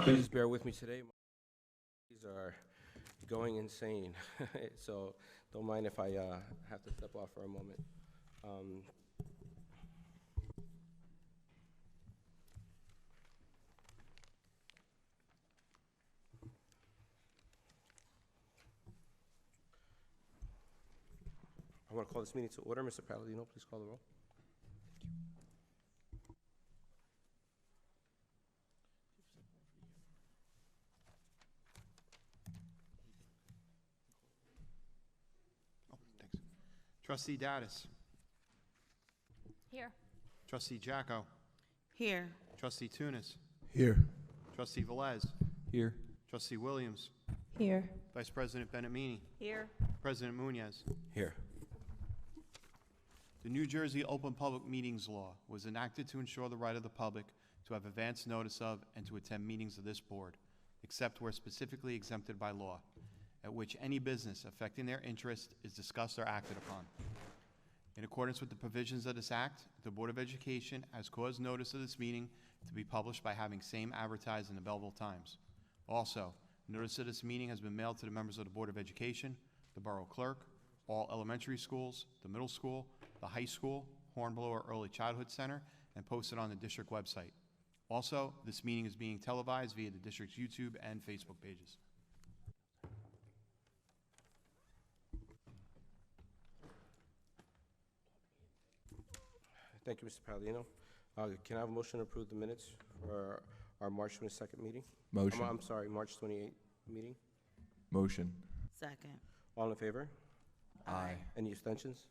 Please bear with me today. These are going insane, so don't mind if I have to step off for a moment. I want to call this meeting to order. Mr. Palladino, please call the roll. Trustee Dattis. Here. Trustee Jacko. Here. Trustee Tunis. Here. Trustee Velez. Here. Trustee Williams. Here. Vice President Benammini. Here. President Munoz. Here. The New Jersey Open Public Meetings Law was enacted to ensure the right of the public to have advance notice of and to attend meetings of this board, except where specifically exempted by law, at which any business affecting their interest is discussed or acted upon. In accordance with the provisions of this act, the Board of Education has caused notice of this meeting to be published by having same advertised in the Belleville Times. Also, notice of this meeting has been mailed to the members of the Board of Education, the Borough Clerk, all elementary schools, the middle school, the high school, Hornblower Early Childhood Center, and posted on the district website. Also, this meeting is being televised via the district's YouTube and Facebook pages. Thank you, Mr. Palladino. Can I have a motion to approve the minutes for our March 22nd meeting? Motion. I'm sorry, March 28th meeting. Motion. Second. All in favor? Aye. Any abstentions?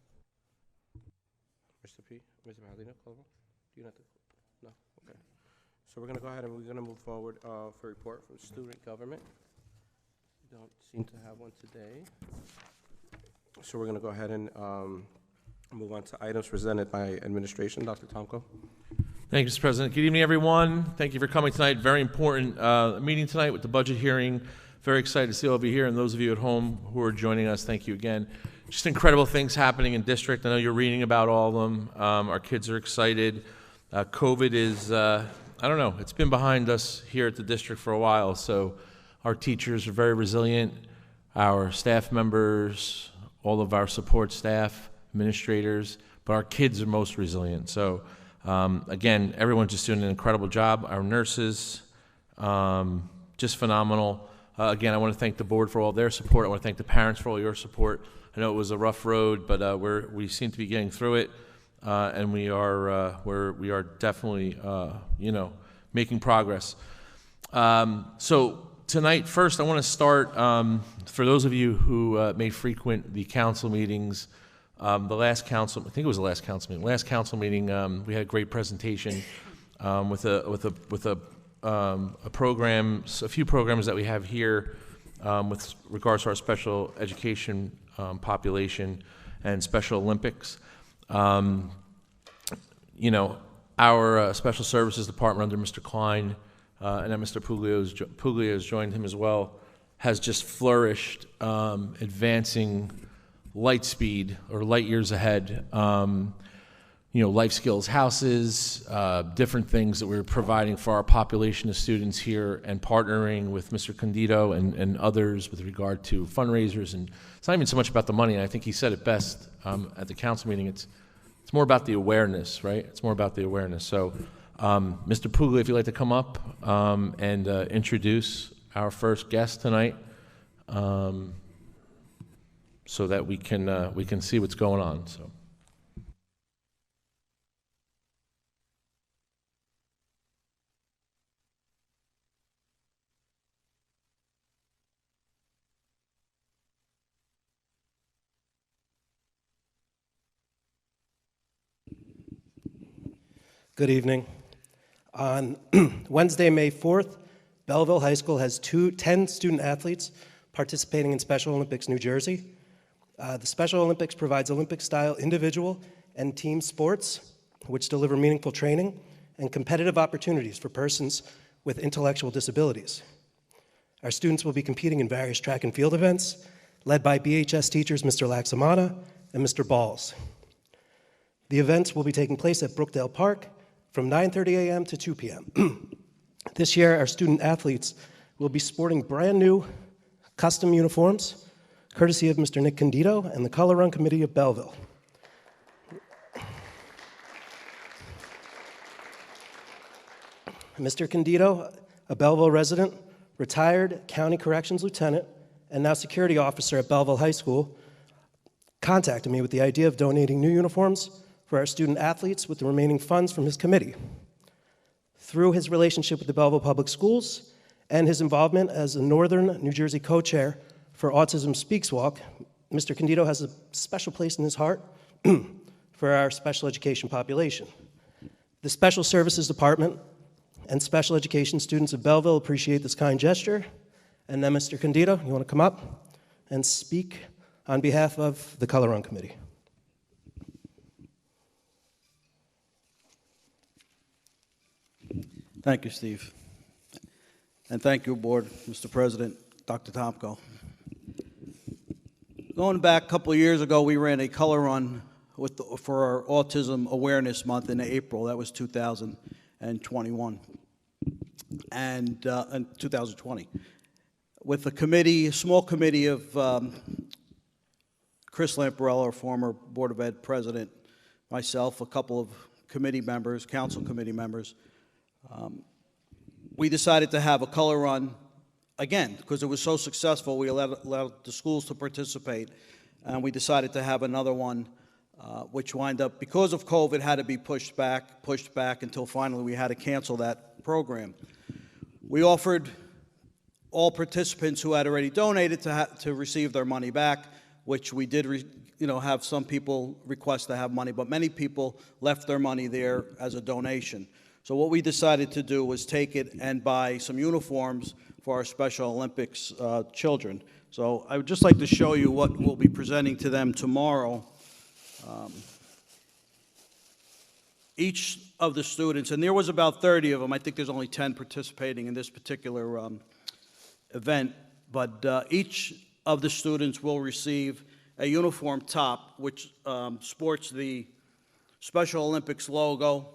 Mr. Palladino, call the roll. Do you have to? No? Okay. So we're going to go ahead and we're going to move forward for a report from student government. We don't seem to have one today. So we're going to go ahead and move on to items presented by administration. Dr. Tomko. Thank you, Mr. President. Good evening, everyone. Thank you for coming tonight. Very important meeting tonight with the budget hearing. Very excited to see all of you here, and those of you at home who are joining us, thank you again. Just incredible things happening in district. I know you're reading about all of them. Our kids are excited. COVID is, I don't know, it's been behind us here at the district for a while, so our teachers are very resilient. Our staff members, all of our support staff, administrators, but our kids are most resilient. So again, everyone's just doing an incredible job. Our nurses, just phenomenal. Again, I want to thank the board for all their support. I want to thank the parents for all your support. I know it was a rough road, but we seem to be getting through it, and we are definitely making progress. So tonight, first, I want to start for those of you who may frequent the council meetings. The last council, I think it was the last council meeting. Last council meeting, we had a great presentation with a program, a few programs that we have here with regards to our special education population and Special Olympics. Our special services department under Mr. Klein and then Mr. Puglio has joined him as well, has just flourished, advancing light speed or light years ahead. Life skills houses, different things that we're providing for our population of students here, and partnering with Mr. Condito and others with regard to fundraisers. And it's not even so much about the money. And I think he said it best at the council meeting. It's more about the awareness, right? It's more about the awareness. So, Mr. Puglio, if you'd like to come up and introduce our first guest tonight, so that we can see what's going on. So. Good evening. On Wednesday, May 4th, Belleville High School has 10 student athletes participating in Special Olympics New Jersey. The Special Olympics provides Olympic-style individual and team sports, which deliver meaningful training and competitive opportunities for persons with intellectual disabilities. Our students will be competing in various track and field events, led by BHS teachers Mr. Laxamana and Mr. Balls. The events will be taking place at Brookdale Park from 9:30 a.m. to 2 p.m. This year, our student athletes will be sporting brand new custom uniforms, courtesy of Mr. Nick Candido and the Color Run Committee of Belleville. Mr. Candido, a Belleville resident, retired county corrections lieutenant, and now security officer at Belleville High School, contacted me with the idea of donating new uniforms for our student athletes with the remaining funds from his committee. Through his relationship with the Belleville Public Schools and his involvement as a Northern New Jersey co-chair for Autism Speaks Walk, Mr. Candido has a special place in his heart for our special education population. The Special Services Department and special education students of Belleville appreciate this kind gesture. And then, Mr. Candido, you want to come up and speak on behalf of the Color Run Committee? Thank you, Steve. And thank you, Board, Mr. President, Dr. Tomko. Going back a couple of years ago, we ran a color run for our Autism Awareness Month in April. That was 2021 and 2020. With a committee, a small committee of Chris Lamparello, our former Board of Ed president, myself, a couple of committee members, council committee members, we decided to have a color run again because it was so successful. We allowed the schools to participate, and we decided to have another one, which wound up, because of COVID, had to be pushed back until finally we had to cancel that program. We offered all participants who had already donated to receive their money back, which we did have some people request to have money, but many people left their money there as a donation. So what we decided to do was take it and buy some uniforms for our Special Olympics children. So I would just like to show you what we'll be presenting to them tomorrow. Each of the students, and there was about 30 of them, I think there's only 10 participating in this particular event, but each of the students will receive a uniform top which sports the Special Olympics logo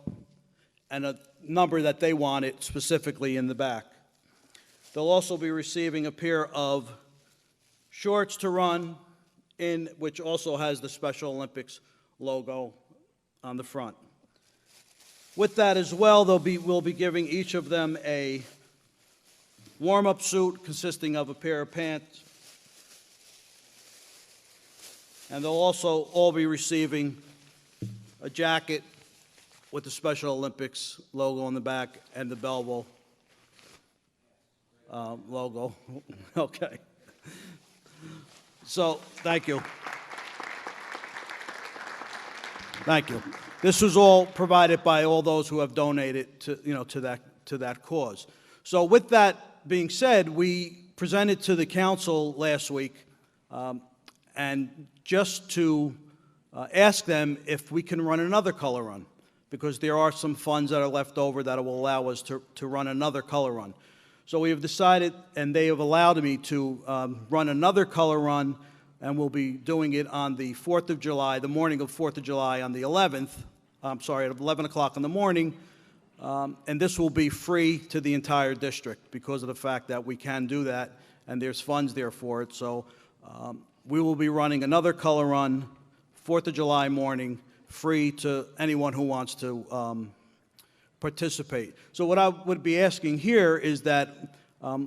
and a number that they wanted specifically in the back. They'll also be receiving a pair of shorts to run in, which also has the Special Olympics logo on the front. With that as well, we'll be giving each of them a warm-up suit consisting of a pair of pants, and they'll also all be receiving a jacket with the Special Olympics logo on the back and the Belleville logo. Okay. So, thank you. Thank you. This was all provided by all those who have donated to that cause. So, with that being said, we presented to the council last week, and just to ask them if we can run another color run, because there are some funds that are left over that will allow us to run another color run. So we have decided, and they have allowed me to run another color run, and we'll be doing it on the 4th of July, the morning of 4th of July on the 11th, at 11 o'clock in the morning, and this will be free to the entire district because of the fact that we can do that, and there's funds there for it. So we will be running another color run, 4th of July morning, free to anyone who wants to participate. So what I would be asking here is that,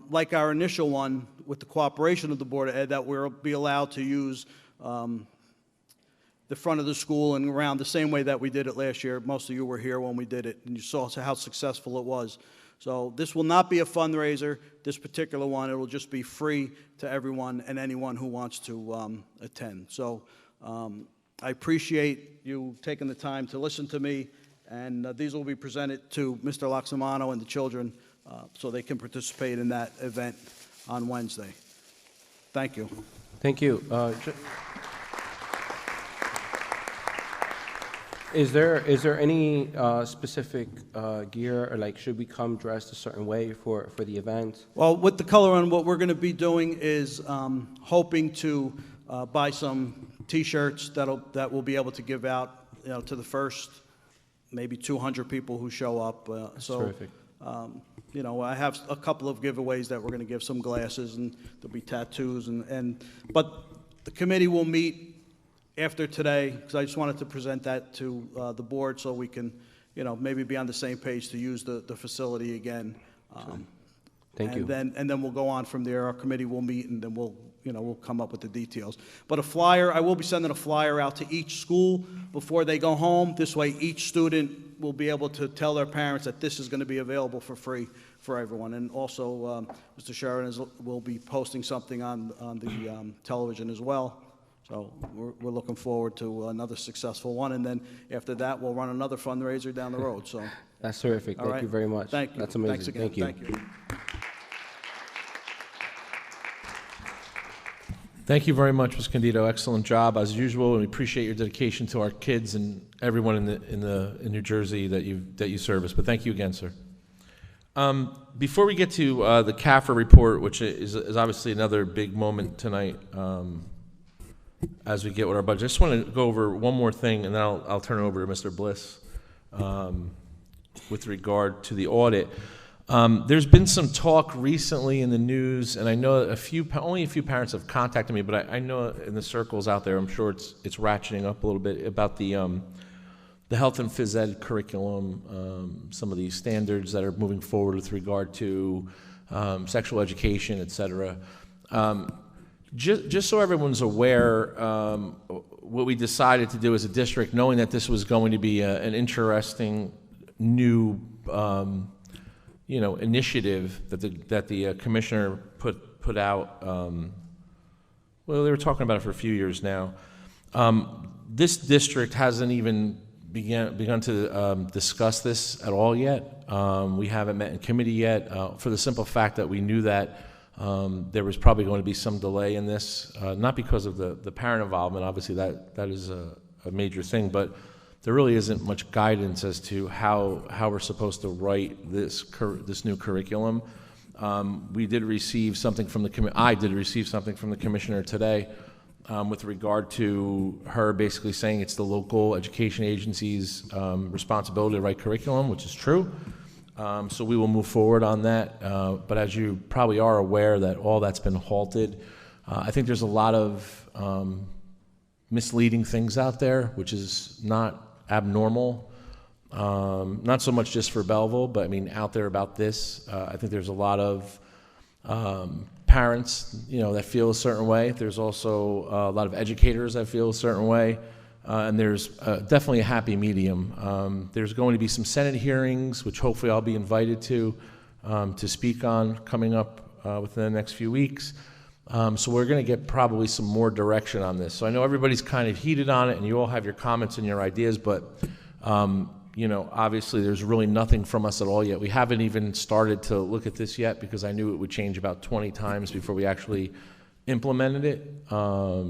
like our initial one, with the cooperation of the Board of Ed, that we'll be allowed to use the front of the school and around the same way that we did it last year. Most of you were here when we did it, and you saw how successful it was. So this will not be a fundraiser, this particular one. It will just be free to everyone and anyone who wants to attend. So I appreciate you taking the time to listen to me, and these will be presented to Mr. Laxamano and the children so they can participate in that event on Wednesday. Thank you. Thank you. Is there any specific gear, or like should we come dressed a certain way for the event? Well, with the color run, what we're going to be doing is hoping to buy some T-shirts that we'll be able to give out, to the first maybe 200 people who show up. That's terrific. You know, I have a couple of giveaways that we're going to give, some glasses, and there'll be tattoos, but the committee will meet after today, because I just wanted to present that to the board so we can, you know, maybe be on the same page to use the facility again. Thank you. And then we'll go on from there. Our committee will meet, and then we'll come up with the details. But a flyer, I will be sending a flyer out to each school before they go home. This way, each student will be able to tell their parents that this is going to be available for free for everyone. And also, Mr. Sheridan will be posting something on the television as well. So we're looking forward to another successful one. And then after that, we'll run another fundraiser down the road. So That's terrific. all Thank right. you very much. Thank you. That's amazing. Thanks again. Thank you. Thank you. Thank you very much, Ms. Candido. Excellent job as usual, and we appreciate your dedication to our kids and everyone in New Jersey that you service. But thank you again, sir. Before we get to the CAFR report, which is obviously another big moment tonight, as we get with our budget, I just want to go over one more thing, and then I'll turn it over to Mr. Bliss with regard to the audit. There's been some talk recently in the news, and I know only a few parents have contacted me, but I know in the circles out there, I'm sure it's ratcheting up a little bit about the health and phys ed curriculum, some of these standards that are moving forward with regard to sexual education, et cetera. Just so everyone's aware, what we decided to do as a district, knowing that this was going to be an interesting new initiative that the commissioner put out. Well, they were talking about it for a few years now. This district hasn't even begun to discuss this at all yet. We haven't met in committee yet, for the simple fact that we knew that there was probably going to be some delay in this, not because of the parent involvement. Obviously, that is a major thing, but there really isn't much guidance as to how we're supposed to write this new curriculum. We did receive something from I did receive something from the commissioner today with regard to her basically saying it's the local education agency's responsibility to write curriculum, which is true. So we will move forward on that. But as you probably are aware, that all that's been halted. I think there's a lot of misleading things out there, which is not abnormal, not so much just for Belleville, but I mean out there about this. I think there's a lot of parents, that feel a certain way. There's also a lot of educators that feel a certain way, and there's definitely a happy medium. There's going to be some Senate hearings, which hopefully I'll be invited to speak on coming up within the next few weeks. So we're going to get probably some more direction on this. So I know everybody's kind of heated on it, and you all have your comments and your ideas, but obviously there's really nothing from us at all yet. We haven't even started to look at this yet because I knew it would change about 20 times before we actually implemented it,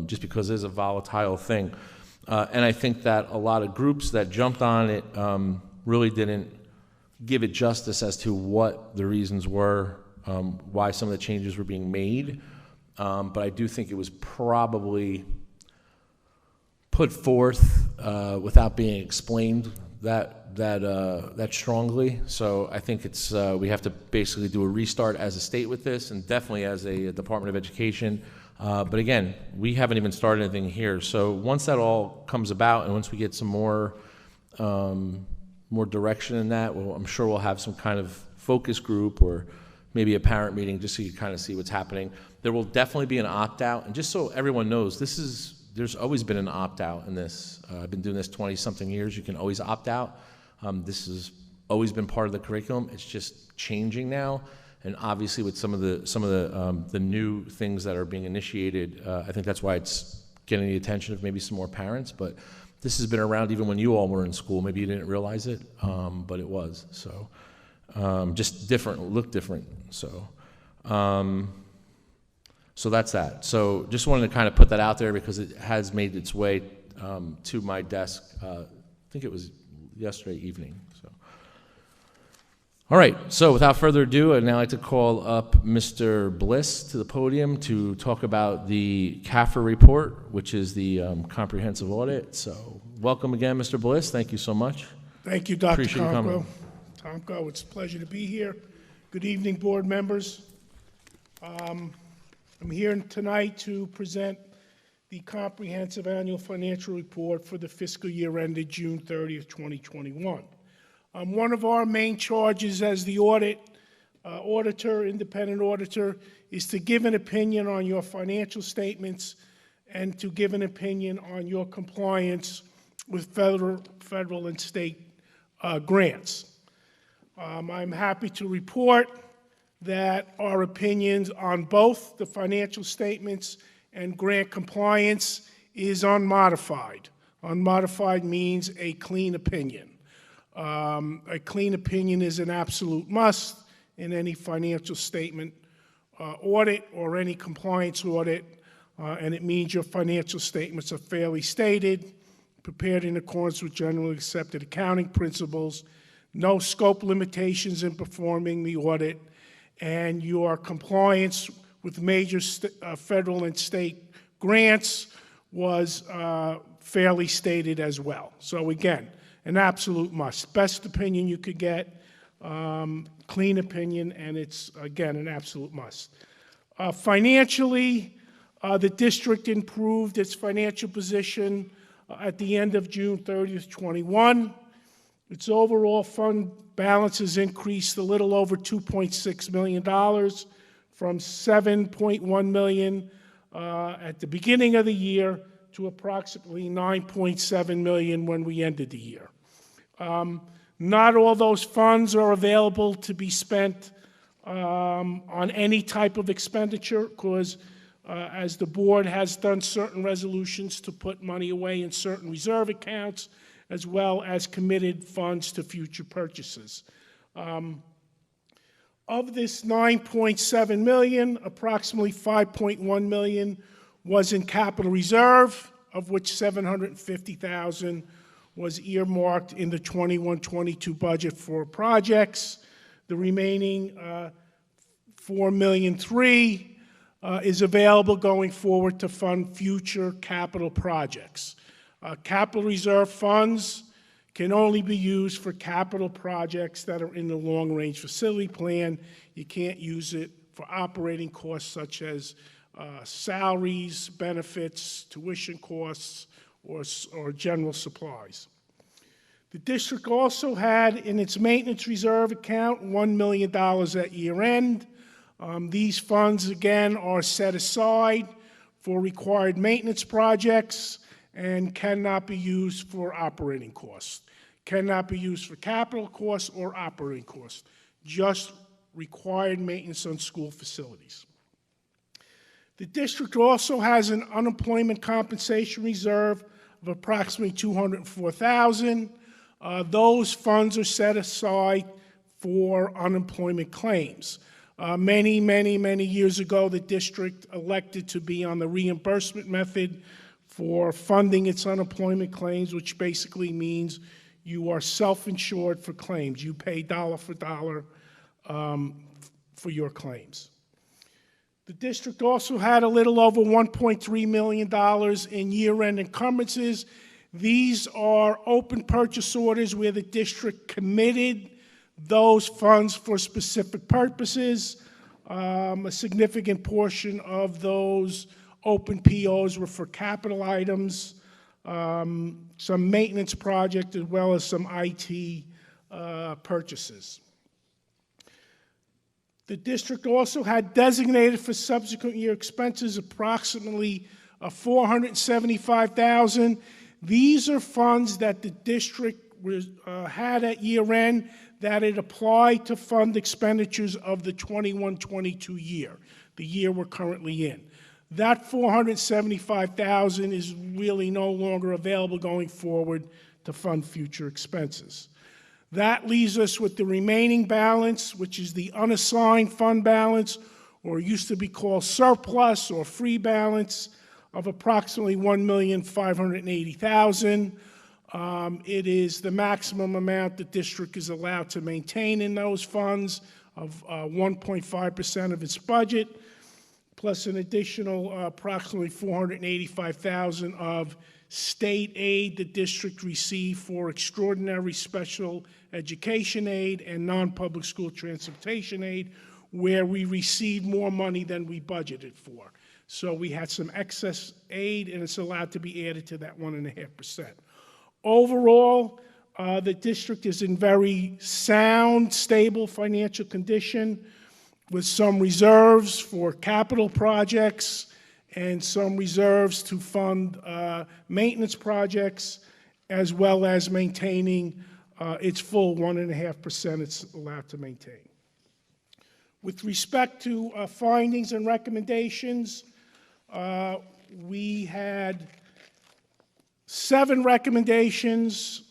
just because it is a volatile thing. And I think that a lot of groups that jumped on it really didn't give it justice as to what the reasons were, why some of the changes were being made. But I do think it was probably put forth without being explained that strongly. So I think it's we have to basically do a restart as a state with this, and definitely as a Department of Education. But again, we haven't even started anything here. So once that all comes about, and once we get some more direction in that, I'm sure we'll have some kind of focus group or maybe a parent meeting just so you kind of see what's happening. There will definitely be an opt-out, and just so everyone knows, there's always been an opt-out in this. I've been doing this 20-something years. You can always opt out. This has always been part of the curriculum. It's just changing now, and obviously with some of the new things that are being initiated, I think that's why it's getting the attention of maybe some more parents. But this has been around even when you all were in school. Maybe you didn't realize it, but it was. So just different, look different. So that's that. So just wanted to kind of put that out there because it has made its way to my desk. I think it was yesterday evening. So, all right. So without further ado, I'd now like to call up Mr. Bliss to the podium to talk about the CAFR report, which is the comprehensive audit. So welcome again, Mr. Bliss. Thank you so much. Thank you, Dr. Appreciate you coming. Conquo. Tomko. It's a pleasure to be here. Good evening, board members. I'm here tonight to present the comprehensive annual financial report for the fiscal year ended June 30th, 2021. One of our main charges as the independent auditor, is to give an opinion on your financial statements and to give an opinion on your compliance with federal and state grants. I'm happy to report that our opinions on both the financial statements and grant compliance is unmodified. Unmodified means a clean opinion. A clean opinion is an absolute must in any financial statement audit or any compliance audit, and it means your financial statements are fairly stated, prepared in accordance with generally accepted accounting principles, no scope limitations in performing the audit, and your compliance with major federal and state grants was fairly stated as well. So again, an absolute must. Best opinion you could get, clean opinion, and it's, again, an absolute must. Financially, the district improved its financial position at the end of June 30th, 21. Its overall fund balances increased a little over $2.6 million from $7.1 million at the beginning of the year to approximately $9.7 million when we ended the year. Not all those funds are available to be spent on any type of expenditure because as the board has done certain resolutions to put money away in certain reserve accounts, as well as committed funds to future purchases. Of this $9.7 million, approximately $5.1 million was in capital reserve, of which $750,000 was earmarked in the 21-22 budget for projects. The remaining $4.3 million is available going forward to fund future capital projects. Capital reserve funds can only be used for capital projects that are in the long-range facility plan. You can't use it for operating costs such as salaries, benefits, tuition costs, or general supplies. The district also had in its maintenance reserve account $1 million at year end. These funds, again, are set aside for required maintenance projects and cannot be used for operating costs. Cannot be used for capital costs or operating costs, just required maintenance on school facilities. The district also has an unemployment compensation reserve of approximately $204,000. Those funds are set aside for unemployment claims. Many years ago, the district elected to be on the reimbursement method for funding its unemployment claims, which basically means you are self-insured for claims. You pay dollar for dollar for your claims. The district also had a little over $1.3 million in year-end encumbrances. These are open purchase orders where the district committed those funds for specific purposes. A significant portion of those open POs were for capital items, some maintenance project, as well as some IT purchases. The district also had designated for subsequent year expenses approximately $475,000. These are funds that the district had at year end that it applied to fund expenditures of the 21-22 year, the year we're currently in. That $475,000 is really no longer available going forward to fund future expenses. That leaves us with the remaining balance, which is the unassigned fund balance, or used to be called surplus or free balance, of approximately $1,580,000. It is the maximum amount the district is allowed to maintain in those funds of 1.5% of its budget, plus an additional approximately $485,000 of state aid the district received for extraordinary special education aid and non-public school transportation aid, where we received more money than we budgeted for. So we had some excess aid, and it's allowed to be added to that 1.5%. Overall, the district is in very sound, stable financial condition, with some reserves for capital projects and some reserves to fund maintenance projects, as well as maintaining its full 1.5% it's allowed to maintain. With respect to findings and recommendations, we had 7 recommendations,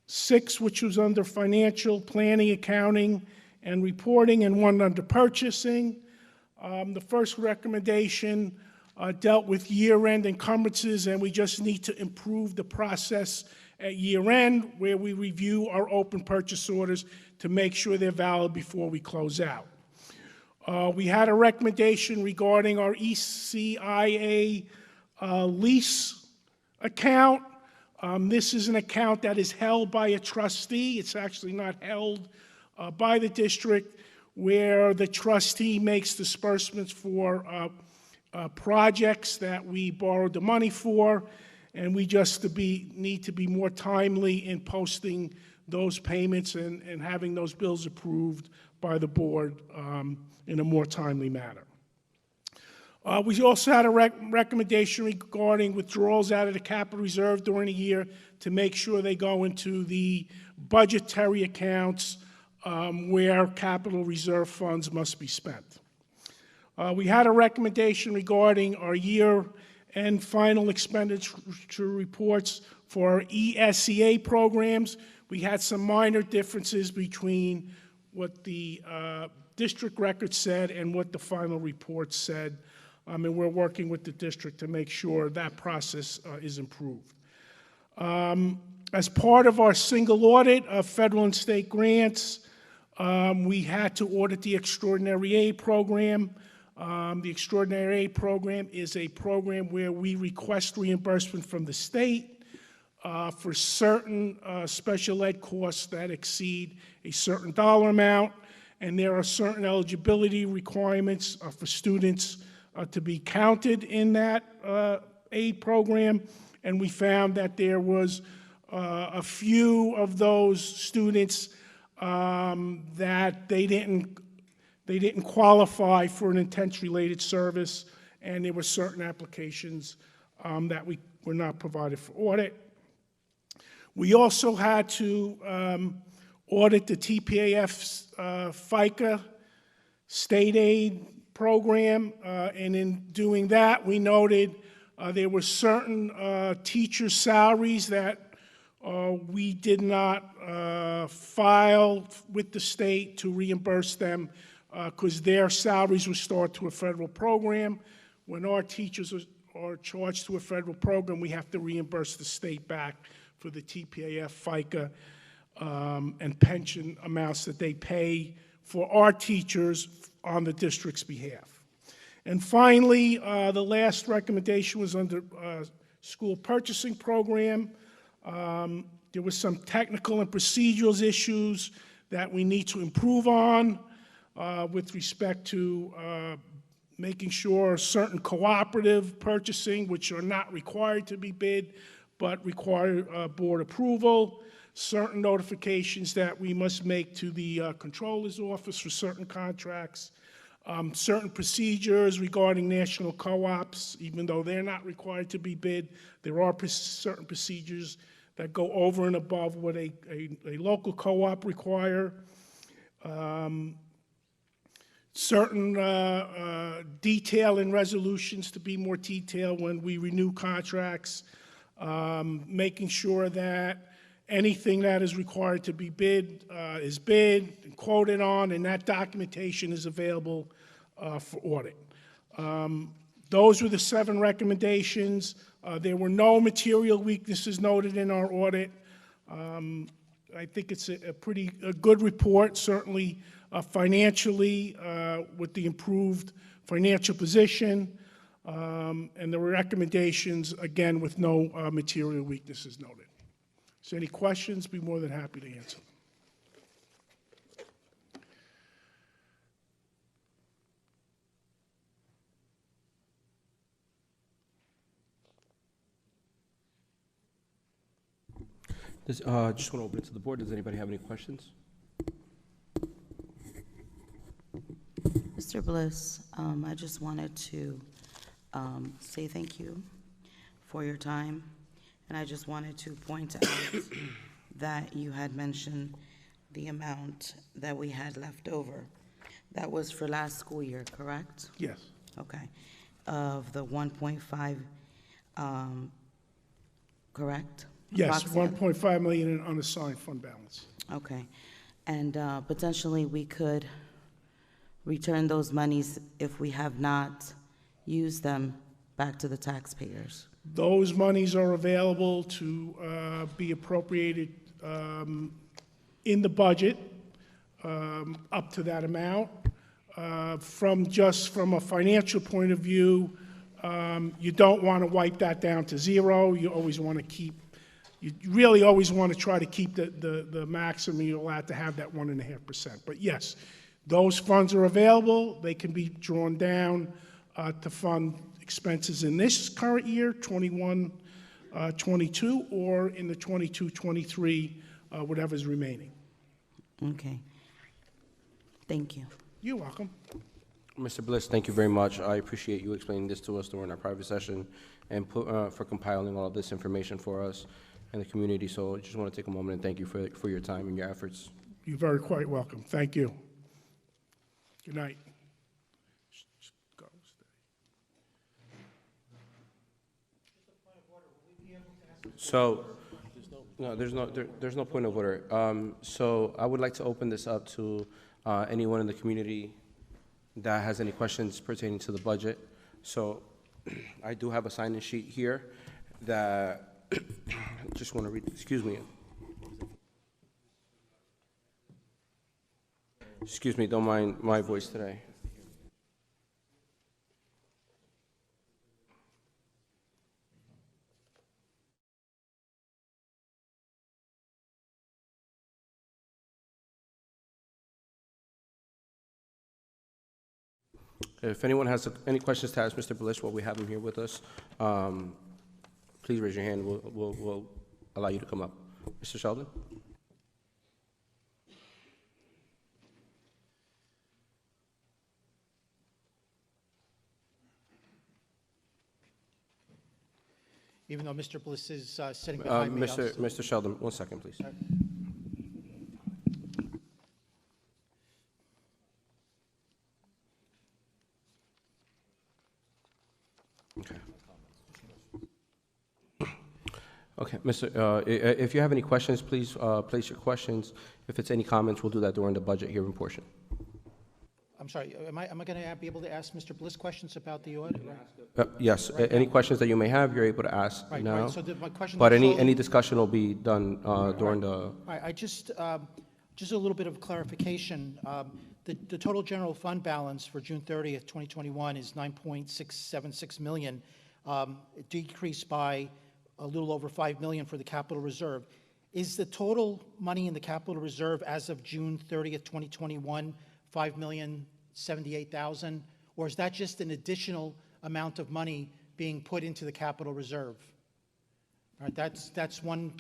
6 which was under financial, planning, accounting, and reporting, and 1 under purchasing. The first recommendation dealt with year-end encumbrances, and we just need to improve the process at year-end, where we review our open purchase orders to make sure they're valid before we close out. We had a recommendation regarding our ECIA lease account. This is an account that is held by a trustee. It's actually not held by the district, where the trustee makes disbursements for projects that we borrowed the money for, and we just need to be more timely in posting those payments and having those bills approved by the board in a more timely manner. We also had a recommendation regarding withdrawals out of the capital reserve during the year to make sure they go into the budgetary accounts where capital reserve funds must be spent. We had a recommendation regarding our year-end final expenditure reports for our ESEA programs. We had some minor differences between what the district record said and what the final report said, and we're working with the district to make sure that process is improved. As part of our single audit of federal and state grants, we had to audit the extraordinary aid program. The extraordinary aid program is a program where we request reimbursement from the state for certain special ed costs that exceed a certain dollar amount, and there are certain eligibility requirements for students to be counted in that aid program, and we found that there was a few of those students that they didn't qualify for an intent-related service, and there were certain applications that we were not provided for audit. We also had to audit the TPAF's FICA state aid program, and in doing that, we noted there were certain teacher salaries that we did not file with the state to reimburse them because their salaries were stored to a federal program. When our teachers are charged to a federal program, we have to reimburse the state back for the TPAF, FICA, and pension amounts that they pay for our teachers on the district's behalf. And finally, the last recommendation was under school purchasing program. There were some technical and procedural issues that we need to improve on with respect to making sure certain cooperative purchasing, which are not required to be bid, but require board approval, certain notifications that we must make to the controller's office for certain contracts, certain procedures regarding national co-ops, even though they're not required to be bid, there are certain procedures that go over and above what a local co-op require. Certain detail in resolutions to be more detailed when we renew contracts, making sure that anything that is required to be bid is bid and quoted on, and that documentation is available for audit. Those were the 7 recommendations. There were no material weaknesses noted in our audit. I think it's a pretty good report, certainly financially with the improved financial position. And the recommendations, again, with no material weaknesses noted. So any questions, be more than happy to answer. Just want to open it to the board. Does anybody have any questions? Mr. Bliss, I just wanted to say thank you for your time, and I just wanted to point out that you had mentioned the amount that we had left over. That was for last school year, correct? Yes. Okay. Of the 1.5, correct? Yes, Approximately. 1.5 million in unassigned fund balance. Okay. And potentially, we could return those monies if we have not used them back to the taxpayers. Those monies are available to be appropriated in the budget up to that amount. From a financial point of view, you don't want to wipe that down to zero. You always want to keep, you really always want to try to keep the maximum you're allowed to have, that 1.5%. But yes, those funds are available. They can be drawn down to fund expenses in this current year, 21, 22, or in the 22, 23, whatever's remaining. Okay. Thank you. You're welcome. Mr. Bliss, thank you very much. I appreciate you explaining this to us during our private session and for compiling all of this information for us and the community. So I just want to take a moment and thank you for your time and your efforts. You're very quite welcome. Thank you. Good night. Go. So, no, there's no point of order. So I would like to open this up to anyone in the community that has any questions pertaining to the budget. So I do have a sign-in sheet here that I just want to read, excuse me. Excuse me, don't mind my voice today. If anyone has any questions to ask Mr. Bliss while we have him here with us, please raise your hand. We'll allow you to come up. Mr. Sheldon? Even though Mr. Bliss is sitting behind me. Mr. Sheldon, 1 second, please. Okay, if you have any questions, please place your questions. If it's any comments, we'll do that during the budget hearing portion. I'm sorry, am I going to be able to ask Mr. Bliss questions about the audit? Right? Yes, any questions that you may have, you're able to ask now. Right, so my question. But any discussion will be done during the. All right, I just a little bit of clarification. The total general fund balance for June 30th, 2021 is $9.676 million. It decreased by a little over $5 million for the capital reserve. Is the total money in the capital reserve as of June 30th, 2021, $5,078,000, or is that just an additional amount of money being put into the capital reserve? All right, that's one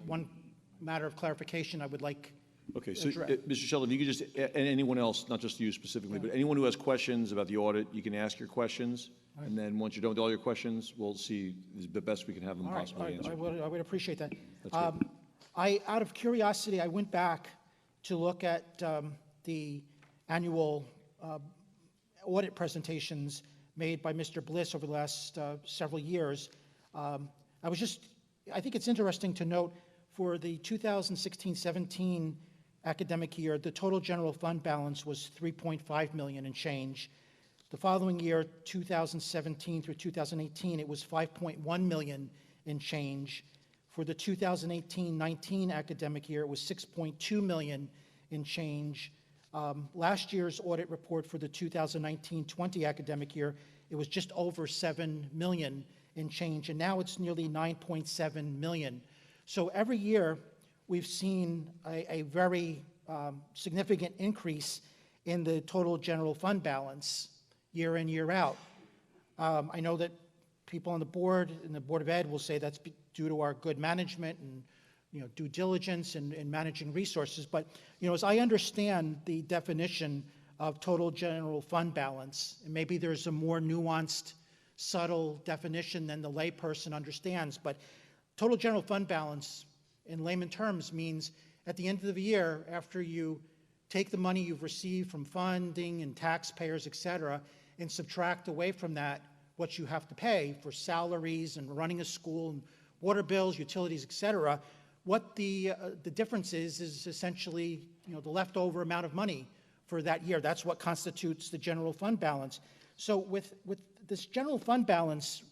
matter of clarification I would like. Okay, so, Mr. Sheldon, you could just, and anyone else, not just you specifically, but anyone who has questions about the audit, you can ask your questions, and then once you're done with all your questions, we'll see the best we can have them All right, possibly answer. I would appreciate that. That's good. Out of curiosity, I went back to look at the annual audit presentations made by Mr. Bliss over the last several years. I think it's interesting to note for the 2016-17 academic year, the total general fund balance was $3.5 million and change. The following year, 2017 through 2018, it was $5.1 million in change. For the 2018-19 academic year, it was $6.2 million in change. Last year's audit report for the 2019-20 academic year, it was just over 7 million in change, and now it's nearly 9.7 million. So every year, we've seen a very significant increase in the total general fund balance year in, year out. I know that people on the board and the Board of Ed will say that's due to our good management and due diligence in managing resources. But as I understand the definition of total general fund balance, and maybe there's a more nuanced, subtle definition than the layperson understands, but total general fund balance in layman terms means at the end of the year, after you take the money you've received from funding and taxpayers, et cetera, and subtract away from that what you have to pay for salaries and running a school and water bills, utilities, et cetera, what the difference is essentially the leftover amount of money for that year. That's what constitutes the general fund balance. So with this general fund balance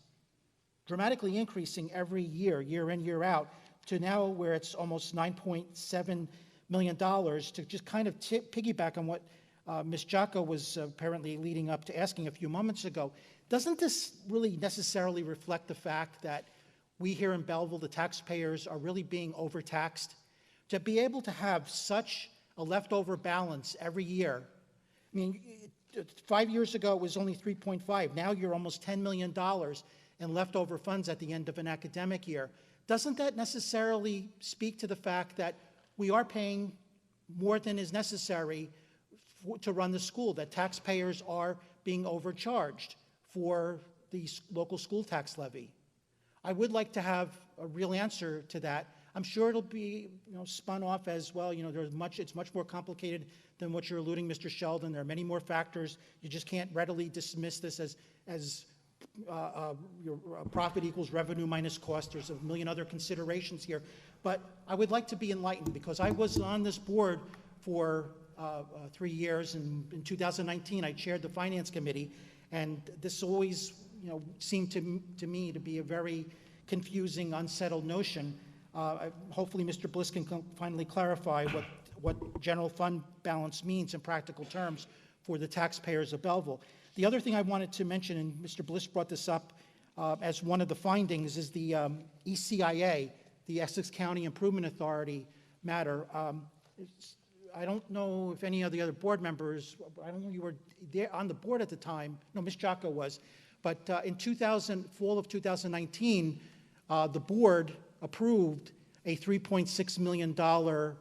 dramatically increasing every year, year in, year out, to now where it's almost $9.7 million, to just kind of piggyback on what Ms. Jocko was apparently leading up to asking a few moments ago, doesn't this really necessarily reflect the fact that we here in Belleville, the taxpayers, are really being overtaxed? To be able to have such a leftover balance every year, I mean, 5 years ago it was only 3.5. Now you're almost $10 million in leftover funds at the end of an academic year. Doesn't that necessarily speak to the fact that we are paying more than is necessary to run the school, that taxpayers are being overcharged for the local school tax levy? I would like to have a real answer to that. I'm sure it'll be spun off as, well, it's much more complicated than what you're alluding, Mr. Sheldon. There are many more factors. You just can't readily dismiss this as your profit equals revenue minus cost. There's a million other considerations here. But I would like to be enlightened, because I was on this board for 3 years, and in 2019 I chaired the Finance Committee, and this always seemed to me to be a very confusing, unsettled notion. Hopefully Mr. Bliss can finally clarify what general fund balance means in practical terms for the taxpayers of Belleville. The other thing I wanted to mention, and Mr. Bliss brought this up as one of the findings, is the ECIA, the Essex County Improvement Authority matter. I don't know if any of the other board members, I don't know if you were there on the board at the time. No, Ms. Jocko was. But in fall of 2019, the board approved a $3.6 million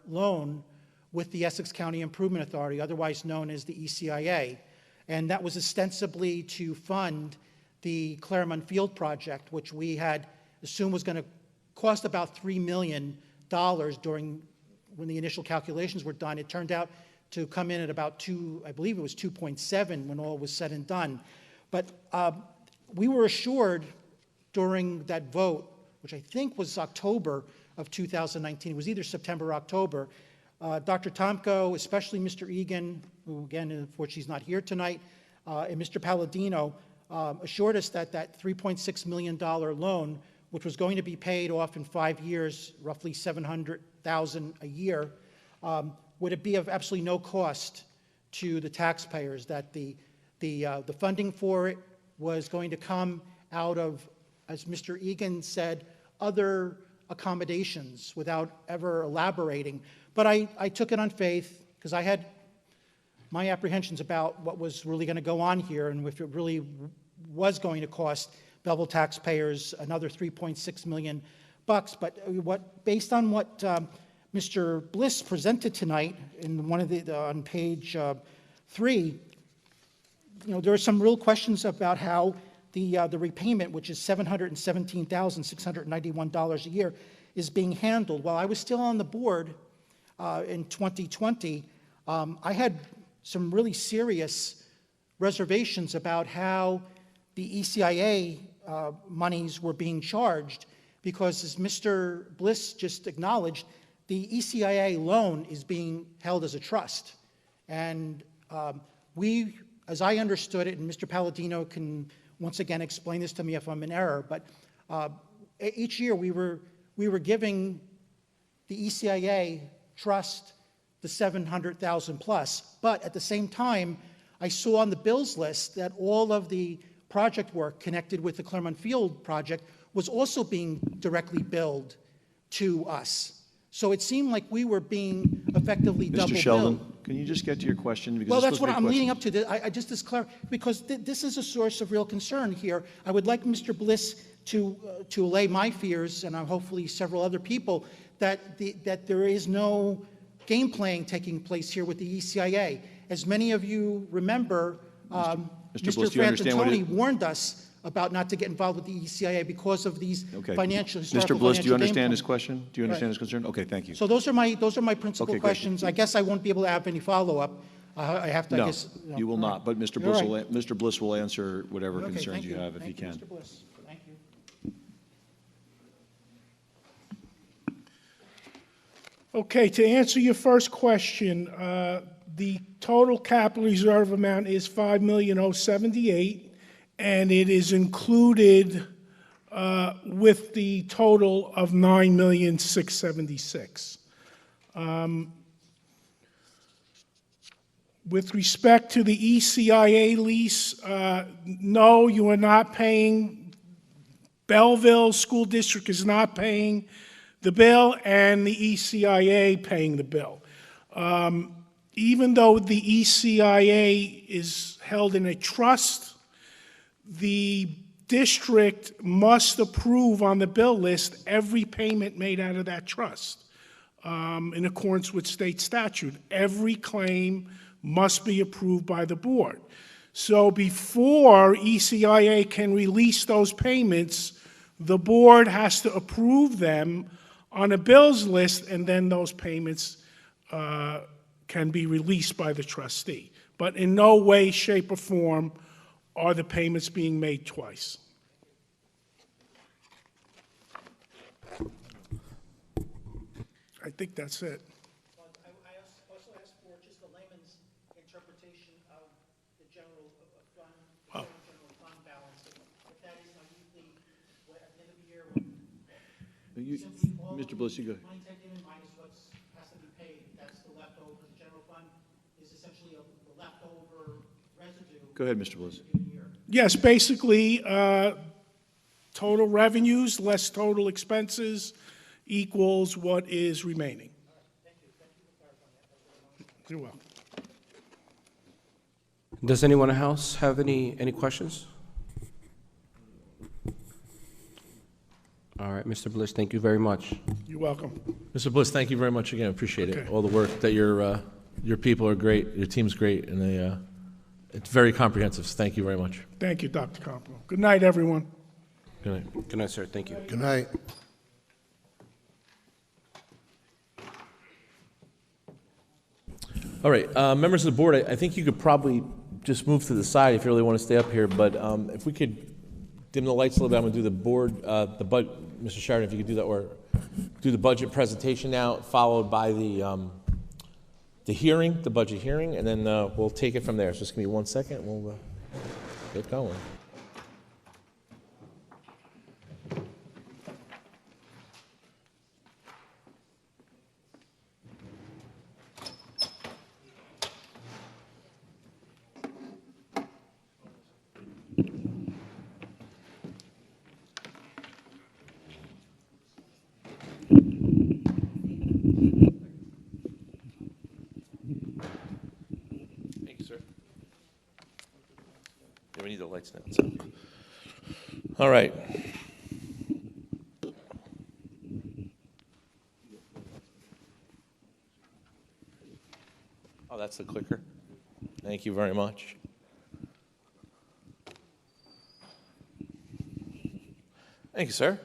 loan with the Essex County Improvement Authority, otherwise known as the ECIA. And that was ostensibly to fund the Claremont Field project, which we had assumed was going to cost about $3 million when the initial calculations were done. It turned out to come in at about I believe it was 2.7 when all was said and done. But we were assured during that vote, which I think was October of 2019, it was either September or October, Dr. Tomko, especially Mr. Egan, who again, unfortunately is not here tonight, and Mr. Palladino assured us that that $3.6 million loan, which was going to be paid off in 5 years, roughly $700,000 a year, would be of absolutely no cost to the taxpayers, that the funding for it was going to come out of, as Mr. Egan said, other accommodations without ever elaborating. But I took it on faith, because I had my apprehensions about what was really going to go on here, and if it really was going to cost Belleville taxpayers another $3.6 million. But based on what Mr. Bliss presented tonight in one of on page 3, there are some real questions about how the repayment, which is $717,691 a year, is being handled. While I was still on the board in 2020, I had some really serious reservations about how the ECIA monies were being charged, because as Mr. Bliss just acknowledged, the ECIA loan is being held as a trust. And we, as I understood it, and Mr. Palladino can once again explain this to me if I'm in error, but each year we were giving the ECIA trust the $700,000 plus, but at the same time, I saw on the bills list that all of the project work connected with the Claremont Field project was also being directly billed to us. So it seemed like we were being effectively double billed. Mr. Sheldon, can you just get to your question? Because Well, this that's was what a I'm big leading question. up to. I just because this is a source of real concern here. I would like Mr. Bliss to allay my fears, and hopefully several other people, that there is no game playing taking place here with the ECIA. As many of you remember, Mr. Mr. Bliss, do you understand what Frantantoni warned us about not to get involved with the ECIA because of these Okay. financial, Mr. historical Bliss, do you financial understand game his question? Do you understand his concern? Okay, thank you. So those are my principal Okay, great. questions. I guess I won't be able to have any follow-up. I have to, I No, guess. you will all not, but Mr. You're Bliss right. Mr. Bliss will answer whatever Okay, concerns thank you have if he Thank you, can. Mr. Bliss. Thank you. Okay, to answer your first question, the total capital reserve amount is $5,078,000, and it is included with the total of $9,676,000. With respect to the ECIA lease, no, you are not paying. Belleville School District is not paying the bill, and the ECIA paying the bill. Even though the ECIA is held in a trust, the district must approve on the bill list every payment made out of that trust in accordance with state statute. Every claim must be approved by the board. So before ECIA can release those payments, the board has to approve them on a bills list, and then those payments can be released by the trustee. But in no way, shape, or form are the payments being made twice. I think that's it. I also asked for just a layman's interpretation of the general fund, general fund balance. If that is usually at the end of the year, simply all Mr. Bliss, you go. money taken in minus what has to be paid, that's the leftover. The general fund is essentially the leftover residue. Go ahead, Mr. Bliss. Yes, basically, total revenues less total expenses equals what is remaining. You're welcome. Does anyone else have any questions? All right, Mr. Bliss, thank you very much. You're welcome. Mr. Bliss, thank you very much again. Appreciate it. Okay. All the work that your people are great, your team's great, and it's very comprehensive. So thank you very much. Thank you, Dr. Campbell. Good night, everyone. Good night. Good night, sir. Thank you. Good night. All right, members of the board, I think you could probably just move to the side if you really want to stay up here, but if we could dim the lights a little bit, I'm going to do the board, Mr. Sheridan, if you could do that, or do the budget presentation now, followed by the hearing, the budget hearing, and then we'll take it from there. So just give me 1 second, and we'll get going. Thank you, sir. Yeah, we need the lights now. So. All right. Oh, that's the clicker. Thank you very much. Thank you, sir.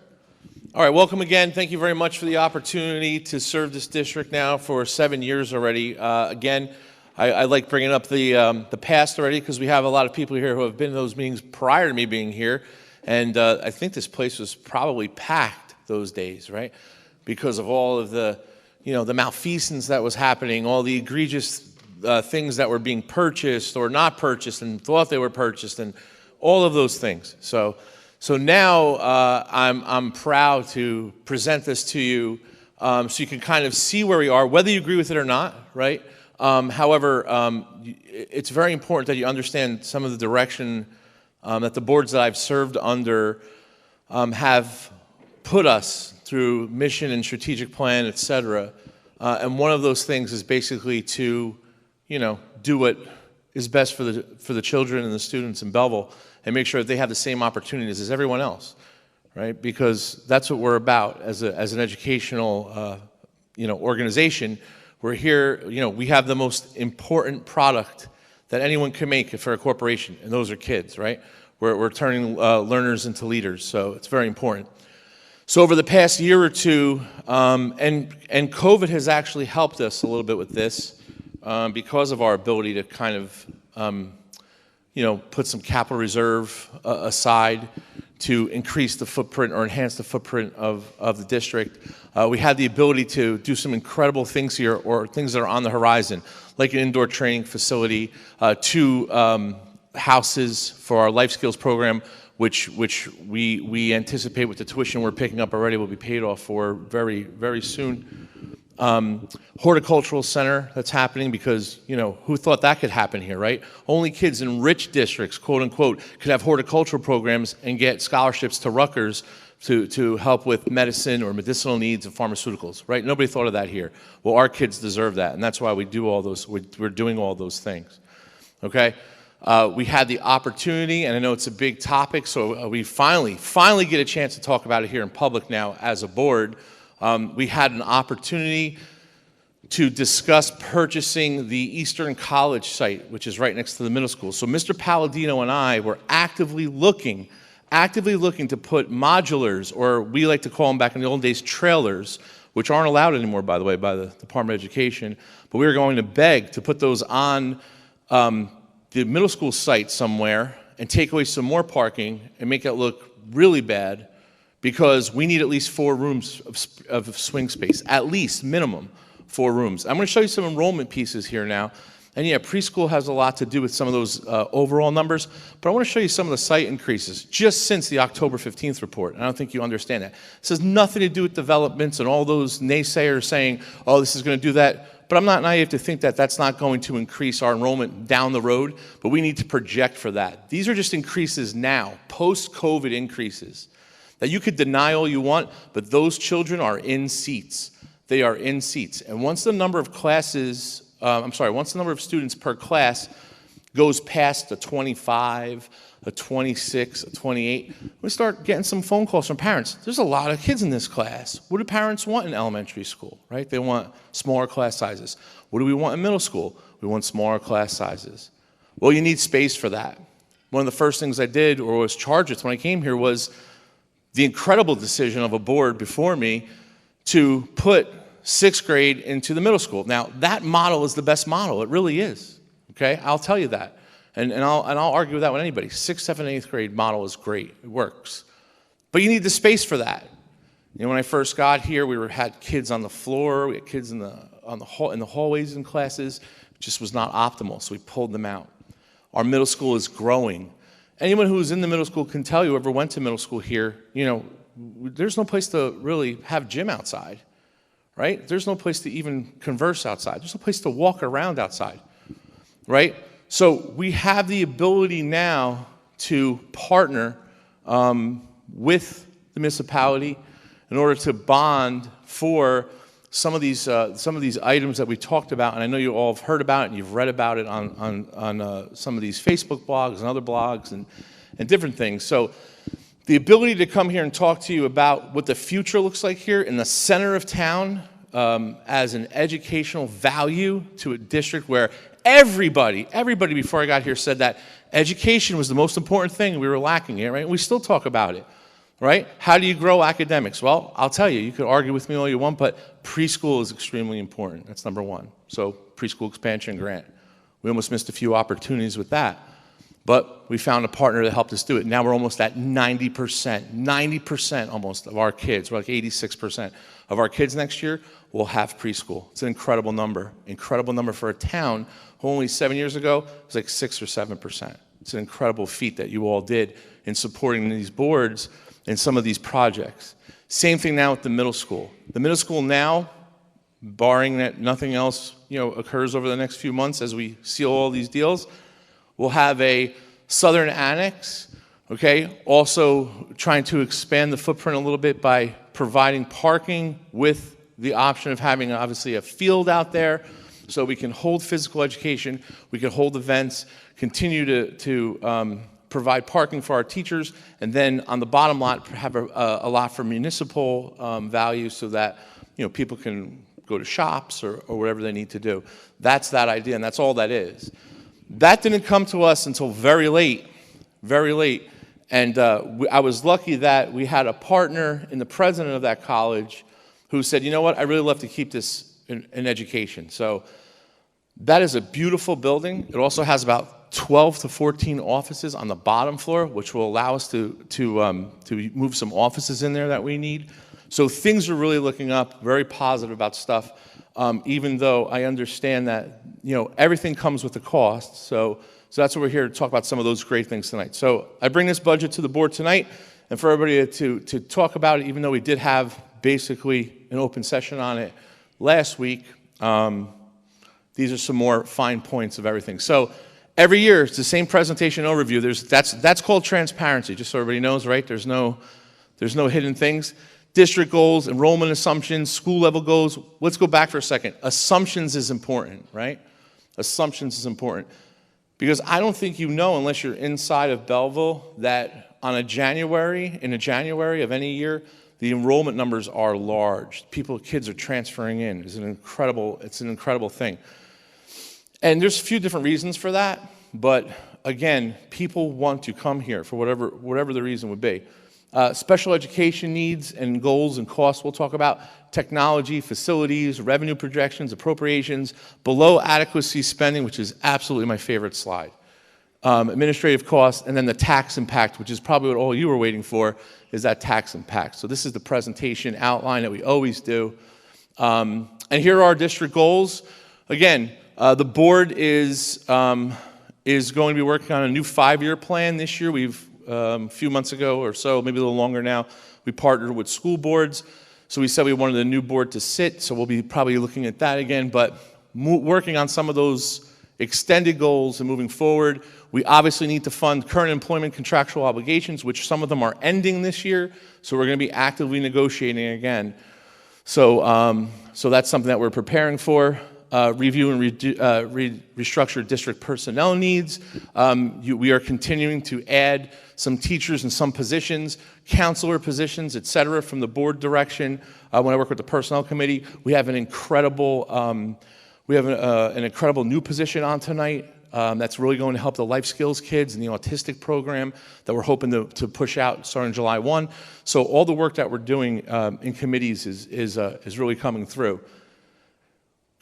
All right, welcome again. Thank you very much for the opportunity to serve this district now for 7 years already. Again, I like bringing up the past already because we have a lot of people here who have been in those meetings prior to me being here, and I think this place was probably packed those days, right? Because of all of the, the malfeasance that was happening, all the egregious things that were being purchased or not purchased and thought they were purchased, and all of those things. So now I'm proud to present this to you so you can kind of see where we are, whether you agree with it or not, right? However, it's very important that you understand some of the direction that the boards that I've served under have put us through mission and strategic plan, et cetera. And one of those things is basically to, do what is best for the children and the students in Belleville and make sure that they have the same opportunities as everyone else, right? Because that's what we're about as an educational, organization. We're here, we have the most important product that anyone can make for a corporation, and those are kids, right? We're turning learners into leaders, so it's very important. So over the past year or two, and COVID has actually helped us a little bit with this because of our ability to kind of, put some capital reserve aside to increase the footprint or enhance the footprint of the district. We had the ability to do some incredible things here, or things that are on the horizon, like an indoor training facility, 2 houses for our life skills program, which we anticipate with the tuition we're picking up already will be paid off for very, very soon. Horticultural center that's happening because, who thought that could happen here, right? Only kids in rich districts, quote unquote, could have horticultural programs and get scholarships to Rutgers to help with medicine or medicinal needs of pharmaceuticals, right? Nobody thought of that here. Well, our kids deserve that, and that's why we do all those, we're doing all those things, okay? We had the opportunity, and I know it's a big topic, so we finally get a chance to talk about it here in public now as a board. We had an opportunity to discuss purchasing the Eastern College site, which is right next to the middle school. So Mr. Palladino and I were actively looking to put modulars, or we like to call them back in the old days trailers, which aren't allowed anymore, by the way, by the Department of Education. But we were going to beg to put those on the middle school site somewhere and take away some more parking and make it look really bad, because we need at least 4 rooms of swing space, at least minimum 4 rooms. I'm going to show you some enrollment pieces here now. And yeah, preschool has a lot to do with some of those overall numbers, but I want to show you some of the site increases just since the October 15th report. And I don't think you understand that. This has nothing to do with developments and all those naysayers saying, oh, this is going to do that. But I'm not naive to think that that's not going to increase our enrollment down the road, but we need to project for that. These are just increases now, post-COVID increases, that you could deny all you want, but those children are in seats. They are in seats. And once the number of classes, once the number of students per class goes past a 25, a 26, a 28, we start getting some phone calls from parents. There's a lot of kids in this class. What do parents want in elementary school, right? They want smaller class sizes. What do we want in middle school? We want smaller class sizes. Well, you need space for that. One of the first things I did, or was charged with when I came here, was the incredible decision of a board before me to put 6th grade into the middle school. Now, that model is the best model. It really is, okay? I'll tell you that. And I'll argue with that with anybody. 6th, 7th, and 8th grade model is great. It works. But you need the space for that. When I first got here, we had kids on the floor. We had kids in the hallways in classes. It just was not optimal, so we pulled them out. Our middle school is growing. Anyone who's in the middle school can tell you, whoever went to middle school here, there's no place to really have gym outside, right? There's no place to even converse outside. There's no place to walk around outside, right? So we have the ability now to partner with the municipality in order to bond for some of these items that we talked about, and I know you all have heard about it and you've read about it on some of these Facebook blogs and other blogs and different things. So the ability to come here and talk to you about what the future looks like here in the center of town as an educational value to a district where everybody before I got here said that education was the most important thing we were lacking here, right? And we still talk about it, right? How do you grow academics? Well, I'll tell you could argue with me all you want, but preschool is extremely important. That's number 1. So preschool expansion grant. We almost missed a few opportunities with that, but we found a partner that helped us do it. Now we're almost at 90% almost of our kids, we're like 86% of our kids next year will have preschool. It's an incredible number for a town who only 7 years ago was like 6 or 7%. It's an incredible feat that you all did in supporting these boards and some of these projects. Same thing now with the middle school. The middle school now, barring that nothing else occurs over the next few months as we seal all these deals, we'll have a southern annex Okay, also trying to expand the footprint a little bit by providing parking with the option of having obviously a field out there so we can hold physical education, we can hold events, continue to provide parking for our teachers, and then on the bottom lot have a lot for municipal value so that people can go to shops or whatever they need to do. That's that idea, and that's all that is. That didn't come to us until very late, and I was lucky that we had a partner in the president of that college who said, you know what, I really love to keep this in education. So that is a beautiful building. It also has about 12 to 14 offices on the bottom floor, which will allow us to move some offices in there that we need. So things are really looking up, very positive about stuff, even though I understand that everything comes with a cost. So that's what we're here to talk about, some of those great things tonight. So I bring this budget to the board tonight, and for everybody to talk about it, even though we did have basically an open session on it last week. These are some more fine points of everything. So every year, it's the same presentation overview. That's called transparency, just so everybody knows, right? There's no hidden things. District goals, enrollment assumptions, school level goals. Let's go back for a second. Assumptions is important, right? Assumptions is important. Because I don't think unless you're inside of Belleville, that in a January of any year, the enrollment numbers are large. Kids are transferring in. It's an incredible thing. And there's a few different reasons for that, but again, people want to come here for whatever the reason would be. Special education needs and goals and costs we'll talk about. Technology, facilities, revenue projections, appropriations, below adequacy spending, which is absolutely my favorite slide. Administrative costs, and then the tax impact, which is probably what all you were waiting for, is that tax impact. So this is the presentation outline that we always do. And here are our district goals. Again, the board is going to be working on a new 5-year plan this year. We've, a few months ago or so, maybe a little longer now, we partnered with school boards. So we said we wanted a new board to sit, so we'll be probably looking at that again, but working on some of those extended goals and moving forward. We obviously need to fund current employment contractual obligations, which some of them are ending this year, so we're going to be actively negotiating again. So that's something that we're preparing for. Review and restructure district personnel needs. We are continuing to add some teachers in some positions, counselor positions, et cetera, from the board direction. When I work with the personnel committee, we have an incredible new position on tonight that's really going to help the life skills kids in the autistic program that we're hoping to push out starting July 1. So all the work that we're doing in committees is really coming through.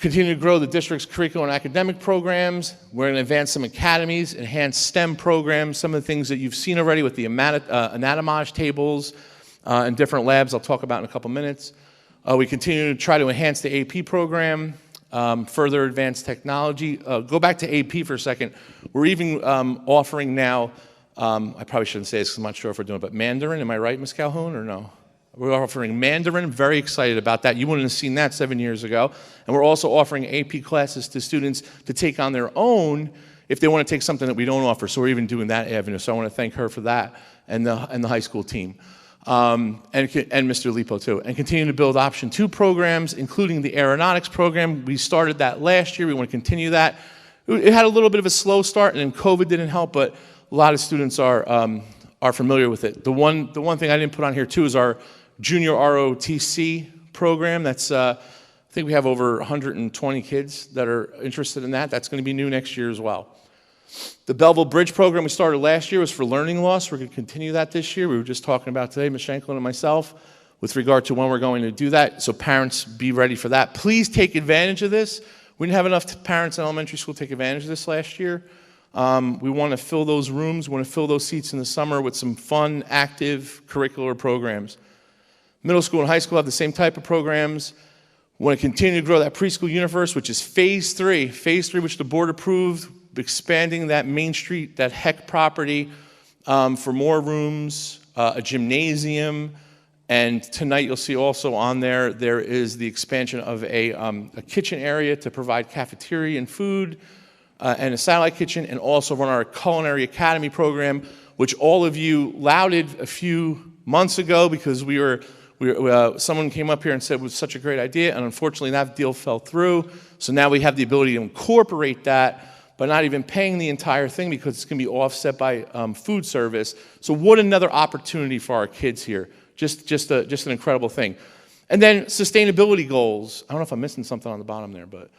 Continue to grow the district's curricular and academic programs. We're going to advance some academies, enhance STEM programs, some of the things that you've seen already with the anatomage tables and different labs I'll talk about in a couple minutes. We continue to try to enhance the AP program, further advance technology. Go back to AP for a second. We're even offering now, I probably shouldn't say this because I'm not sure if we're doing it, but Mandarin, am I right, Ms. Calhoun, or no? We're offering Mandarin, very excited about that. You wouldn't have seen that 7 years ago. And we're also offering AP classes to students to take on their own if they want to take something that we don't offer. So we're even doing that avenue. So I want to thank her for that and the high school team. And Mr. Lipo too. And continue to build option 2 programs, including the aeronautics program. We started that last year. We want to continue that. It had a little bit of a slow start, and then COVID didn't help, but a lot of students are familiar with it. The one thing I didn't put on here too is our junior ROTC program. That's, I think we have over 120 kids that are interested in that. That's going to be new next year as well. The Belleville Bridge program we started last year was for learning loss. We're going to continue that this year. We were just talking about today, Ms. Shanklin and myself, with regard to when we're going to do that. So parents, be ready for that. Please take advantage of this. We didn't have enough parents in elementary school take advantage of this last year. We want to fill those rooms. We want to fill those seats in the summer with some fun, active curricular programs. Middle school and high school have the same type of programs. We want to continue to grow that preschool universe, which is phase 3, which the board approved, expanding that Main Street, that Heck property for more rooms, a gymnasium, and tonight you'll see also on there is the expansion of a kitchen area to provide cafeteria and food, and a satellite kitchen, and also run our Culinary Academy program, which all of you lauded a few months ago because someone came up here and said it was such a great idea, and unfortunately that deal fell through. So now we have the ability to incorporate that, but not even paying the entire thing because it's going to be offset by food service. So what another opportunity for our kids here. Just an incredible thing. And then sustainability goals. I don't know if I'm missing something on the bottom there, but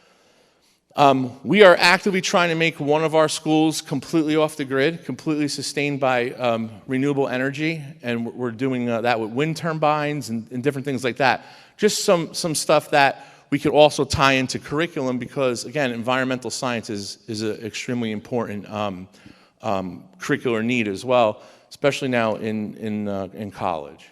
we are actively trying to make one of our schools completely off the grid, completely sustained by renewable energy, and we're doing that with wind turbines and different things like that. Just some stuff that we could also tie into curriculum because, again, environmental science is an extremely important curricular need as well, especially now in college.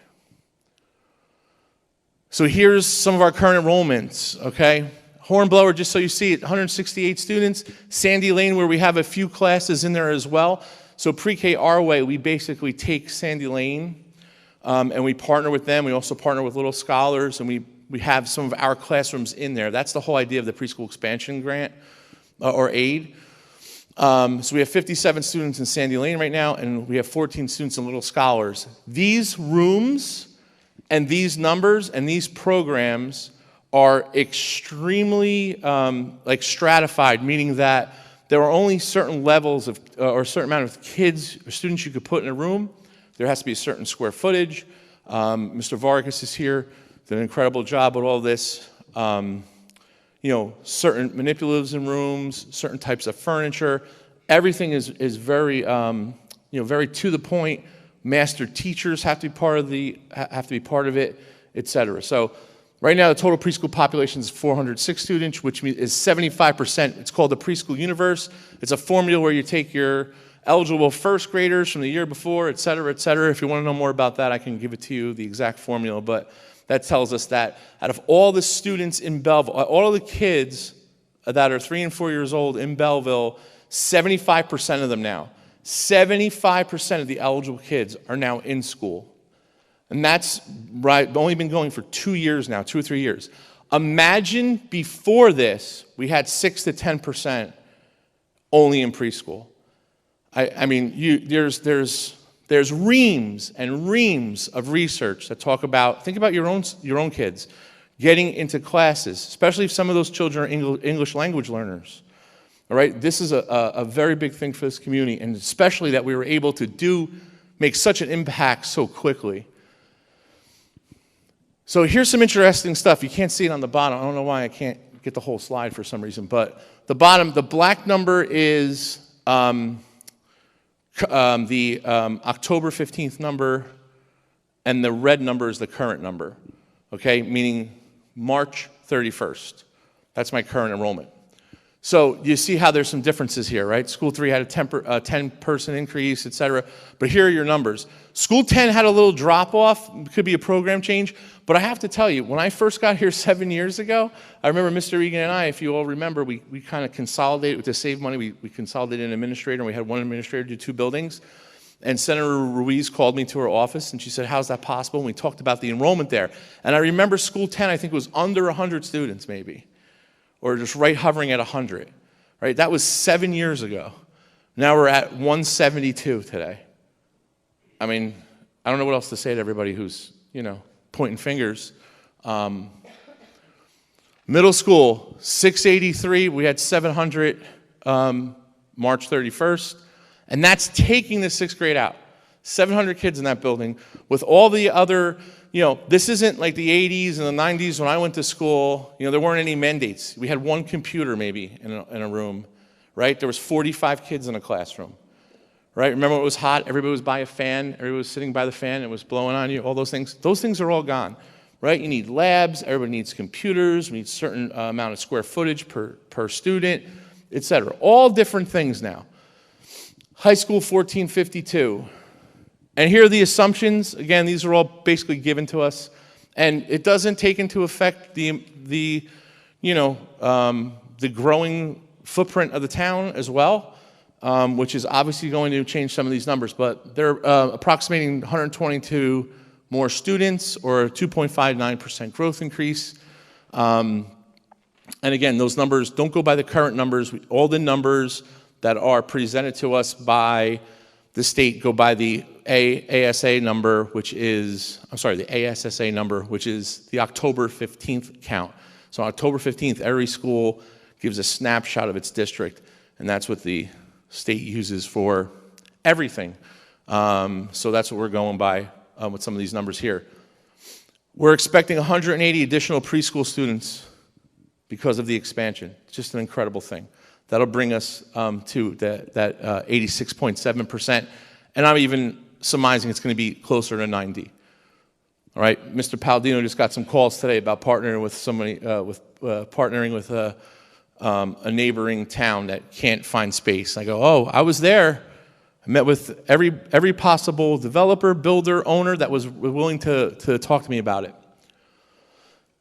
So here's some of our current enrollments, okay? Hornblower, just so you see it, 168 students. Sandy Lane, where we have a few classes in there as well. So pre-K our way, we basically take Sandy Lane and we partner with them. We also partner with Little Scholars, and we have some of our classrooms in there. That's the whole idea of the preschool expansion grant or aid. So we have 57 students in Sandy Lane right now, and we have 14 students in Little Scholars. These rooms and these numbers and these programs are extremely stratified, meaning that there are only certain levels of, or a certain amount of kids or students you could put in a room. There has to be a certain square footage. Mr. Vargas is here, did an incredible job with all this. Certain manipulatives in rooms, certain types of furniture. Everything is very, very to the point. Master teachers have to be part of it, et cetera. So right now, the total preschool population is 406 students, which is 75%. It's called the preschool universe. It's a formula where you take your eligible first graders from the year before, et cetera, et cetera. If you want to know more about that, I can give it to you, the exact formula. But that tells us that out of all the students in Belleville, all of the kids that are 3 and 4 years old in Belleville, 75% of them now, 75% of the eligible kids are now in school. And that's right, only been going for 2 years now, 2 or 3 years. Imagine before this, we had 6 to 10% only in preschool. There's reams and reams of research that talk about, think about your own kids getting into classes, especially if some of those children are English language learners. All right, this is a very big thing for this community, and especially that we were able to make such an impact so quickly. So here's some interesting stuff. You can't see it on the bottom. I don't know why I can't get the whole slide for some reason, but the bottom, the black number is the October 15th number, and the red number is the current number, okay, meaning March 31st. That's my current enrollment. So you see how there's some differences here, right? School 3 had a 10% increase, et cetera. But here are your numbers. School 10 had a little drop-off. It could be a program change. But I have to tell you, when I first got here 7 years ago, I remember Mr. Egan and I, if you all remember, we kind of consolidated to save money. We consolidated an administrator, and we had one administrator do 2 buildings. And Senator Ruiz called me to her office, and she said, how's that possible? And we talked about the enrollment there. And I remember School 10, I think, was under 100 students, maybe, or just right hovering at 100, right? That was 7 years ago. Now we're at 172 today. I mean, I don't know what else to say to everybody who's, pointing fingers. Middle school, 683. We had 700 March 31st. And that's taking the 6th grade out. 700 kids in that building with all the other, this isn't like the 80s and the 90s when I went to school. There weren't any mandates. We had one computer maybe in a room, right? There was 45 kids in a classroom, right? Remember when it was hot? Everybody was by a fan. Everybody was sitting by the fan. It was blowing on you, all those things. Those things are all gone, right? You need labs. Everybody needs computers. We need a certain amount of square footage per student, et cetera. All different things now. High school, 1452. And here are the assumptions. Again, these are all basically given to us. And it doesn't take into effect the growing footprint of the town as well, which is obviously going to change some of these numbers. But they're approximating 122 more students, or a 2.59% growth increase. And again, those numbers, don't go by the current numbers. All the numbers that are presented to us by the state go by the ASA number, which is, the ASSA number, which is the October 15th count. So on October 15th, every school gives a snapshot of its district, and that's what the state uses for everything. So that's what we're going by with some of these numbers here. We're expecting 180 additional preschool students because of the expansion. It's just an incredible thing. That'll bring us to that 86.7%, and I'm even surmising it's going to be closer to 90. All right, Mr. Palladino just got some calls today about partnering with somebody, partnering with a neighboring town that can't find space. I go, oh, I was there. I met with every possible developer, builder, owner that was willing to talk to me about it.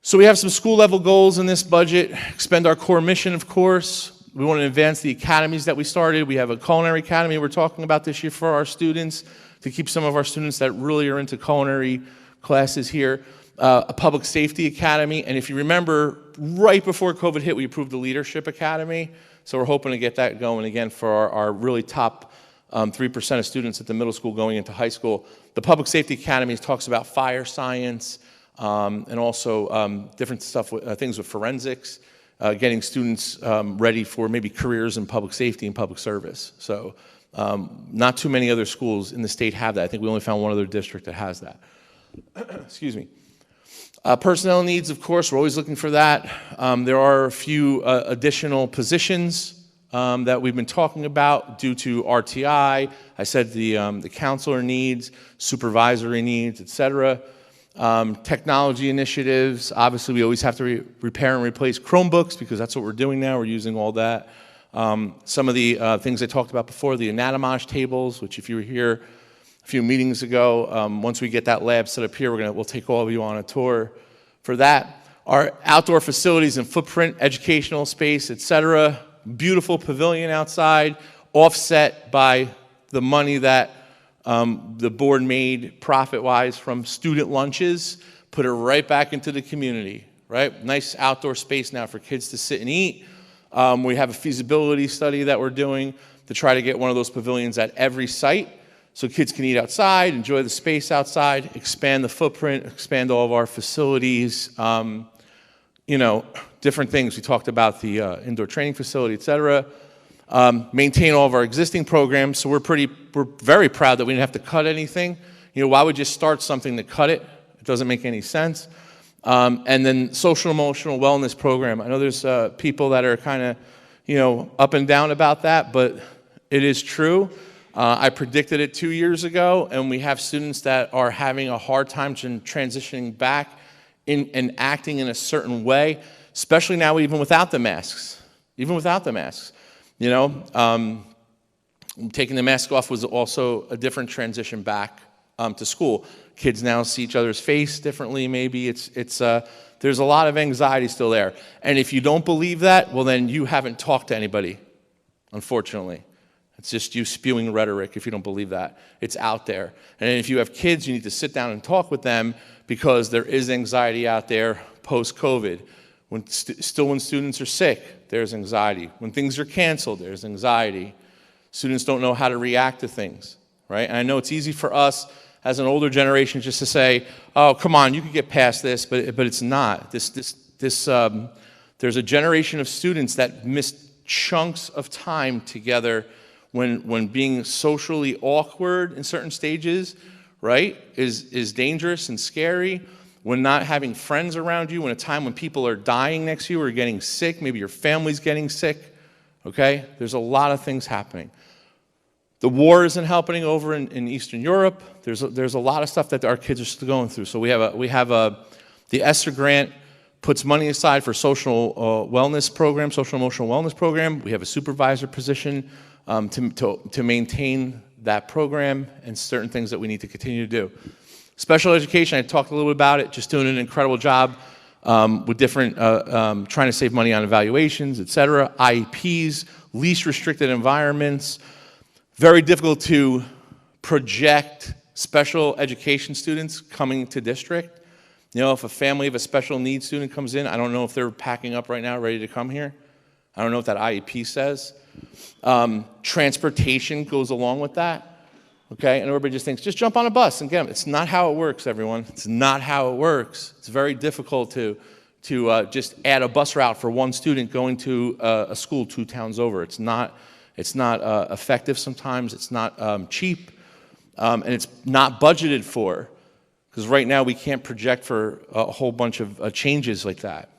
So we have some school-level goals in this budget. Expend our core mission, of course. We want to advance the academies that we started. We have a culinary academy we're talking about this year for our students, to keep some of our students that really are into culinary classes here. A public safety academy, and if you remember, right before COVID hit, we approved the leadership academy. So we're hoping to get that going again for our really top 3% of students at the middle school going into high school. The public safety academy talks about fire science, and also different stuff, things with forensics, getting students ready for maybe careers in public safety and public service. So not too many other schools in the state have that. I think we only found one other district that has that. Excuse me. Personnel needs, of course, we're always looking for that. There are a few additional positions that we've been talking about due to RTI. I said the counselor needs, supervisory needs, et cetera. Technology initiatives, obviously we always have to repair and replace Chromebooks because that's what we're doing now, we're using all that. Some of the things I talked about before, the anatomage tables, which if you were here a few meetings ago, once we get that lab set up here, we'll take all of you on a tour for that. Our outdoor facilities and footprint, educational space, et cetera. Beautiful pavilion outside, offset by the money that the board made profit-wise from student lunches, put it right back into the community, right? Nice outdoor space now for kids to sit and eat. We have a feasibility study that we're doing to try to get one of those pavilions at every site so kids can eat outside, enjoy the space outside, expand the footprint, expand all of our facilities, you know, different things. We talked about the indoor training facility, et cetera. Maintain all of our existing programs. So we're very proud that we didn't have to cut anything. You know, why would you start something to cut it? It doesn't make any sense. And then social emotional wellness program. I know there's people that are kind of, you know, up and down about that, but it is true. I predicted it 2 years ago, and we have students that are having a hard time transitioning back and acting in a certain way, especially now even without the masks. Even without the masks. You know, taking the mask off was also a different transition back to school. Kids now see each other's face differently, maybe. There's a lot of anxiety still there. And if you don't believe that, well, then you haven't talked to anybody, unfortunately. It's just you spewing rhetoric if you don't believe that. It's out there. And if you have kids, you need to sit down and talk with them because there is anxiety out there post-COVID. When students are sick, there's anxiety. When things are canceled, there's anxiety. Students don't know how to react to things, right? And I know it's easy for us as an older generation just to say, oh, come on, you can get past this, but it's not. There's a generation of students that miss chunks of time together when being socially awkward in certain stages, right, is dangerous and scary. When not having friends around you, when a time when people are dying next to you or getting sick, maybe your family's getting sick, okay? There's a lot of things happening. The war isn't helping over in Eastern Europe. There's a lot of stuff that our kids are still going through. So we have the ESSER grant puts money aside for social wellness program, social emotional wellness program. We have a supervisor position to maintain that program and certain things that we need to continue to do. Special education, I talked a little bit about it, just doing an incredible job with different, trying to save money on evaluations, et cetera, IEPs, least restricted environments. Very difficult to project special education students coming to district. You know, if a family of a special needs student comes in, I don't know if they're packing up right now, ready to come here. I don't know what that IEP says. Transportation goes along with that, okay? And everybody just thinks, just jump on a bus and get them. It's not how it works, everyone. It's not how it works. It's very difficult to just add a bus route for one student going to a school 2 towns over. It's not effective sometimes. It's not cheap, and it's not budgeted for, because right now we can't project for a whole bunch of changes like that.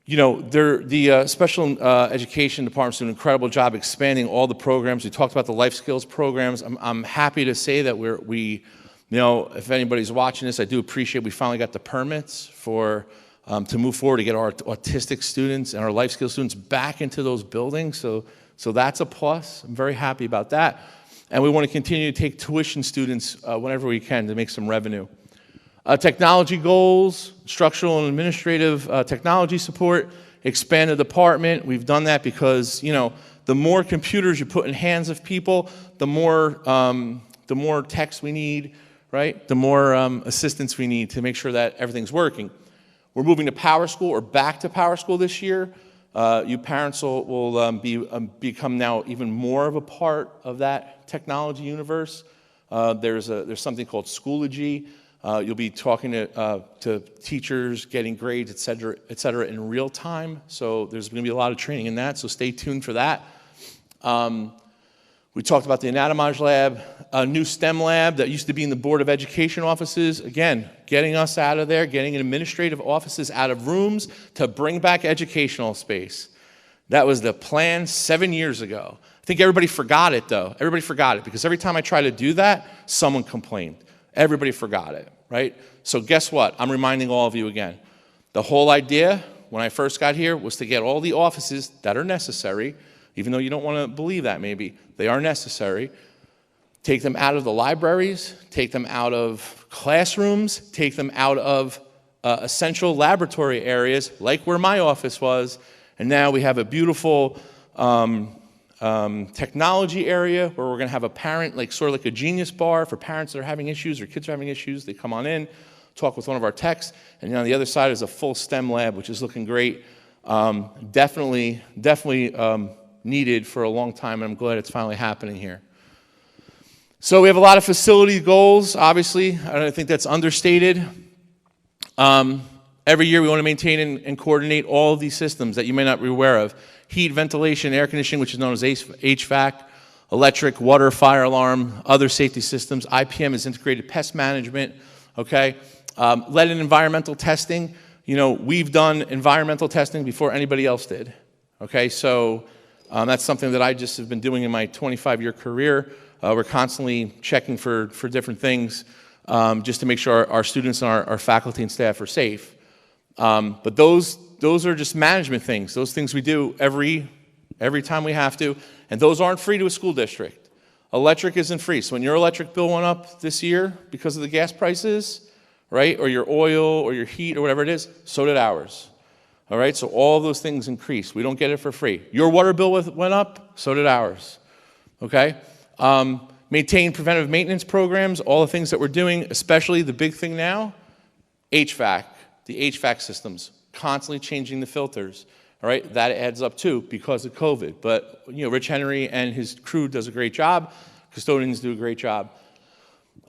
You know, the special education department's doing an incredible job expanding all the programs. We talked about the life skills programs. I'm happy to say that we, you know, if anybody's watching this, I do appreciate we finally got the permits for to move forward to get our autistic students and our life skills students back into those buildings. So that's a plus. I'm very happy about that. And we want to continue to take tuition students whenever we can to make some revenue. Technology goals, structural and administrative technology support, expand the department. We've done that because, you know, the more computers you put in hands of people, the more techs we need, right? The more assistance we need to make sure that everything's working. We're moving to Power School or back to Power School this year. You parents will become now even more of a part of that technology universe. There's something called Schoology. You'll be talking to teachers, getting grades, et cetera, in real time. So there's going to be a lot of training in that, so stay tuned for that. We talked about the Anatomage Lab, a new STEM lab that used to be in the Board of Education offices. Again, getting us out of there, getting administrative offices out of rooms to bring back educational space. That was the plan 7 years ago. I think everybody forgot it, though. Everybody forgot it, because every time I try to do that, someone complained. Everybody forgot it, right? So guess what? I'm reminding all of you again. The whole idea when I first got here was to get all the offices that are necessary, even though you don't want to believe that maybe, they are necessary. Take them out of the libraries, take them out of classrooms, take them out of essential laboratory areas like where my office was, and now we have a beautiful technology area where we're going to have a parent, like sort of like a genius bar for parents that are having issues or kids are having issues. They come on in, talk with one of our techs, and on the other side is a full STEM lab, which is looking great. Definitely needed for a long time, and I'm glad it's finally happening here. So we have a lot of facility goals, obviously. I don't think that's understated. Every year we want to maintain and coordinate all of these systems that you may not be aware of. Heat, ventilation, air conditioning, which is known as HVAC, electric, water, fire alarm, other safety systems. IPM is integrated pest management, okay? Lead and environmental testing. You know, we've done environmental testing before anybody else did, okay? So that's something that I just have been doing in my 25-year career. We're constantly checking for different things just to make sure our students and our faculty and staff are safe. But those are just management things. Those things we do every time we have to, and those aren't free to a school district. Electric isn't free. So when your electric bill went up this year because of the gas prices, right, or your oil or your heat or whatever it is, so did ours. All right, so all of those things increase. We don't get it for free. Your water bill went up, so did ours. Okay? Maintain preventive maintenance programs, all the things that we're doing, especially the big thing now, HVAC, the HVAC systems, constantly changing the filters. All right, that adds up too because of COVID. But, you know, Rich Henry and his crew does a great job. Custodians do a great job.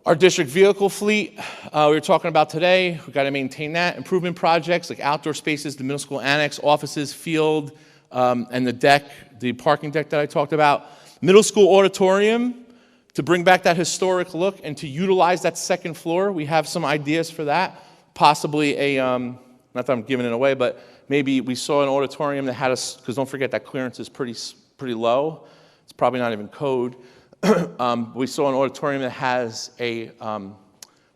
Our district vehicle fleet, we were talking about today. We've got to maintain that. Improvement projects like outdoor spaces, the middle school annex, offices, field, and the deck, the parking deck that I talked about. Middle school auditorium, to bring back that historic look and to utilize that second floor. We have some ideas for that. Possibly a, not that I'm giving it away, but maybe we saw an auditorium that had us, because don't forget that clearance is pretty low. It's probably not even code. We saw an auditorium that has a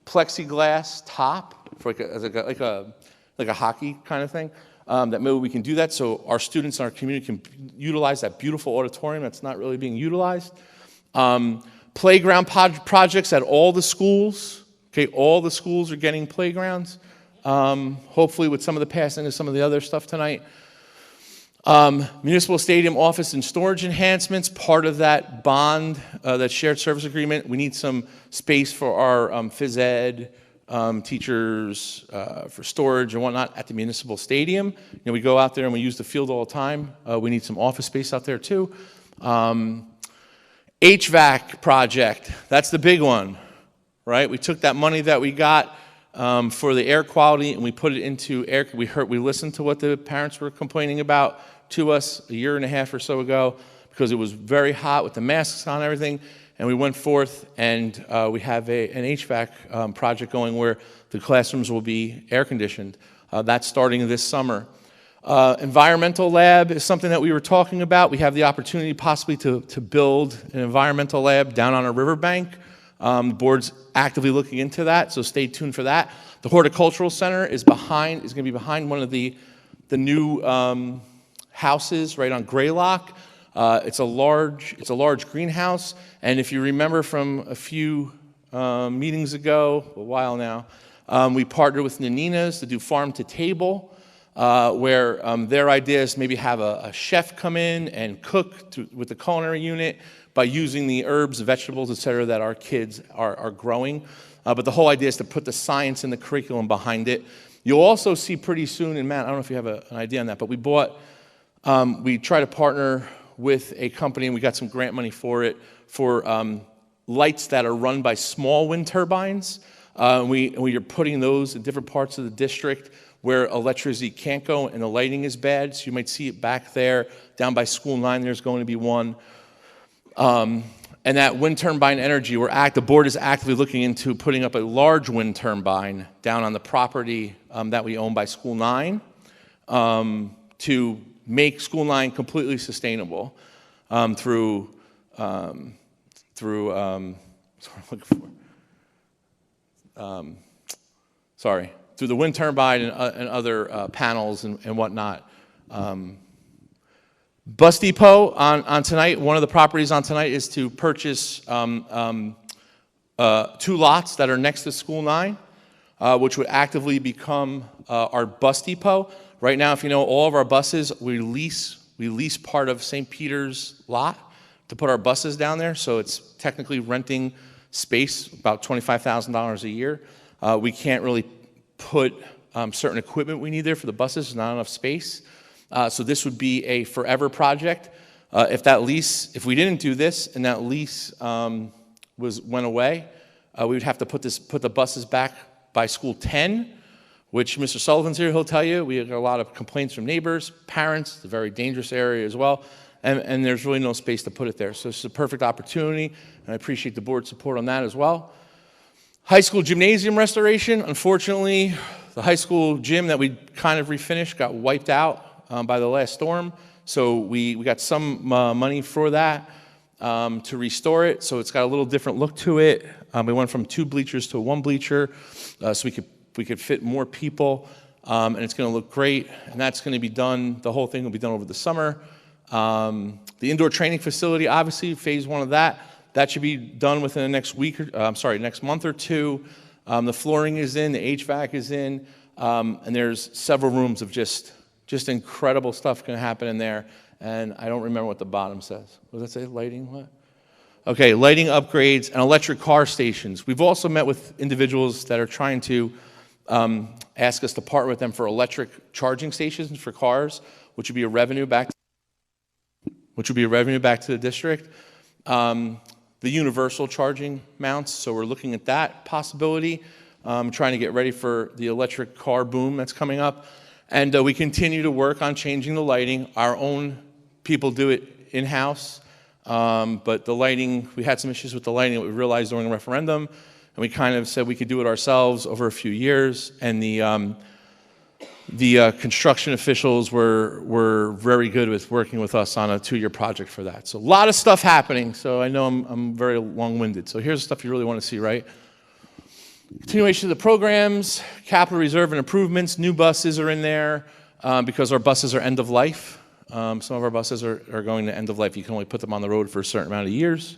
plexiglass top for like a hockey kind of thing. That maybe we can do that so our students in our community can utilize that beautiful auditorium that's not really being utilized. Playground projects at all the schools. Okay, all the schools are getting playgrounds. Hopefully with some of the passing of some of the other stuff tonight. Municipal stadium office and storage enhancements, part of that bond, that shared service agreement. We need some space for our phys ed, teachers for storage and whatnot at the municipal stadium. You know, we go out there and we use the field all the time. We need some office space out there too. HVAC project, that's the big one, right? We took that money that we got for the air quality and we put it into air. We listened to what the parents were complaining about to us a year and a half or so ago because it was very hot with the masks on and everything. And we went forth and we have an HVAC project going where the classrooms will be air conditioned. That's starting this summer. Environmental lab is something that we were talking about. We have the opportunity possibly to build an environmental lab down on a riverbank. The board's actively looking into that, so stay tuned for that. The horticultural center is going to be behind one of the new houses right on Graylock. It's a large greenhouse, and if you remember from a few meetings ago, a while now, we partnered with Nanina's to do farm to table, where their idea is maybe have a chef come in and cook with the culinary unit by using the herbs, vegetables, et cetera, that our kids are growing. But the whole idea is to put the science and the curriculum behind it. You'll also see pretty soon, and Matt, I don't know if you have an idea on that, but we try to partner with a company, and we got some grant money for it, for lights that are run by small wind turbines. We are putting those in different parts of the district where electricity can't go and the lighting is bad. So you might see it back there. Down by School 9, there's going to be one. And that wind turbine energy, the board is actively looking into putting up a large wind turbine down on the property that we own by School 9 to make School 9 completely sustainable through the wind turbine and other panels and whatnot. Bus depot on tonight, one of the properties on tonight is to purchase 2 lots that are next to School 9, which would actively become our bus depot. Right now, if you know, all of our buses, we lease part of St. Peter's lot to put our buses down there, so it's technically renting space, about $25,000 a year. We can't really put certain equipment we need there for the buses. There's not enough space. So this would be a forever project. If we didn't do this and that lease went away, we would have to put the buses back by School 10, which Mr. Sullivan's here, he'll tell you. We have a lot of complaints from neighbors, parents. It's a very dangerous area as well. And there's really no space to put it there. So it's a perfect opportunity, and I appreciate the board's support on that as well. High school gymnasium restoration. Unfortunately, the high school gym that we kind of refinished got wiped out by the last storm. So we got some money for that to restore it. So it's got a little different look to it. We went from 2 bleachers to 1 bleacher, so we could fit more people, and it's going to look great. And that's going to be done. The whole thing will be done over the summer. The indoor training facility, obviously, phase 1 of that should be done within the next next month or 2. The flooring is in, the HVAC is in, and there's several rooms of just incredible stuff going to happen in there. And I don't remember what the bottom says. What does that say? Lighting? What? Okay, lighting upgrades and electric car stations. We've also met with individuals that are trying to ask us to partner with them for electric charging stations for cars, which would be a revenue back to the district. The universal charging mounts, so we're looking at that possibility, trying to get ready for the electric car boom that's coming up. And we continue to work on changing the lighting. Our own people do it in-house, but the lighting, we had some issues with the lighting that we realized during the referendum, and we kind of said we could do it ourselves over a few years, and the construction officials were very good with working with us on a 2-year project for that. So a lot of stuff happening, so I know I'm very long-winded. So here's the stuff you really want to see, right? Continuation of the programs, capital reserve and improvements. New buses are in there because our buses are end of life. Some of our buses are going to end of life. You can only put them on the road for a certain amount of years.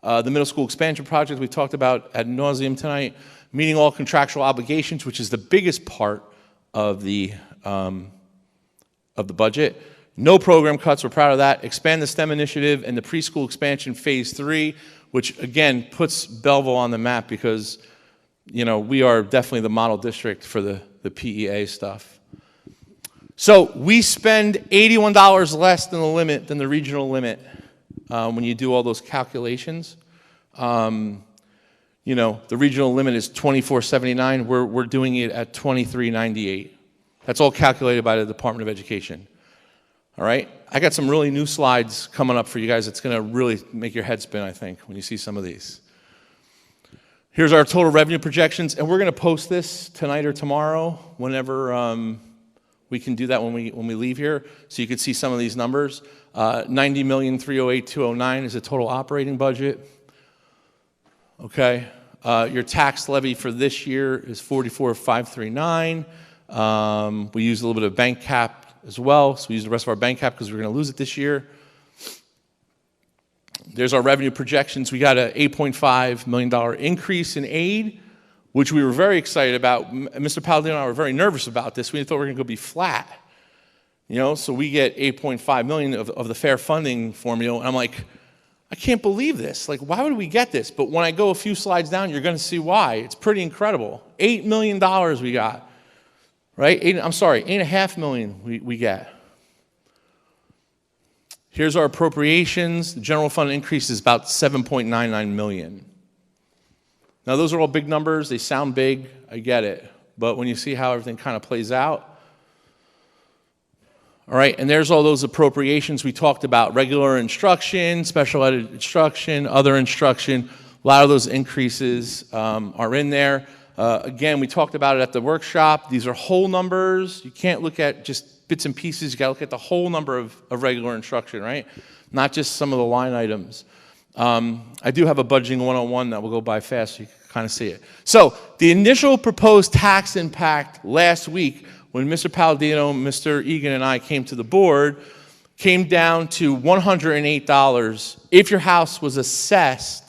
The middle school expansion project we talked about ad nauseum tonight. Meeting all contractual obligations, which is the biggest part of the budget. No program cuts. We're proud of that. Expand the STEM initiative and the preschool expansion phase 3, which again puts Belleville on the map because we are definitely the model district for the PEA stuff. So we spend $81 less than the limit, than the regional limit, when you do all those calculations. The regional limit is $24.79. We're doing it at $23.98. That's all calculated by the Department of Education. All right? I got some really new slides coming up for you guys. It's going to really make your head spin, I think, when you see some of these. Here's our total revenue projections, and we're going to post this tonight or tomorrow, whenever we can do that when we leave here, so you can see some of these numbers. $90,308,209 is the total operating budget. Okay, your tax levy for this year is $44,539. We use a little bit of bank cap as well, so we use the rest of our bank cap because we're going to lose it this year. There's our revenue projections. We got an $8.5 million increase in aid, which we were very excited about. Mr. Palladino and I were very nervous about this. We thought we were going to go be flat. So we get $8.5 million of the fair funding formula, and I'm like, I can't believe this. Like, why would we get this? But when I go a few slides down, you're going to see why. It's pretty incredible. $8 million we got, right? $8.5 million we get. Here's our appropriations. The general fund increase is about $7.99 million. Now, those are all big numbers. They sound big. I get it. But when you see how everything kind of plays out, all right, and there's all those appropriations we talked about: regular instruction, special ed instruction, other instruction. A lot of those increases are in there. Again, we talked about it at the workshop. These are whole numbers. You can't look at just bits and pieces. You got to look at the whole number of regular instruction, right? Not just some of the line items. I do have a budgeting 101 that will go by fast so you can kind of see it. So the initial proposed tax impact last week, when Mr. Palladino, Mr. Egan, and I came to the board, came down to $108 if your house was assessed,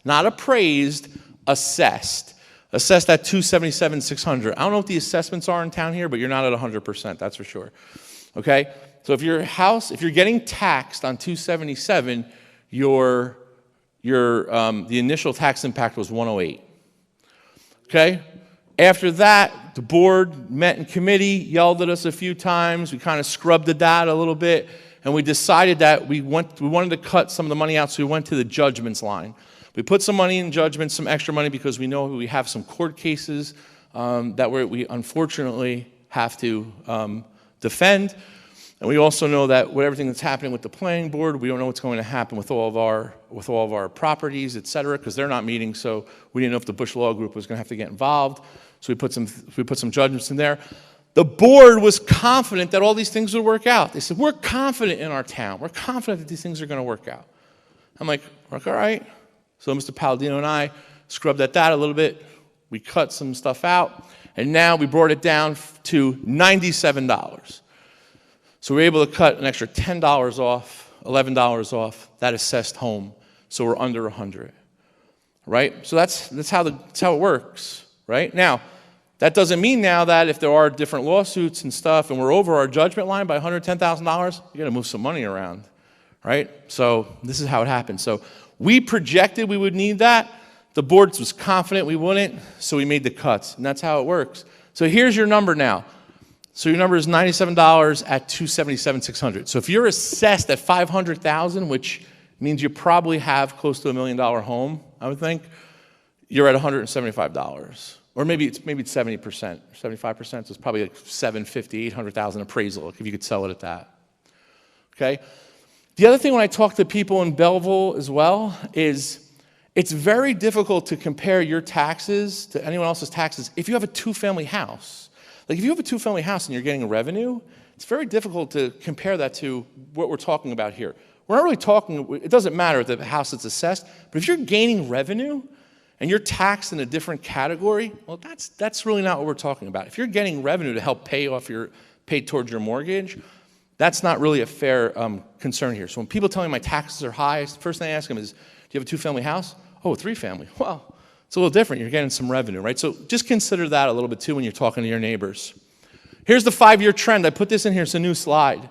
not appraised, assessed at $277,600. I don't know what the assessments are in town here, but you're not at 100%, that's for sure. Okay? So if you're getting taxed on $277,000, the initial tax impact was $108. Okay? After that, the board met in committee, yelled at us a few times. We kind of scrubbed the data a little bit, and we decided that we wanted to cut some of the money out, so we went to the judgments line. We put some money in judgments, some extra money, because we know we have some court cases that we unfortunately have to defend. And we also know that with everything that's happening with the planning board, we don't know what's going to happen with all of our properties, et cetera, because they're not meeting. So we didn't know if the Bush Law Group was going to have to get involved. So we put some judgments in there. The board was confident that all these things would work out. They said, we're confident in our town. We're confident that these things are going to work out. I'm like, all right. So Mr. Palladino and I scrubbed at that a little bit. We cut some stuff out. And now we brought it down to $97. So we were able to cut an extra $10 off, $11 off that assessed home. So we're under 100, right? So that's how it works, right? Now, that doesn't mean now that if there are different lawsuits and stuff and we're over our judgment line by $110,000, you got to move some money around, right? So this is how it happens. So we projected we would need that. The board was confident we wouldn't, so we made the cuts, and that's how it works. So here's your number now. So your number is $97 at $277,600. So if you're assessed at $500,000, which means you probably have close to $1 million home, I would think, you're at $175. Or maybe it's 70%, 75%. So it's probably like $750,000, $800,000 appraisal if you could sell it at that. Okay? The other thing when I talk to people in Belleville as well is it's very difficult to compare your taxes to anyone else's taxes if you have a two-family house. Like if you have a two-family house and you're getting revenue, it's very difficult to compare that to what we're talking about here. We're not really talking, it doesn't matter the house that's assessed, but if you're gaining revenue and you're taxed in a different category, well, that's really not what we're talking about. If you're getting revenue to help pay towards your mortgage, that's not really a fair concern here. So when people tell me my taxes are high, the first thing I ask them is, do you have a two-family house? Oh, a three-family. Well, it's a little different. You're getting some revenue, right? So just consider that a little bit too when you're talking to your neighbors. Here's the 5-year trend. I put this in here. It's a new slide.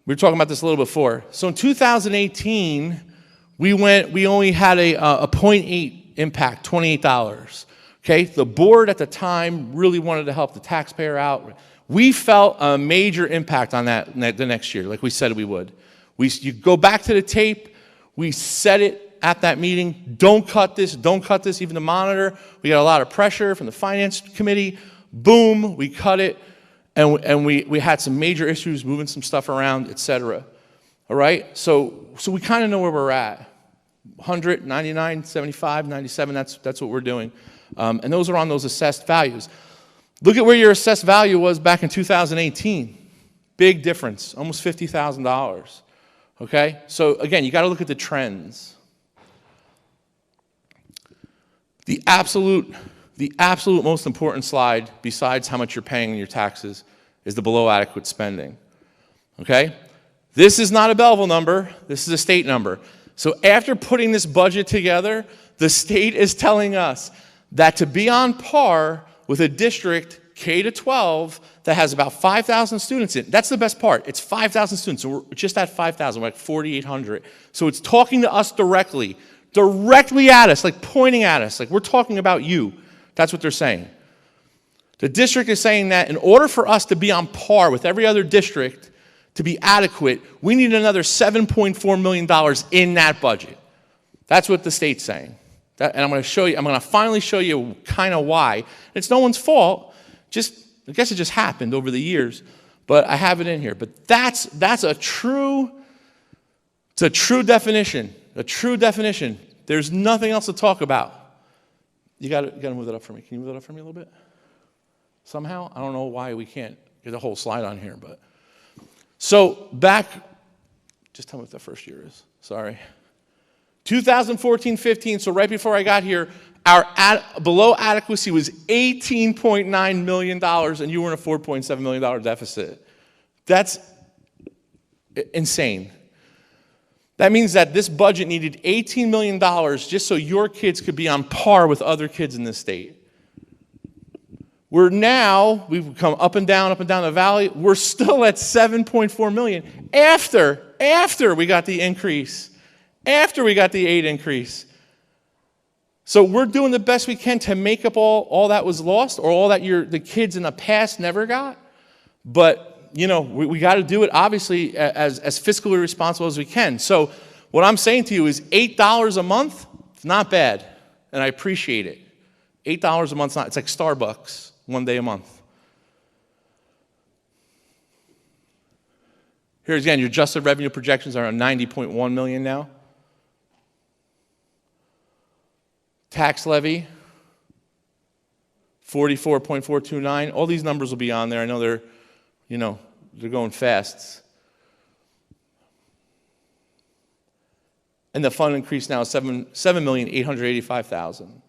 We were talking about this a little before. So in 2018, we only had a 0.8 impact, $28. Okay, the board at the time really wanted to help the taxpayer out. We felt a major impact on that the next year, like we said we would. You go back to the tape, we said it at that meeting, don't cut this, even the monitor. We got a lot of pressure from the finance committee. Boom, we cut it, and we had some major issues moving some stuff around, et cetera. All right, so we kind of know where we're at. 100, 99, 75, 97, that's what we're doing. And those are on those assessed values. Look at where your assessed value was back in 2018. Big difference, almost $50,000. Okay, so again, you got to look at the trends. The absolute most important slide, besides how much you're paying in your taxes, is the below adequate spending. Okay, this is not a Belleville number. This is a state number. So after putting this budget together, the state is telling us that to be on par with a district K-12 that has about 5,000 students in, that's the best part. It's 5,000 students, so we're just at 5,000, we're like 4,800. So it's talking to us directly at us, like pointing at us, like we're talking about you. That's what they're saying. The district is saying that in order for us to be on par with every other district, to be adequate, we need another $7.4 million in that budget. That's what the state's saying. And I'm going to finally show you kind of why. It's no one's fault. I guess it just happened over the years, but I have it in here. But that's a true definition. A true definition. There's nothing else to talk about. You got to move that up for me. Can you move that up for me a little bit? Somehow? I don't know why we can't get a whole slide on here, but. So back, just tell me what the first year is. Sorry. 2014-15, so right before I got here, our below adequacy was $18.9 million, and you were in a $4.7 million deficit. That's insane. That means that this budget needed $18 million just so your kids could be on par with other kids in this state. We've come up and down the valley. We're still at $7.4 million after we got the increase, after we got the aid increase. So we're doing the best we can to make up all that was lost or all that the kids in the past never got. But, we got to do it, obviously, as fiscally responsible as we can. So what I'm saying to you is $8 a month, it's not bad, and I appreciate it. $8 a month, it's like Starbucks. 1 day a month. Here's again, your adjusted revenue projections are on $90.1 million now. Tax levy, 44.429. All these numbers will be on there. I know they're going fast. And the fund increase now is $7,885,000.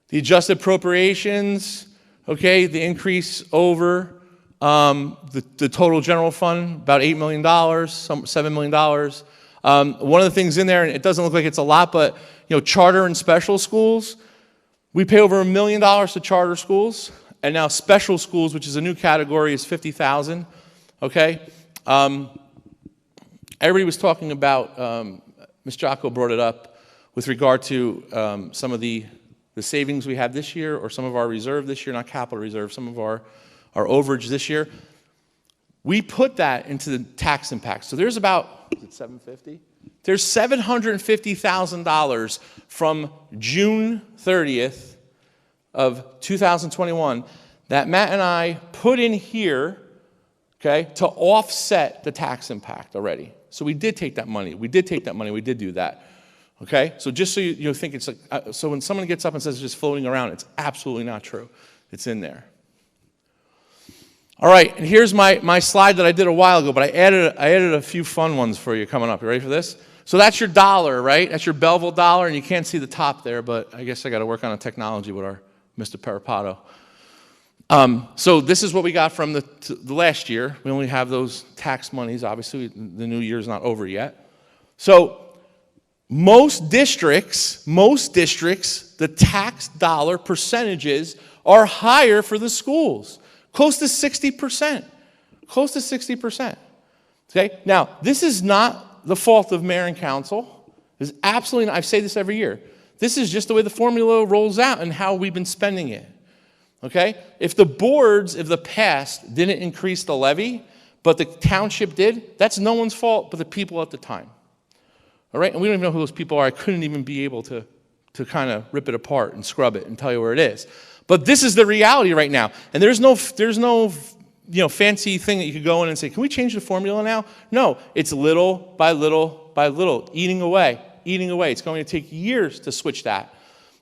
The adjusted appropriations, okay, the increase over the total general fund, about $8 million, $7 million. One of the things in there, and it doesn't look like it's a lot, but charter and special schools, we pay over $1 million to charter schools, and now special schools, which is a new category, is $50,000. Okay, everybody was talking about. Ms. Jocko brought it up with regard to some of the savings we have this year, or some of our reserve this year, not capital reserve, some of our overage this year. We put that into the tax impact. So there's about, is it $750? There's $750,000 from June 30th of 2021 that Matt and I put in here, okay, to offset the tax impact already. So we did take that money. We did do that. Okay, so just so you think it's like, so when someone gets up and says it's just floating around, it's absolutely not true. It's in there. All right, and here's my slide that I did a while ago, but I added a few fun ones for you coming up. You ready for this? So that's your dollar, right? That's your Belleville dollar, and you can't see the top there, but I guess I got to work on the technology with our Mr. Parapato. So this is what we got from the last year. We only have those tax monies. Obviously, the new year's not over yet. So most districts, the tax dollar percentages are higher for the schools, close to 60%. Close to 60%. Okay? Now, this is not the fault of mayor and council. There's absolutely not. I say this every year. This is just the way the formula rolls out and how we've been spending it. Okay? If the boards of the past didn't increase the levy, but the township did, that's no one's fault but the people at the time. All right? And we don't even know who those people are. I couldn't even be able to kind of rip it apart and scrub it and tell you where it is. But this is the reality right now. And there's no fancy thing that you could go in and say, can we change the formula now? No, it's little by little by little, eating away. It's going to take years to switch that.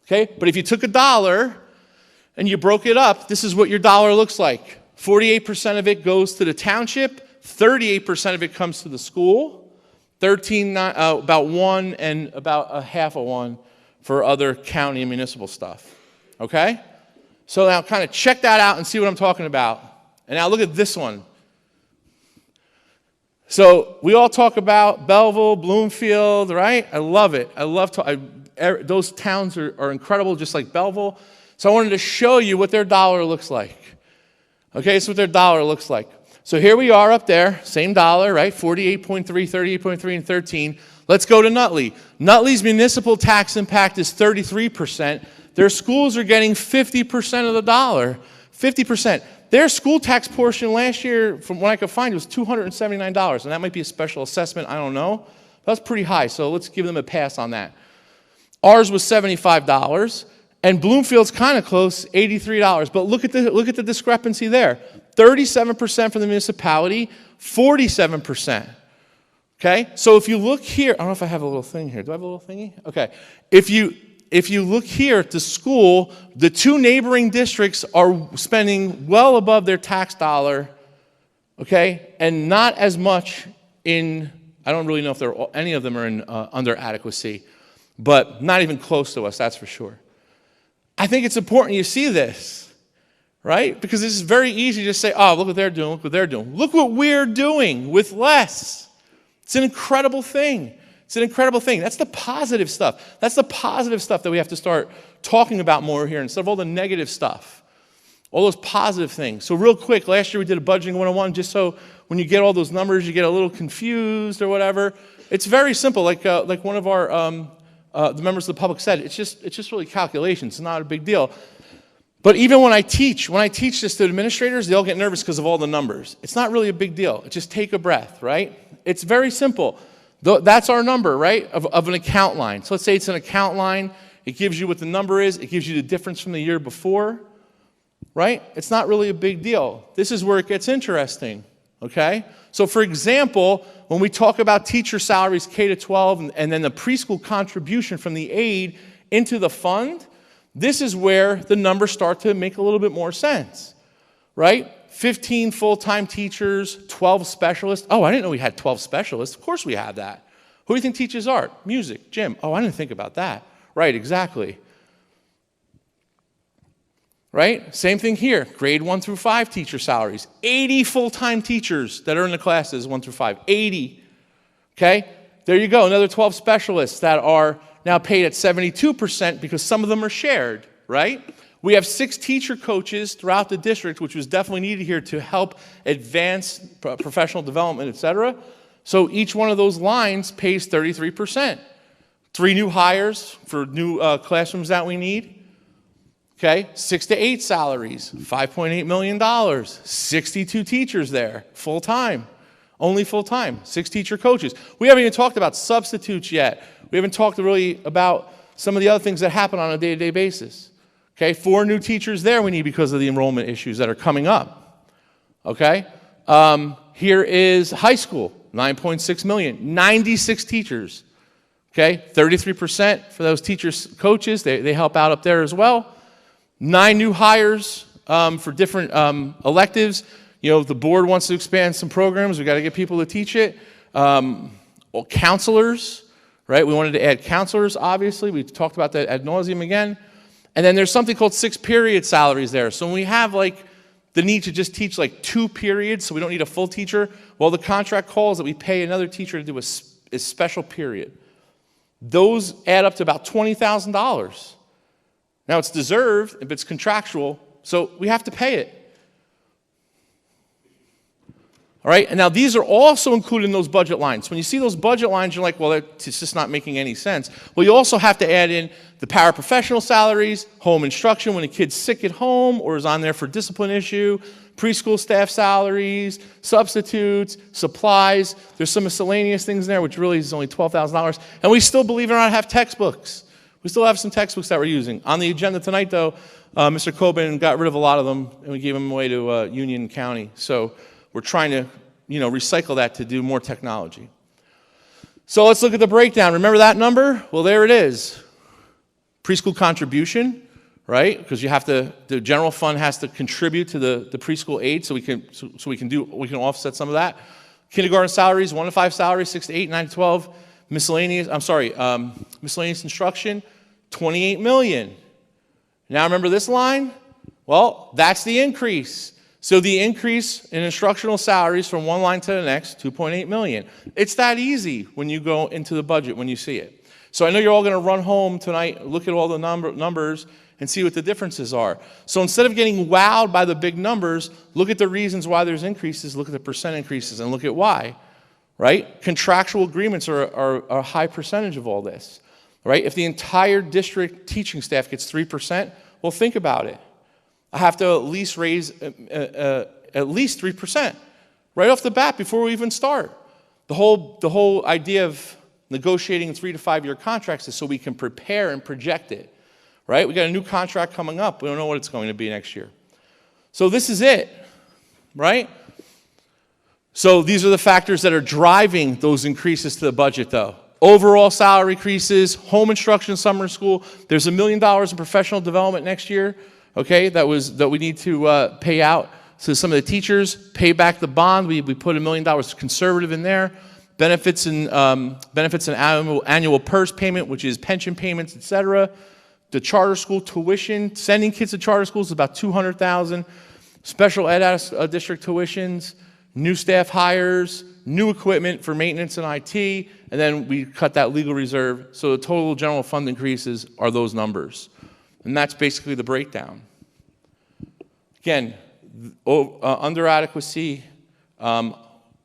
Okay? But if you took $1 and you broke it up, this is what your dollar looks like. 48% of it goes to the township, 38% of it comes to the school, about 1 and about a half of 1 for other county and municipal stuff. Okay? So now kind of check that out and see what I'm talking about. And now look at this one. So we all talk about Belleville, Bloomfield, right? I love it. Those towns are incredible, just like Belleville. So I wanted to show you what their dollar looks like. Okay, this is what their dollar looks like. So here we are up there, same dollar, right? 48.3, 38.3, and 13. Let's go to Nutley. Nutley's municipal tax impact is 33%. Their schools are getting 50% of the dollar. 50%. Their school tax portion last year, from what I could find, was $279. And that might be a special assessment, I don't know. That's pretty high, so let's give them a pass on that. Ours was $75. And Bloomfield's kind of close, $83. But look at the discrepancy there. 37% for the municipality, 47%. Okay? So if you look here, I don't know if I have a little thing here. Do I have a little thingy? Okay. If you look here at the school, the two neighboring districts are spending well above their tax dollar, okay? And not as much in, I don't really know if any of them are in under adequacy, but not even close to us, that's for sure. I think it's important you see this, right? Because this is very easy to say, oh, look what they're doing, look what they're doing. Look what we're doing with less. It's an incredible thing. It's an incredible thing. That's the positive stuff. That's the positive stuff that we have to start talking about more here instead of all the negative stuff. All those positive things. So real quick, last year we did a budgeting 101 just so when you get all those numbers you get a little confused or whatever. It's very simple. Like one of our the members of the public said, it's just really calculations. It's not a big deal. But even when I teach this to administrators, they all get nervous because of all the numbers. It's not really a big deal. Just take a breath, right? It's very simple. That's our number, right, of an account line. So let's say it's an account line. It gives you what the number is. It gives you the difference from the year before, right? It's not really a big deal. This is where it gets interesting, okay? So, for example, when we talk about teacher salaries K-12 and then the preschool contribution from the aid into the fund, this is where the numbers start to make a little bit more sense, right? 15 full-time teachers, 12 specialists. Oh, I didn't know we had 12 specialists. Of course we have that. Who do you think teaches art? Music, gym. Oh, I didn't think about that. Right, exactly. Right? Same thing here. Grade 1 through 5 teacher salaries. 80 full-time teachers that are in the classes 1 through 5. 80. Okay? There you go. Another 12 specialists that are now paid at 72% because some of them are shared, right? We have 6 teacher coaches throughout the district, which was definitely needed here to help advance professional development, et cetera. So each one of those lines pays 33%. 3 new hires for new classrooms that we need. Okay, 6 to 8 salaries, $5.8 million. 62 teachers there, full-time, only full-time. 6 teacher coaches. We haven't even talked about substitutes yet. We haven't talked really about some of the other things that happen on a day-to-day basis. Okay, 4 new teachers there we need because of the enrollment issues that are coming up. Okay, here is high school, $9.6 million, 96 teachers. Okay, 33% for those teachers, coaches, they help out up there as well. 9 new hires for different electives. You know, if the board wants to expand some programs, we got to get people to teach it. Counselors, right? We wanted to add counselors, obviously. We talked about that ad nauseum again. And then there's something called 6 period salaries there. So when we have like the need to just teach like 2 periods, so we don't need a full teacher, well, the contract calls that we pay another teacher to do a special period. Those add up to about $20,000. Now it's deserved if it's contractual, so we have to pay it. All right, and now these are also included in those budget lines. When you see those budget lines, you're like, well, it's just not making any sense. Well, you also have to add in the paraprofessional salaries, home instruction when a kid's sick at home or is on there for discipline issue, preschool staff salaries, substitutes, supplies. There's some miscellaneous things in there, which really is only $12,000. And we still, believe it or not, have textbooks. We still have some textbooks that we're using. On the agenda tonight, though, Mr. Coben got rid of a lot of them, and we gave them away to Union County. So we're trying to, recycle that to do more technology. So let's look at the breakdown. Remember that number? Well, there it is. Preschool contribution, right? Because the general fund has to contribute to the preschool aid, so we can offset some of that. Kindergarten salaries, 1 to 5 salaries, 6 to 8, 9 to 12. Miscellaneous instruction, $28 million. Now remember this line? Well, that's the increase. So the increase in instructional salaries from one line to the next, $2.8 million. It's that easy when you go into the budget, when you see it. So I know you're all going to run home tonight, look at all the numbers, and see what the differences are. So instead of getting wowed by the big numbers, look at the reasons why there's increases, look at the percent increases, and look at why. Right? Contractual agreements are a high percentage of all this. Right? If the entire district teaching staff gets 3%, well, think about it. I have to at least raise at least 3% right off the bat before we even start. The whole idea of negotiating 3 to 5 year contracts is so we can prepare and project it. Right? We got a new contract coming up. We don't know what it's going to be next year. So this is it. Right? So these are the factors that are driving those increases to the budget, though. Overall salary increases, home instruction, summer school. There's $1 million in professional development next year, okay, that we need to pay out to some of the teachers, pay back the bond. We put $1 million conservative in there. Benefits and annual PERS payment, which is pension payments, et cetera. The charter school tuition, sending kids to charter schools is about $200,000. Special ed district tuitions, new staff hires, new equipment for maintenance and IT, and then we cut that legal reserve. So the total general fund increases are those numbers. And that's basically the breakdown. Again, under adequacy, under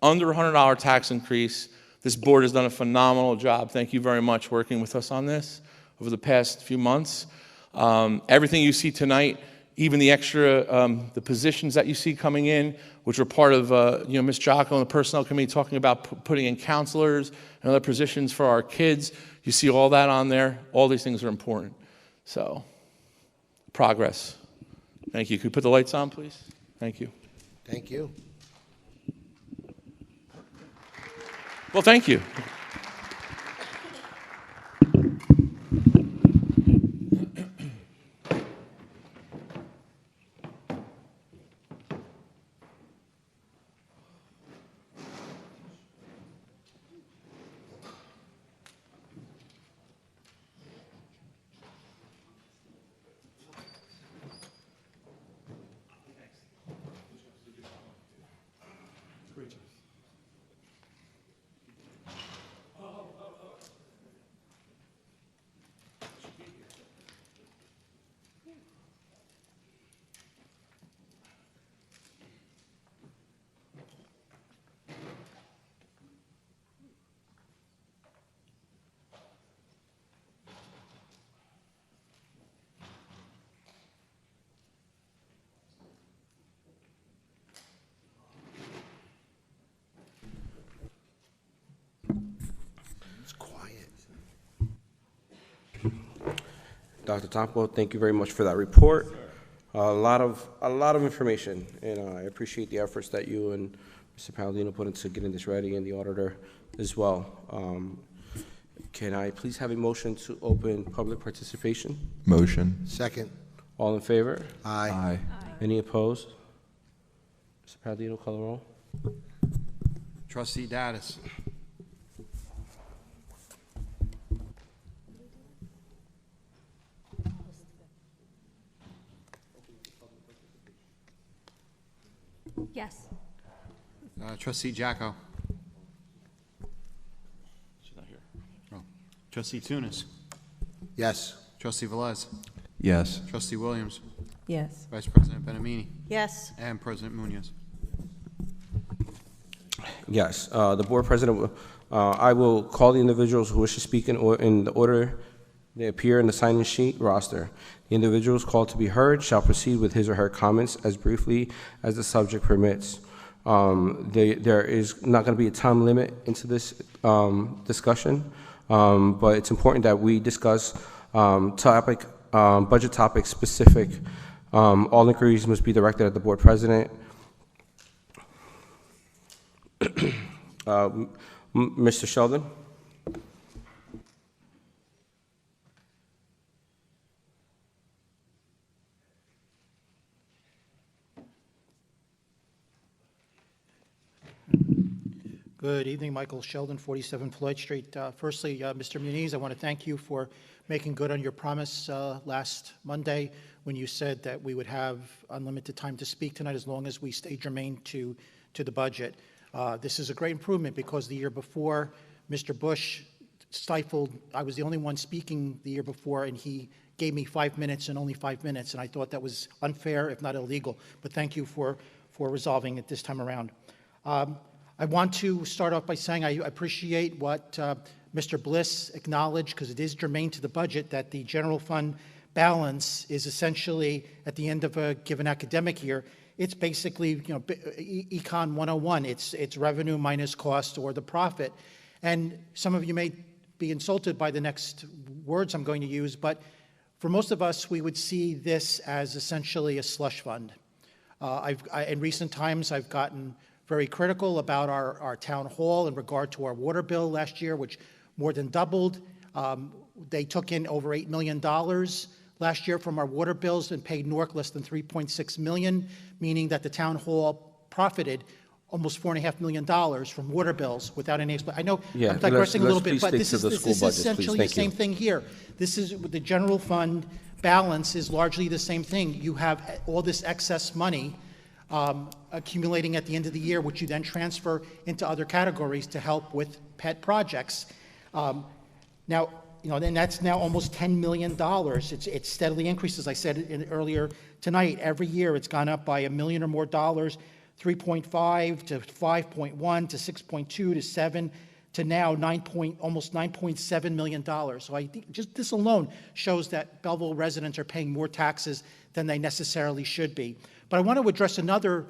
$100 tax increase. This board has done a phenomenal job. Thank you very much working with us on this over the past few months. Everything you see tonight, even the extra, the positions that you see coming in, which were part of, Ms. Jocko and the Personnel Committee talking about putting in counselors and other positions for our kids. You see all that on there. All these things are important. So, progress. Thank you. Could you put the lights on, please? Thank you. Thank you. Well, thank you. Dr. Tomko, thank you very much for that report. A lot of information, and I appreciate the efforts that you and Mr. Palladino put into getting this ready, and the auditor as well. Can I please have a motion to open public participation? Motion. Second. All in favor? Aye. Aye. Any opposed? Mr. Palladino, call the roll. Trustee Dattis. Yes. Trustee Jacko. She's not here. Oh. Trustee Tunis. Yes. Trustee Velez. Yes. Trustee Williams. Yes. Vice President Benamini. Yes. And President Munoz. Yes, the board president, I will call the individuals who wish to speak in the order they appear in the sign-in sheet roster. The individuals called to be heard shall proceed with his or her comments as briefly as the subject permits. There is not going to be a time limit into this discussion, but it's important that we discuss budget topics specific. All inquiries must be directed at the board president. Mr. Sheldon? Good evening, Michael Sheldon, 47 Floyd Street. Firstly, Mr. Muniz, I want to thank you for making good on your promise last Monday when you said that we would have unlimited time to speak tonight as long as we stay germane to the budget. This is a great improvement because the year before, Mr. Bush stifled, I was the only one speaking the year before, and he gave me 5 minutes and only 5 minutes, and I thought that was unfair, if not illegal. But thank you for resolving it this time around. I want to start off by saying I appreciate what Mr. Bliss acknowledged, because it is germane to the budget, that the general fund balance is essentially, at the end of a given academic year, it's basically, Econ 101. It's revenue minus cost or the profit. And some of you may be insulted by the next words I'm going to use, but for most of us, we would see this as essentially a slush fund. In recent times, I've gotten very critical about our town hall in regard to our water bill last year, which more than doubled. They took in over $8 million last year from our water bills and paid Newark less than $3.6 million, meaning that the town hall profited almost $4.5 million from water bills without any explanation. I know I'm digressing a little bit, but this is essentially the same thing here. This is the general fund balance is largely the same thing. You have all this excess money accumulating at the end of the year, which you then transfer into other categories to help with pet projects. Now, and that's now almost $10 million. It steadily increases. As I said earlier tonight, every year it's gone up by $1 million or more dollars, 3.5 to 5.1 to 6.2 to 7 to now almost $9.7 million. So I think just this alone shows that Belleville residents are paying more taxes than they necessarily should be. But I want to address another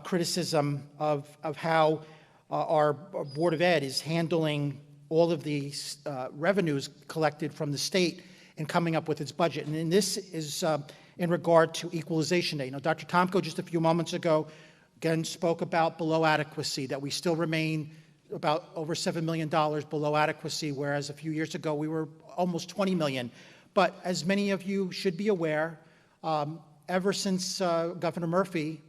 criticism of how our Board of Ed is handling all of the revenues collected from the state and coming up with its budget. And this is in regard to equalization aid. Now, Dr. Tomko just a few moments ago again spoke about below adequacy, that we still remain about over $7 million below adequacy, whereas a few years ago we were almost $20 million. But as many of you should be aware, ever since Governor Murphy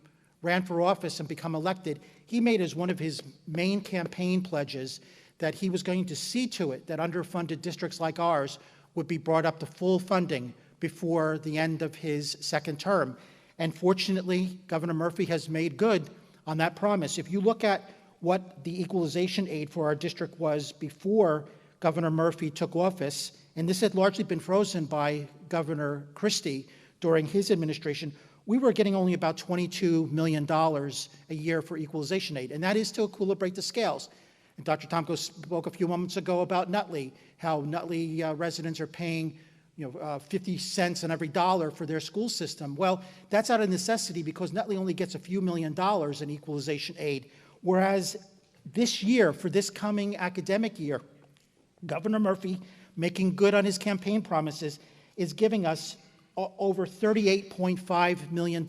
ran for office and become elected, he made as one of his main campaign pledges that he was going to see to it that underfunded districts like ours would be brought up to full funding before the end of his second term. And fortunately, Governor Murphy has made good on that promise. If you look at what the equalization aid for our district was before Governor Murphy took office, and this had largely been frozen by Governor Christie during his administration, we were getting only about $22 million a year for equalization aid, and that is to equilibrate the scales. And Dr. Tomko spoke a few moments ago about Nutley, how Nutley residents are paying 50 cents on every dollar for their school system. Well, that's out of necessity because Nutley only gets a few $1 million in equalization aid, whereas this year, for this coming academic year, Governor Murphy, making good on his campaign promises, is giving us over $38.5 million.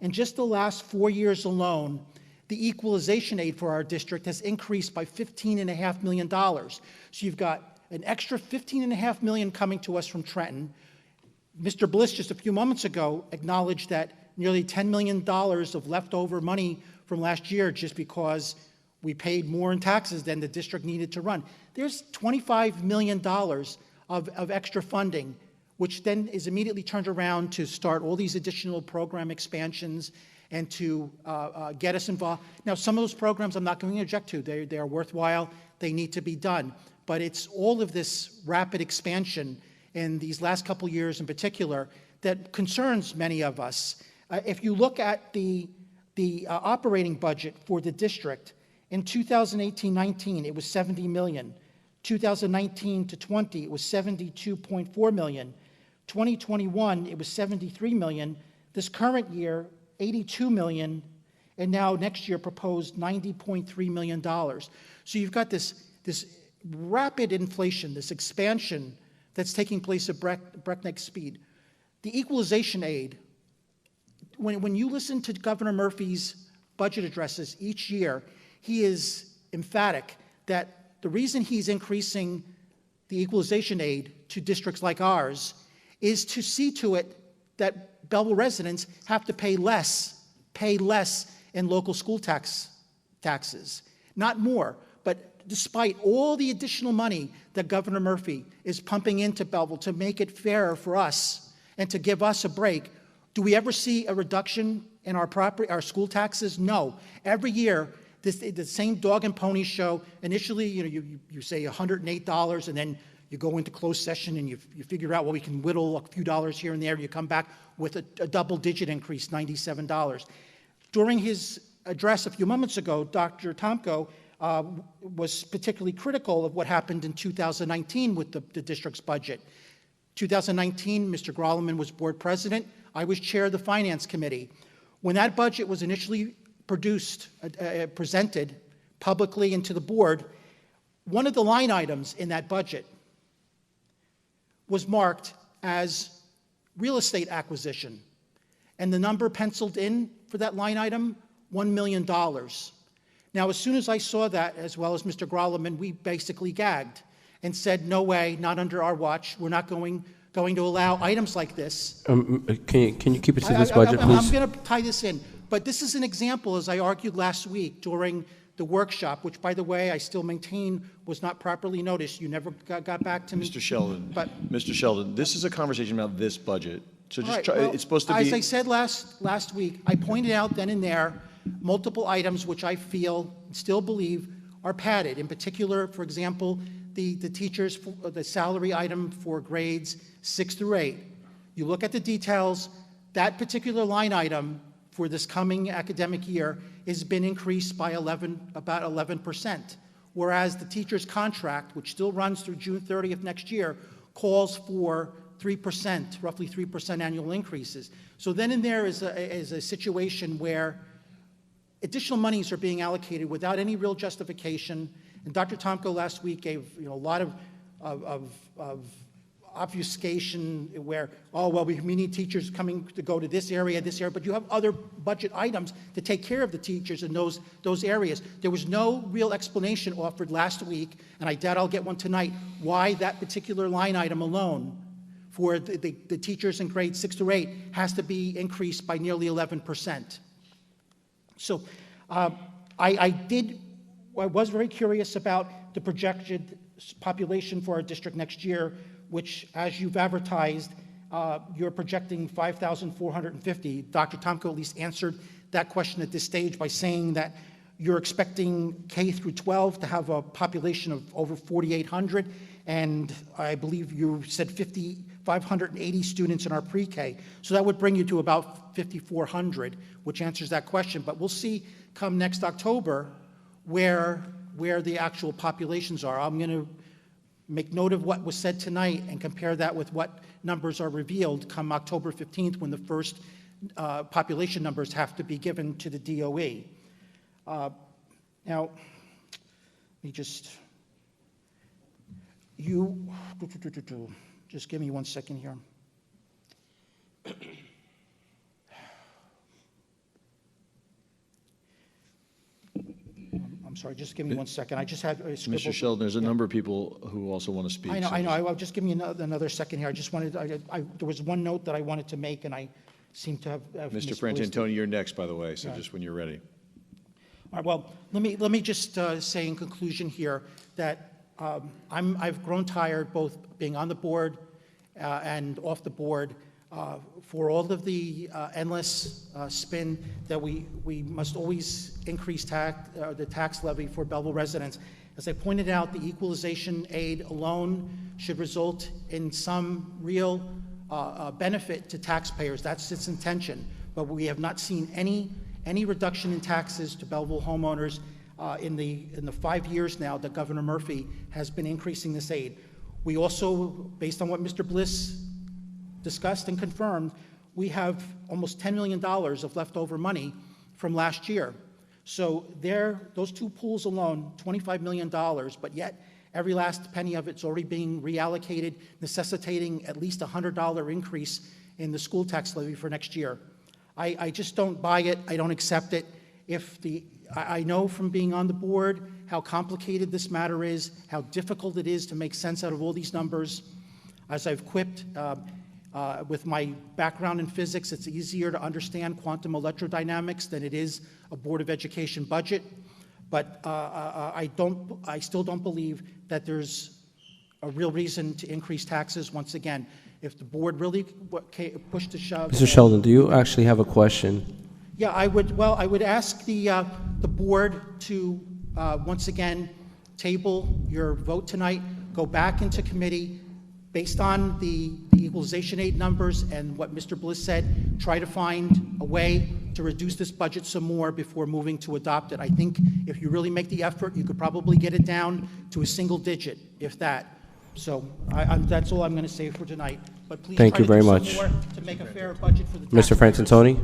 In just the last 4 years alone, the equalization aid for our district has increased by $15.5 million. So you've got an extra $15.5 million coming to us from Trenton. Mr. Bliss just a few moments ago acknowledged that nearly $10 million of leftover money from last year just because we paid more in taxes than the district needed to run. There's $25 million of extra funding, which then is immediately turned around to start all these additional program expansions and to get us involved. Now, some of those programs I'm not going to object to. They are worthwhile. They need to be done. But it's all of this rapid expansion in these last couple years in particular that concerns many of us. If you look at the operating budget for the district, In 2018-19, it was 70 million. 2019 to 20, it was 72.4 million. 2021, it was 73 million. This current year, 82 million, and now next year proposed $90.3 million. So you've got this rapid inflation, this expansion that's taking place at breakneck speed. The equalization aid, when you listen to Governor Murphy's budget addresses each year, he is emphatic that the reason he's increasing the equalization aid to districts like ours is to see to it that Belleville residents have to pay less in local school taxes, not more. But despite all the additional money that Governor Murphy is pumping into Belleville to make it fairer for us and to give us a break, do we ever see a reduction in our school taxes? No. Every year, the same dog and pony show. Initially, you say $108, and then you go into closed session and you figure out, well, we can whittle a few dollars here and there. You come back with a double-digit increase, $97. During his address a few moments ago, Dr. Tomko was particularly critical of what happened in 2019 with the district's budget. 2019, Mr. Grolleman was board president. I was chair of the finance committee. When that budget was initially presented publicly and to the board, one of the line items in that budget was marked as real estate acquisition. And the number penciled in for that line item, $1 million. Now, as soon as I saw that, as well as Mr. Grolleman, we basically gagged and said, no way, not under our watch. We're not going to allow items like this. Can you keep it to this budget, please? I'm going to tie this in. But this is an example, as I argued last week during the workshop, which, by the way, I still maintain was not properly noticed. You never got back to me. Mr. Sheldon, this is a conversation about this budget. So just Right, try, well, it's supposed to be. As I said last week, I pointed out then and there multiple items which I feel, still believe, are padded. In particular, for example, the teachers, the salary item for grades 6 through 8. You look at the details, that particular line item for this coming academic year has been increased by about 11%, whereas the teacher's contract, which still runs through June 30th next year, calls for 3%, roughly 3% annual increases. So then and there is a situation where additional monies are being allocated without any real justification. And Dr. Tomko last week gave a lot of obfuscation where, oh, well, we need teachers coming to go to this area, but you have other budget items to take care of the teachers in those areas. There was no real explanation offered last week, and I doubt I'll get one tonight, why that particular line item alone for the teachers in grades 6 through 8 has to be increased by nearly 11%. So I was very curious about the projected population for our district next year, which, as you've advertised, you're projecting 5,450. Dr. Tomko at least answered that question at this stage by saying that you're expecting K through 12 to have a population of over 4,800, and I believe you said 580 students in our pre-K. So that would bring you to about 5,400, which answers that question. But we'll see come next October where the actual populations are. I'm going to make note of what was said tonight and compare that with what numbers are revealed come October 15th when the first population numbers have to be given to the DOE. Now, let me just give me 1 second here. I'm sorry, just give me 1 second. I just had a scribble. Mr. Sheldon, there's a number of people who also want to speak. I know. so I'll just give me another second here. I just wanted, there was one note that I wanted to make, and I seem to have Mr. misplaced it. Frantantoni, you're next, by the way, so Right. just when you're ready. All right, well, let me just say in conclusion here that I've grown tired both being on the board and off the board for all of the endless spin that we must always increase the tax levy for Belleville residents. As I pointed out, the equalization aid alone should result in some real benefit to taxpayers. That's its intention. But we have not seen any reduction in taxes to Belleville homeowners. in the 5 years now that Governor Murphy has been increasing this aid. We also, based on what Mr. Bliss discussed and confirmed, we have almost $10 million of leftover money from last year. So those two pools alone, $25 million, but yet every last penny of it's already being reallocated, necessitating at least a $100 increase in the school tax levy for next year. I just don't buy it. I don't accept it. I know from being on the board how complicated this matter is, how difficult it is to make sense out of all these numbers. As I've quipped, with my background in physics, it's easier to understand quantum electrodynamics than it is a Board of Education budget. But I still don't believe that there's a real reason to increase taxes once again. If the board really pushed to shove. Mr. Sheldon, do you actually have a question? Yeah, I would ask the board to once again table your vote tonight, go back into committee, based on the equalization aid numbers and what Mr. Bliss said, try to find a way to reduce this budget some more before moving to adopt it. I think if you really make the effort, you could probably get it down to a single digit, if that. So that's all I'm going to say for tonight. But please Thank try you to very do some much. more to make a fair budget for the Mr. taxpayers. Frantantoni?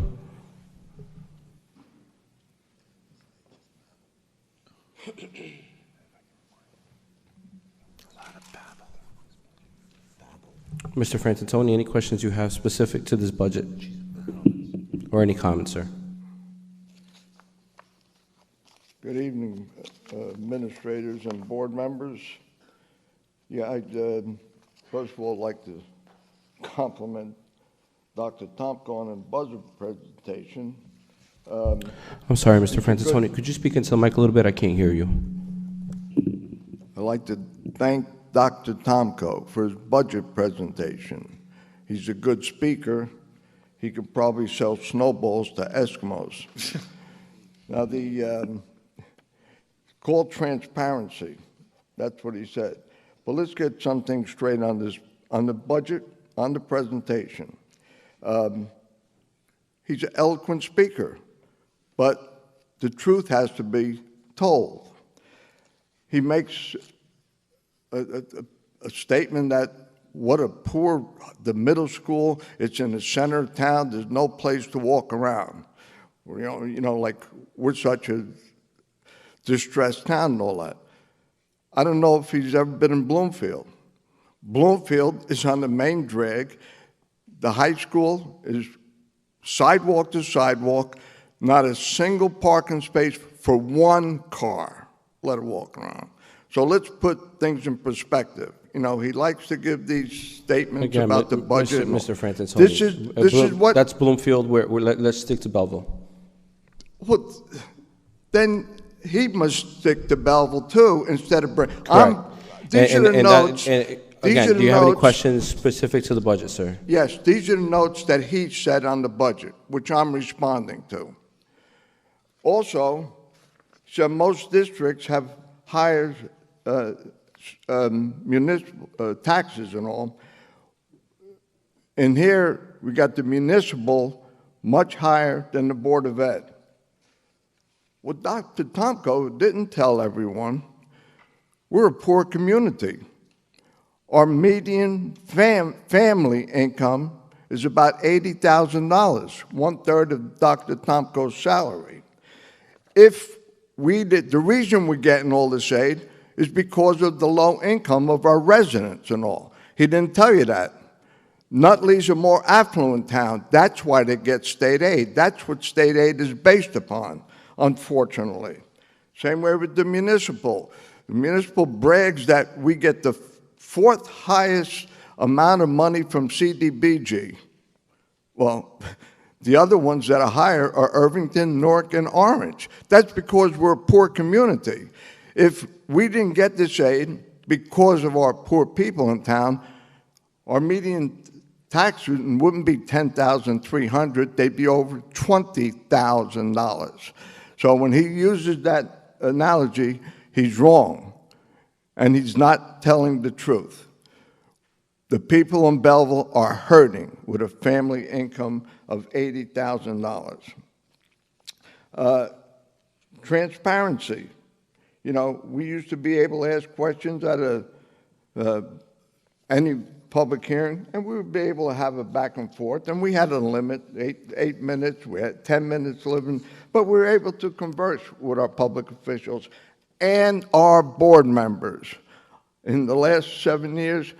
Mr. Frantantoni, any questions you have specific to this budget? Or any comments, sir? Good evening, administrators and board members. Yeah, I'd first of all like to compliment Dr. Tomko on a budget presentation. I'm sorry, Mr. Frantantoni, could you speak into the mic a little bit? I can't hear you. I'd like to thank Dr. Tomko for his budget presentation. He's a good speaker. He could probably sell snowballs to Eskimos. Now, called transparency. That's what he said. But let's get something straight on this, on the budget, on the presentation. He's an eloquent speaker, but the truth has to be told. He makes a statement that what a poor, the middle school, it's in the center of town, there's no place to walk around. You know, like we're such a distressed town and all that. I don't know if he's ever been in Bloomfield. Bloomfield is on the main drag. The high school is sidewalk to sidewalk, not a single parking space for one car, let it walk around. So let's put things in perspective. You know, he likes to give these statements Again, about the budget. Mr. Frantantoni. This is what... That's Bloomfield, let's stick to Belleville. Well, then he must stick to Belleville too, instead of... These are the notes... Again, do you have any questions specific to the budget, sir? Yes, these are the notes that he said on the budget, which I'm responding to. Also, so most districts have higher municipal taxes and all. And here, we got the municipal much higher than the Board of Ed. What Dr. Tomko didn't tell everyone, we're a poor community. Our median family income is about $80,000, 1/3 of Dr. Tomko's salary. If we did, the reason we're getting all this aid is because of the low income of our residents and all. He didn't tell you that. Nutley's a more affluent town. That's why they get state aid. That's what state aid is based upon, unfortunately. Same way with the municipal. The municipal brags that we get the 4th highest amount of money from CDBG. Well, the other ones that are higher are Irvington, Newark, and Orange. That's because we're a poor community. If we didn't get this aid because of our poor people in town, our median tax wouldn't be $10,300, they'd be over $20,000. So when he uses that analogy, he's wrong, and he's not telling the truth. The people in Belleville are hurting with a family income of $80,000. Transparency. You know, we used to be able to ask questions at any public hearing, and we would be able to have a back and forth, and we had a limit, eight minutes, we had 10 minutes living, but we were able to converse with our public officials and our board members. In the last 7 years,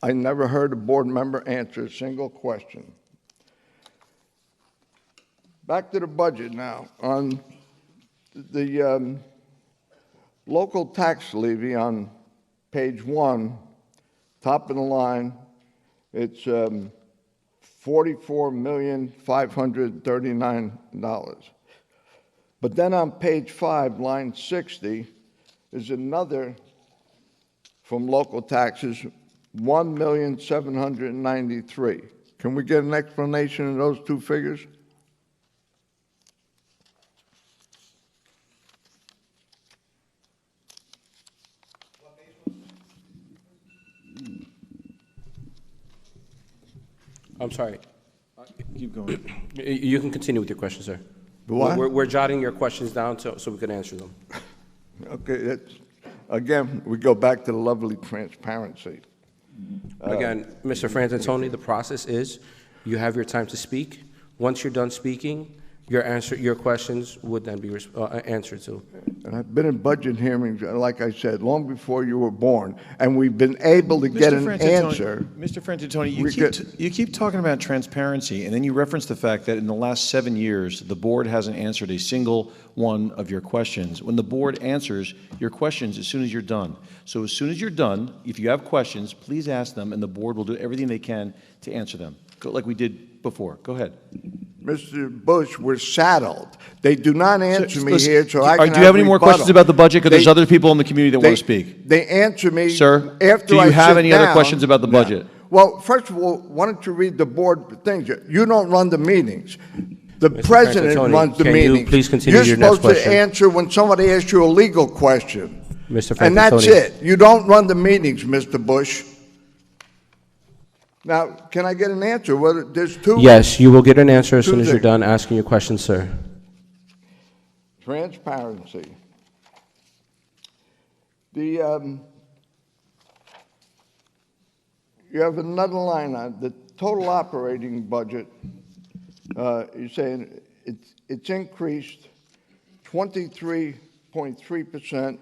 I never heard a board member answer a single question. Back to the budget now. On the local tax levy on page 1, top of the line, it's $44,539,000. But then on page 5, line 60, is another from local taxes, $1,793,000. Can we get an explanation of those two figures? I'm sorry. Keep going. You can continue with your question, sir. What? We're jotting your questions down so we can answer them. Okay, that's, again, we go back to the lovely transparency. Again, Mr. Frantantoni, the process is you have your time to speak. Once you're done speaking, your questions would then be answered to. And I've been in budget hearings, like I said, long before you were born, and we've been able to get an answer. Mr. Frantantoni, We you keep talking about transparency, and then you reference the fact that in the last 7 years, the board hasn't answered a single one of your questions. When the board answers your questions as soon as you're done. So as soon as you're done, if you have questions, please ask them, and the board will do everything they can to answer them, like we did before. Go ahead. Mr. Bush, we're saddled. They do not answer me Listen, here, so I can do you have any more rebuttal. questions about the budget? Because there's other people in the community that want to speak. They answer me Sir, after do you I have sit any other down. questions about the No. budget? Well, first of all, why don't you read the board things? You don't run the meetings. The Mr. president Frantantoni, runs the can you meetings. please continue You're your next supposed to question? answer when somebody asks you a legal question. Mr. And that's Frantantoni. it. You don't run the meetings, Mr. Bush. Now, can I get an answer? Well, there's two. Yes, you will get an answer as soon as you're things. done asking your question, sir. Transparency. You have another line on the total operating budget. You're saying it's increased 23.3%,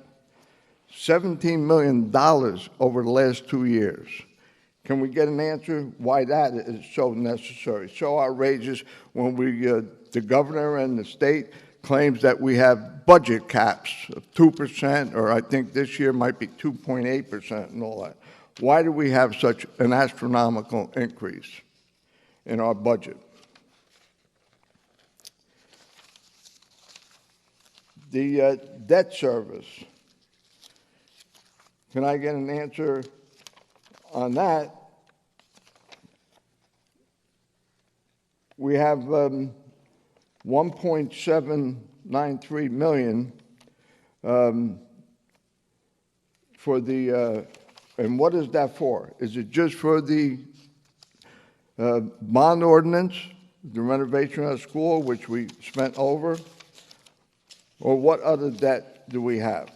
$17 million over the last 2 years. Can we get an answer why that is so necessary, so outrageous when the governor and the state claims that we have budget caps of 2%, or I think this year might be 2.8% and all that. Why do we have such an astronomical increase in our budget? The debt service. Can I get an answer on that? We have 1.793 million for the, and what is that for? Is it just for the bond ordinance, the renovation of the school, which we spent over? Or what other debt do we have?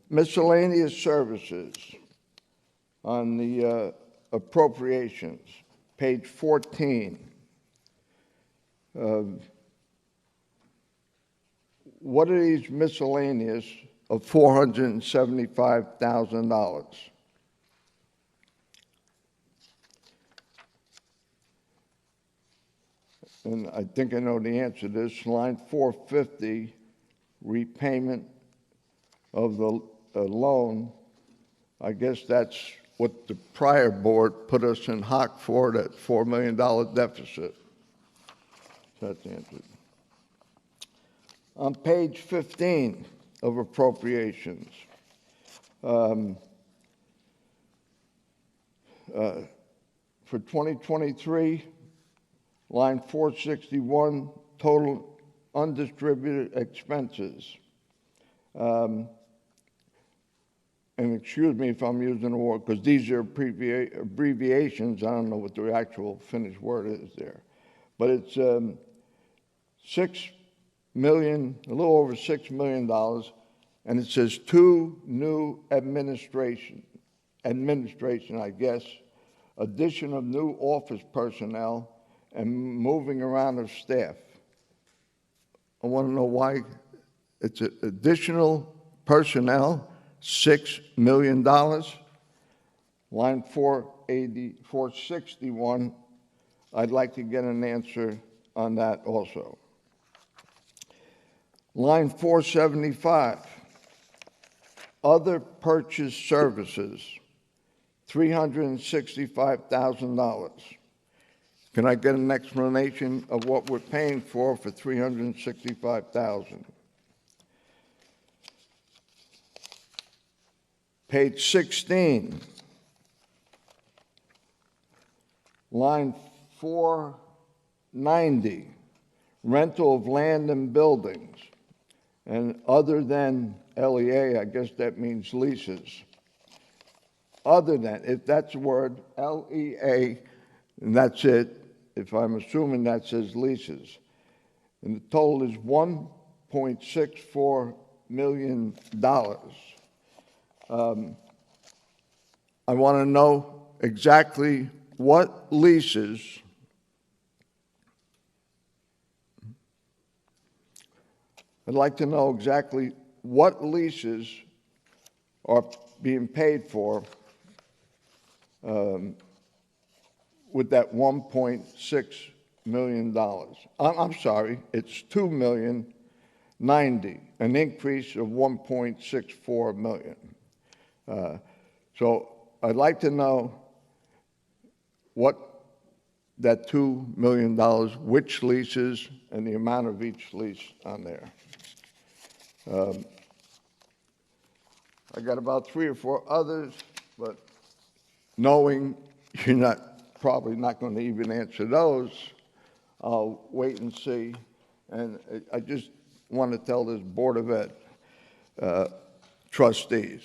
Miscellaneous services on the appropriations, page 14. What are these miscellaneous of $475,000? And I think I know the answer to this. Line 450, repayment of the loan. I guess that's what the prior board put us in hock for, that $4 million deficit. That's the answer. On page 15 of appropriations, for 2023, line 461, total undistributed expenses. and excuse me if I'm using the word, because these are abbreviations. I don't know what the actual finished word is there. But it's $6 million, a little over $6 million, and it says 2 new administration, I guess, addition of new office personnel, and moving around of staff. I want to know why it's additional personnel, $6 million. Line 461, I'd like to get an answer on that also. Line 475, other purchase services, $365,000. Can I get an explanation of what we're paying for $365,000? Page 16, line 490, rental of land and buildings. And other than LEA, I guess that means leases. Other than, if that's the word, LEA, and that's it, if I'm assuming that says leases. And the total is $1.64 million. I want to know exactly what leases I'd like to know exactly what leases are being paid for with that $1.6 million. I'm sorry, it's $2,090,000, an increase of $1.64 million. So I'd like to know what that $2 million, which leases, and the amount of each lease on there. I got about 3 or 4 others, but knowing you're probably not going to even answer those, I'll wait and see. And I just want to tell this Board of Ed trustees,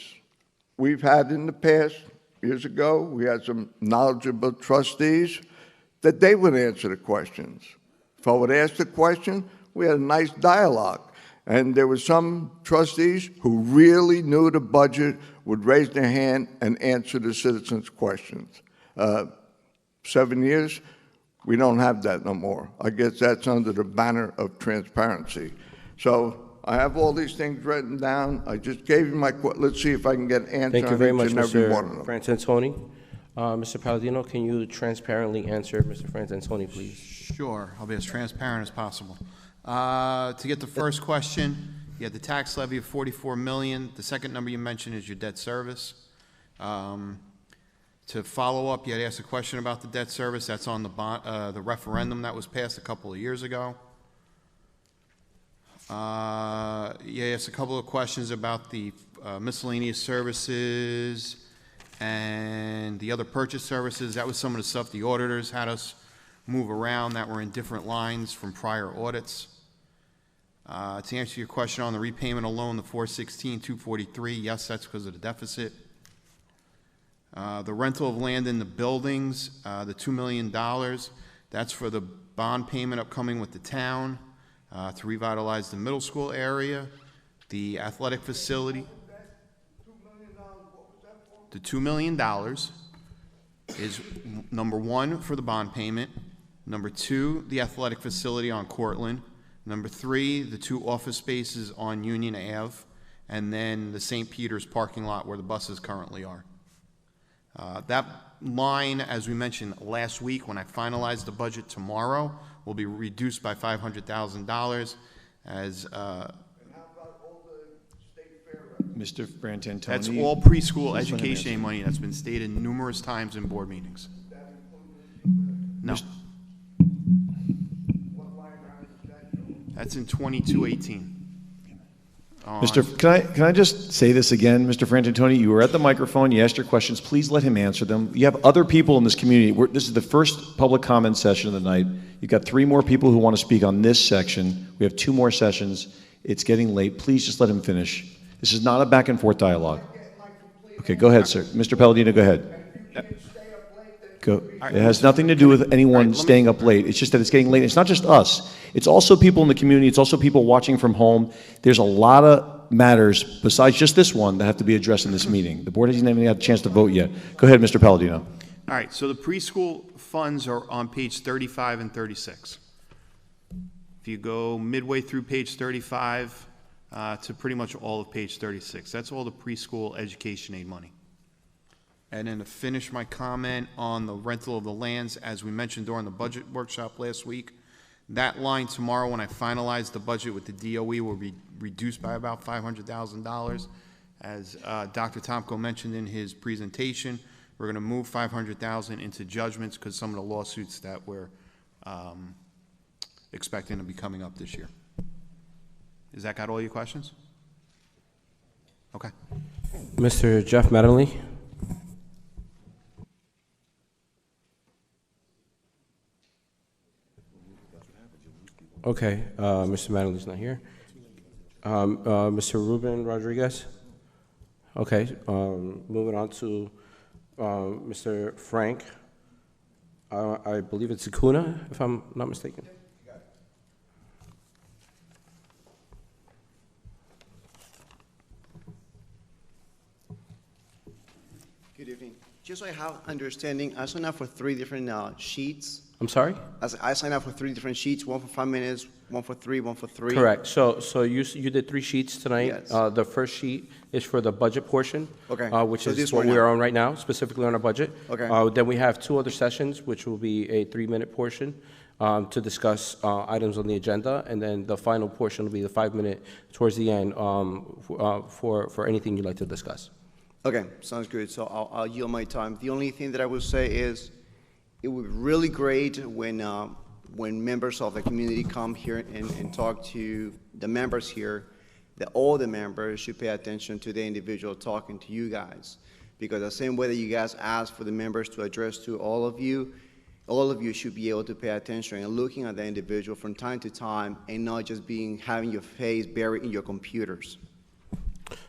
we've had in the past, years ago, we had some knowledgeable trustees that they would answer the questions. If I would ask the question, we had a nice dialogue. And there were some trustees who really knew the budget, would raise their hand and answer the citizens' questions. 7 years, we don't have that no more. I guess that's under the banner of transparency. So I have all these things written down. I just gave you my, let's see if I can get an answer Thank you very on much, each and every one of them. Mr. Frantantoni. Mr. Palladino, can you transparently answer Mr. Frantantoni, please? Sure, I'll be as transparent as possible. To get the first question, you had the tax levy of $44 million. The second number you mentioned is your debt service. To follow up, you had asked a question about the debt service. That's on the referendum that was passed a couple of years ago. You asked a couple of questions about the miscellaneous services and the other purchase services. That was some of the stuff the auditors had us move around that were in different lines from prior audits. To answer your question on the repayment of loan, the $416,243, yes, that's because of the deficit. The rental of land in the buildings, the $2 million, that's for the bond payment upcoming with the town to revitalize the middle school area, the athletic facility. The $2 million is number 1 for the bond payment, number 2, the athletic facility on Cortlandt, number 3, the 2 office spaces on Union Ave, and then the St. Peter's parking lot where the buses currently are. That line, as we mentioned last week, when I finalize the budget tomorrow, will be reduced by $500,000 as Mr. Frantantoni. that's all preschool education money that's been stated numerous times in board meetings. No. That's in 2218. Can I just say this again, Mr. Frantantoni? You were at the microphone. You asked your questions. Please let him answer them. You have other people in this community. This is the first public comment session of the night. You've got 3 more people who want to speak on this section. We have 2 more sessions. It's getting late. Please just let him finish. This is not a back and forth dialogue. My Okay, go ahead, sir. Mr. Palladino, go ahead. Go. It has nothing to do with anyone staying up late. It's just that it's getting late. It's not just us. It's also people in the community. It's also people watching from home. There's a lot of matters besides just this one that have to be addressed in this meeting. The board hasn't even had a chance to vote yet. Go ahead, Mr. Palladino. All right, so the preschool funds are on page 35 and 36. If you go midway through page 35 to pretty much all of page 36, that's all the preschool education aid money. And then to finish my comment on the rental of the lands, as we mentioned during the budget workshop last week, that line tomorrow when I finalize the budget with the DOE will be reduced by about $500,000. As Dr. Tomko mentioned in his presentation, we're going to move $500,000 into judgments because some of the lawsuits that we're expecting to be coming up this year. Is that got all your questions? Okay. Mr. Jeff Mattingly? Okay, Mr. Mattingly's not here. Mr. Ruben Rodriguez? Okay, moving on to Mr. Frank. I believe it's Acuna, if I'm not mistaken. Good evening. Just so I have understanding, I signed up for 3 different sheets. I'm sorry? I signed up for 3 different sheets, one for 5 minutes, one for 3, one for 3. Correct. So you did 3 sheets tonight. Yes. The first sheet is for the budget portion, Okay. which So is this what one we're now. on right now, specifically on our budget. Okay. Then we have 2 other sessions, which will be a 3-minute portion to discuss items on the agenda, and then the final portion will be the 5-minute towards the end for anything you'd like to discuss. Okay, sounds good. So I'll yield my time. The only thing that I would say is it would be really great when members of the community come here and talk to the members here, that all the members should pay attention to the individual talking to you guys. Because the same way that you guys ask for the members to address to all of you should be able to pay attention and looking at the individual from time to time and not just having your face buried in your computers.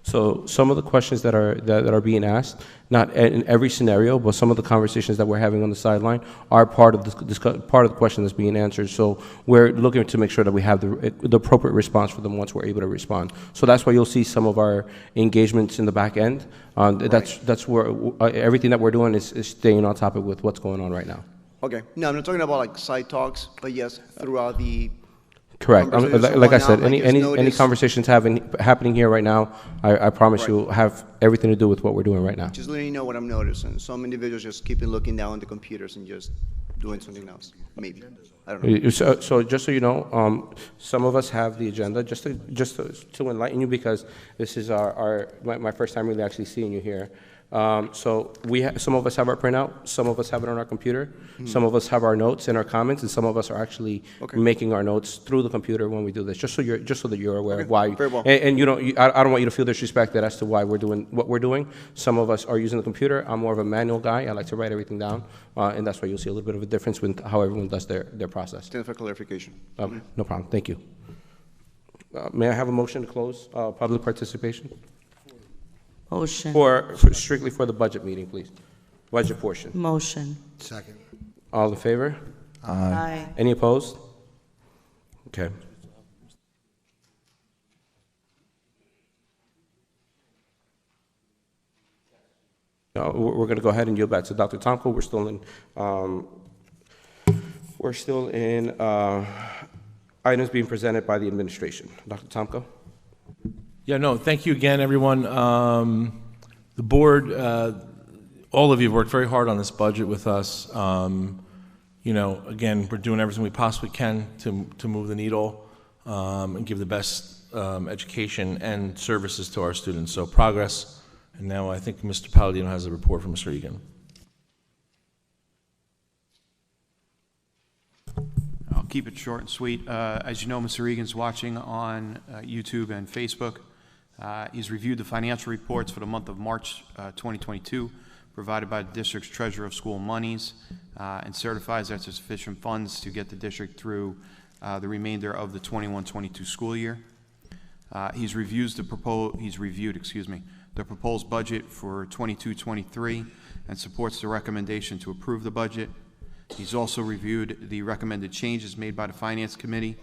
So some of the questions that are being asked, not in every scenario, but some of the conversations that we're having on the sideline are part of the question that's being answered. So we're looking to make sure that we have the appropriate response for them once we're able to respond. So that's why you'll see some of our engagements in the back end. That's where everything that we're doing is staying on top of with what's going on right now. Okay. No, I'm not talking about like side talks, but yes, throughout the Correct. Like I said, any notice- conversations happening here right now, I promise you have everything to do with what we're doing right now. Just letting you know what I'm noticing. Some individuals just keep looking down at the computers and just doing something else. Maybe. I don't know. So just so you know, some of us have the agenda, just to enlighten you, because this is my first time really actually seeing you here. So some of us have our printout, some of us have it on our computer, some of us have our notes and our comments, and some of us are actually making our notes through the computer when we do this, just so that you're aware of why. Very well. And I don't want you to feel disrespected as to why we're doing what we're doing. Some of us are using the computer. I'm more of a manual guy. I like to write everything down, and that's why you'll see a little bit of a difference with how everyone does their process. Thanks for clarification. No problem. Thank you. May I have a motion to close public participation? Motion. Strictly for the budget meeting, please. Budget portion. Motion. Second. All in favor? Aye. Any opposed? Okay. We're going to go ahead and yield back to Dr. Tomko. We're still in items being presented by the administration. Dr. Tomko? Yeah, no, thank you again, everyone. The board, all of you have worked very hard on this budget with us. Again, we're doing everything we possibly can to move the needle and give the best education and services to our students. So progress. And now I think Mr. Palladino has a report from Mr. Egan. I'll keep it short and sweet. As you know, Mr. Egan's watching on YouTube and Facebook. He's reviewed the financial reports for the month of March 2022 provided by the district's treasurer of school monies and certifies that there's sufficient funds to get the district through the remainder of the 21-22 school year. He's reviewed the proposed budget for 22-23 and supports the recommendation to approve the budget. He's also reviewed the recommended changes made by the Finance Committee.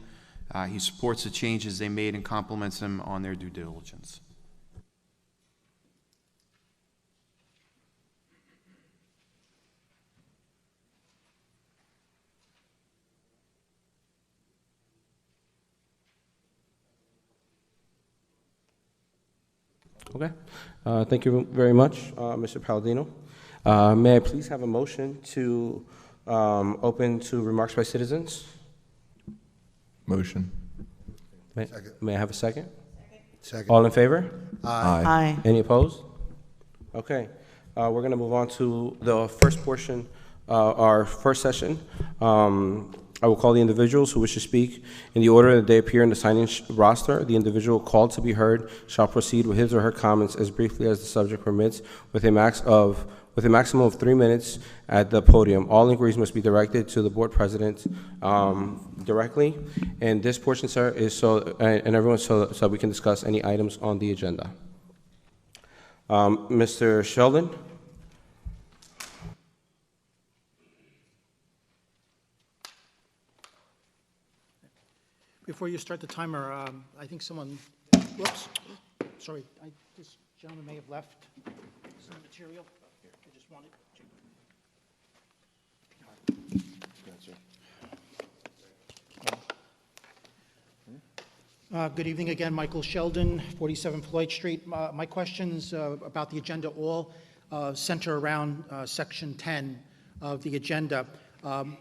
He supports the changes they made and compliments them on their due diligence. Okay. Thank you very much, Mr. Palladino. May I please have a motion to open to remarks by citizens? Motion. May I have a second? Second. All in favor? Aye. Aye. Any opposed? Okay. We're going to move on to the first portion, our first session. I will call the individuals who wish to speak in the order that they appear in the sign-in roster. The individual called to be heard shall proceed with his or her comments as briefly as the subject permits, with a maximum of 3 minutes at the podium. All inquiries must be directed to the board president directly. And this portion, sir, is and everyone, so we can discuss any items on the agenda. Mr. Sheldon? Before you start the timer, I think someone, whoops, sorry, this gentleman may have left some material. I just wanted to. Good evening again, Michael Sheldon, 47 Floyd Street. My questions about the agenda all center around Section 10 of the agenda.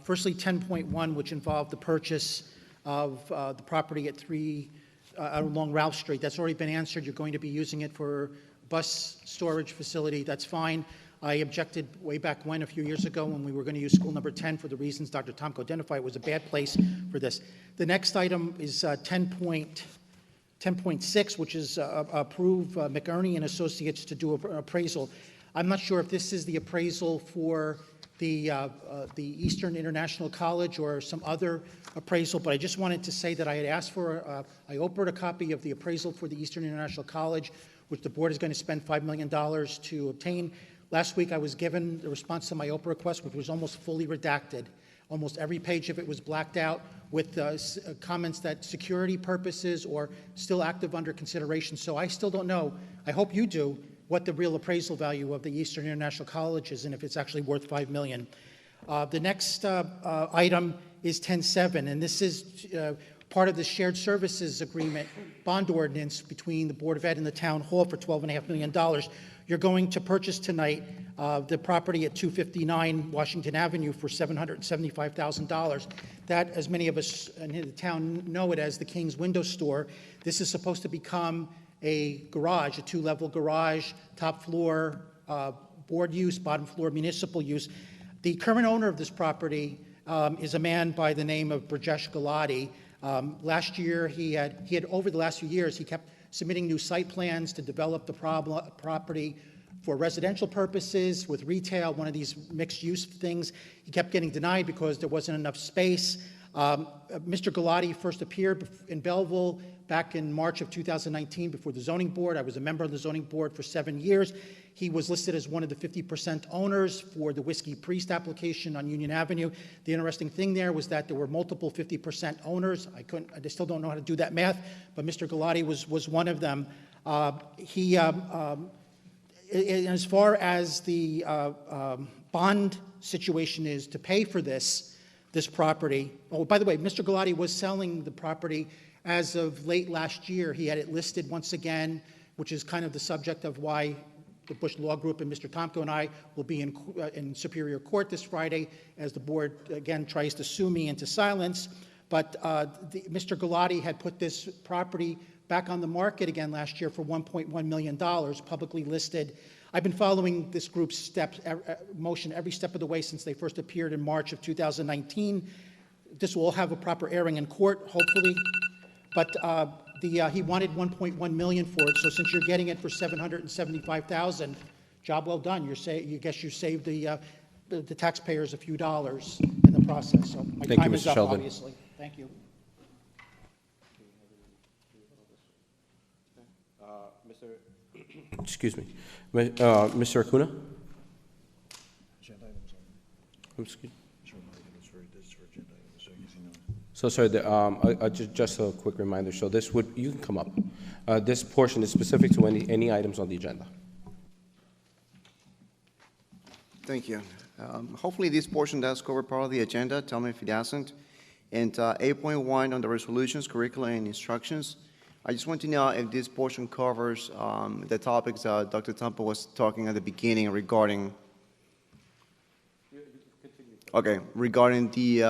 Firstly, 10.1, which involved the purchase of the property at 3 along Ralph Street. That's already been answered. You're going to be using it for bus storage facility. That's fine. I objected way back when, a few years ago, when we were going to use school number 10 for the reasons Dr. Tomko identified. It was a bad place for this. The next item is 10.6, which is approve McErney and Associates to do an appraisal. I'm not sure if this is the appraisal for the Eastern International College or some other appraisal, but I just wanted to say that I had asked for, I offered a copy of the appraisal for the Eastern International College, which the board is going to spend $5 million to obtain. Last week I was given the response to my OPA request, which was almost fully redacted. Almost every page of it was blacked out with comments that security purposes or still active under consideration. So I still don't know, I hope you do, what the real appraisal value of the Eastern International College is and if it's actually worth $5 million. The next item is 10.7, and this is part of the shared services agreement bond ordinance between the Board of Ed and the Town Hall for $12.5 million. You're going to purchase tonight the property at 259 Washington Avenue for $775,000. That, as many of us in the town know it as the King's Window Store, this is supposed to become a garage, a 2-level garage, top floor board use, bottom floor municipal use. The current owner of this property is a man by the name of Brajesh Galati. Last year, he had over the last few years, he kept submitting new site plans to develop the property for residential purposes with retail, one of these mixed-use things. He kept getting denied because there wasn't enough space. Mr. Galati first appeared in Belleville back in March of 2019 before the zoning board. I was a member of the zoning board for 7 years. He was listed as one of the 50% owners for the Whiskey Priest application on Union Avenue. The interesting thing there was that there were multiple 50% owners. I still don't know how to do that math, but Mr. Galati was one of them. As far as the bond situation is to pay for this property. Oh, by the way, Mr. Galati was selling the property as of late last year. He had it listed once again, which is kind of the subject of why the Bush Law Group and Mr. Tomko and I will be in Superior Court this Friday as the board, again, tries to sue me into silence. But Mr. Galati had put this property back on the market again last year for $1.1 million, publicly listed. I've been following this group's motion every step of the way since they first appeared in March of 2019. This will all have a proper airing in court, hopefully. But he wanted $1.1 million for it, so since you're getting it for $775,000, job well done. You guess you saved the taxpayers a few dollars in the process. So my time is up, obviously. Thank you. excuse me. Mr. Acuna? Excuse- So, sorry, just a quick reminder, so this would, you can come up. This portion is specific to any items on the agenda. Thank you. Hopefully this portion does cover part of the agenda. Tell me if it doesn't. And 8.1 on the resolutions, curriculum, and instructions. I just want to know if this portion covers the topics Dr. Tampa was talking at the beginning regarding. Okay, regarding the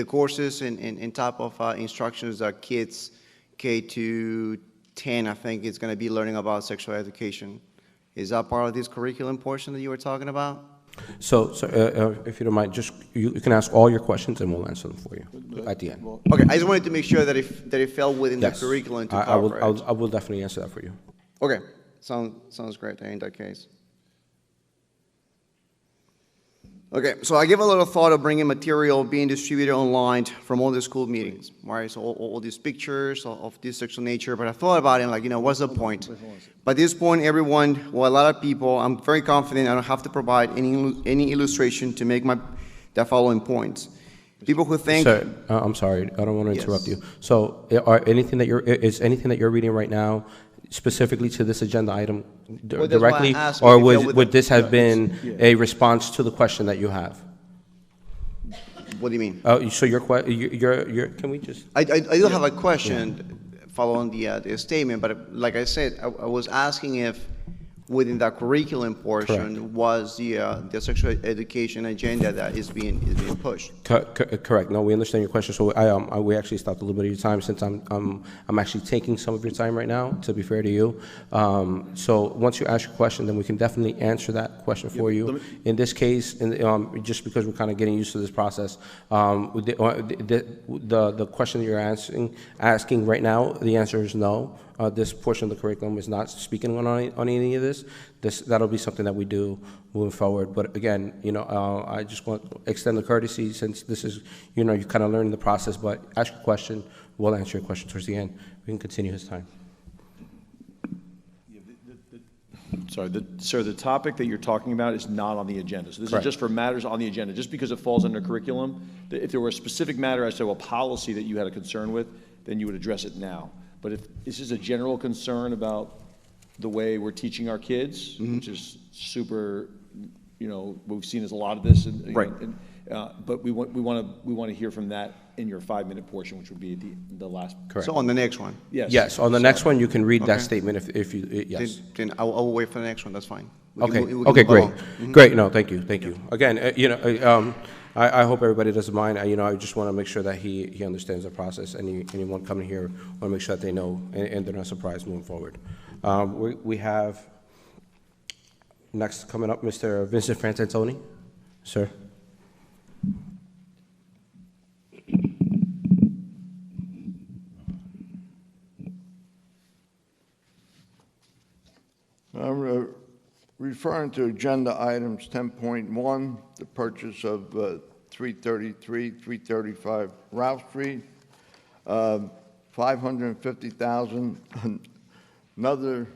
courses and type of instructions that kids K to 10, I think, is going to be learning about sexual education. Is that part of this curriculum portion that you were talking about? So, if you don't mind, just, you can ask all your questions and we'll answer them for you at the end. Okay, I just wanted to make sure that it fell within the Yes. curriculum to I cover it. I will definitely answer that for you. Okay, sounds great in that case. Okay, so I give a little thought of bringing material being distributed online from all the school meetings, right? So all these pictures of this sexual nature, but I thought about it, like, what's the point? By this point, everyone, well, a lot of people, I'm very confident I don't have to provide any illustration to make the following points. People who think... Sir, I'm sorry, I don't want to interrupt Yes. you. So, is anything that you're reading right now specifically to this agenda item Well, that's why I directly? asked Or if it fell would this have it's- been a response to the question that you have? What do you mean? So your, can we just? I do have a question following the statement, but like I said, I was asking if within that curriculum portion was the sexual education agenda that is being pushed. Correct. No, we understand your question. So we actually stopped a little bit of your time since I'm actually taking some of your time right now, to be fair to you. So once you ask your question, then we can definitely answer that question for you. In this case, just because we're kind of getting used to this process, the question that you're asking right now, the answer is no. This portion of the curriculum is not speaking on any of this. That'll be something that we do moving forward. But again, I just want to extend the courtesy, since this is, you kind of learning the process, but ask your question, we'll answer your question towards the end. We can continue his time. Sorry, sir, the topic that you're talking about is not on the agenda. So this Correct. is just for matters on the agenda. Just because it falls under curriculum, if there were a specific matter as to a policy that you had a concern with, then you would address it now. But if this is a general concern about the way we're teaching our kids, which is super, we've seen as a lot of this. Right. But we want to hear from that in your 5-minute portion, which would be the last. Correct. So on the next one? Yes. Yes, on the next one, you can read that Okay. statement if you, yes. Then I'll wait for the next one, that's fine. We can Okay, we can okay, move great. along. Great, no, thank you. Again, I hope everybody doesn't mind. I just want to make sure that he understands the process. Anyone coming here, want to make sure that they know and they're not surprised moving forward. We have next coming up, Mr. Vincent Frantantoni. Sir. I'm referring to agenda items 10.1, the purchase of 333, 335 Ralph Street, 550,000. Another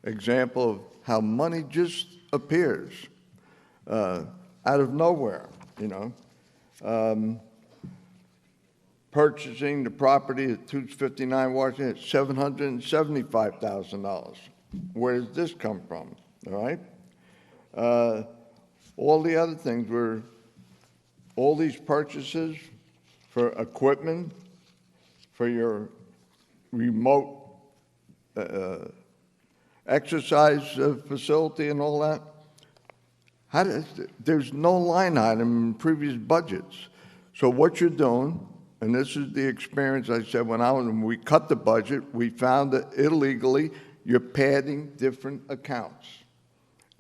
example of how money just appears out of nowhere, Purchasing the property at 259 Washington at $775,000. Where does this come from, all right? All the other things were, all these purchases for equipment, for your remote exercise facility and all that, there's no line item in previous budgets. So what you're doing, and this is the experience I said when we cut the budget, we found that illegally you're padding different accounts.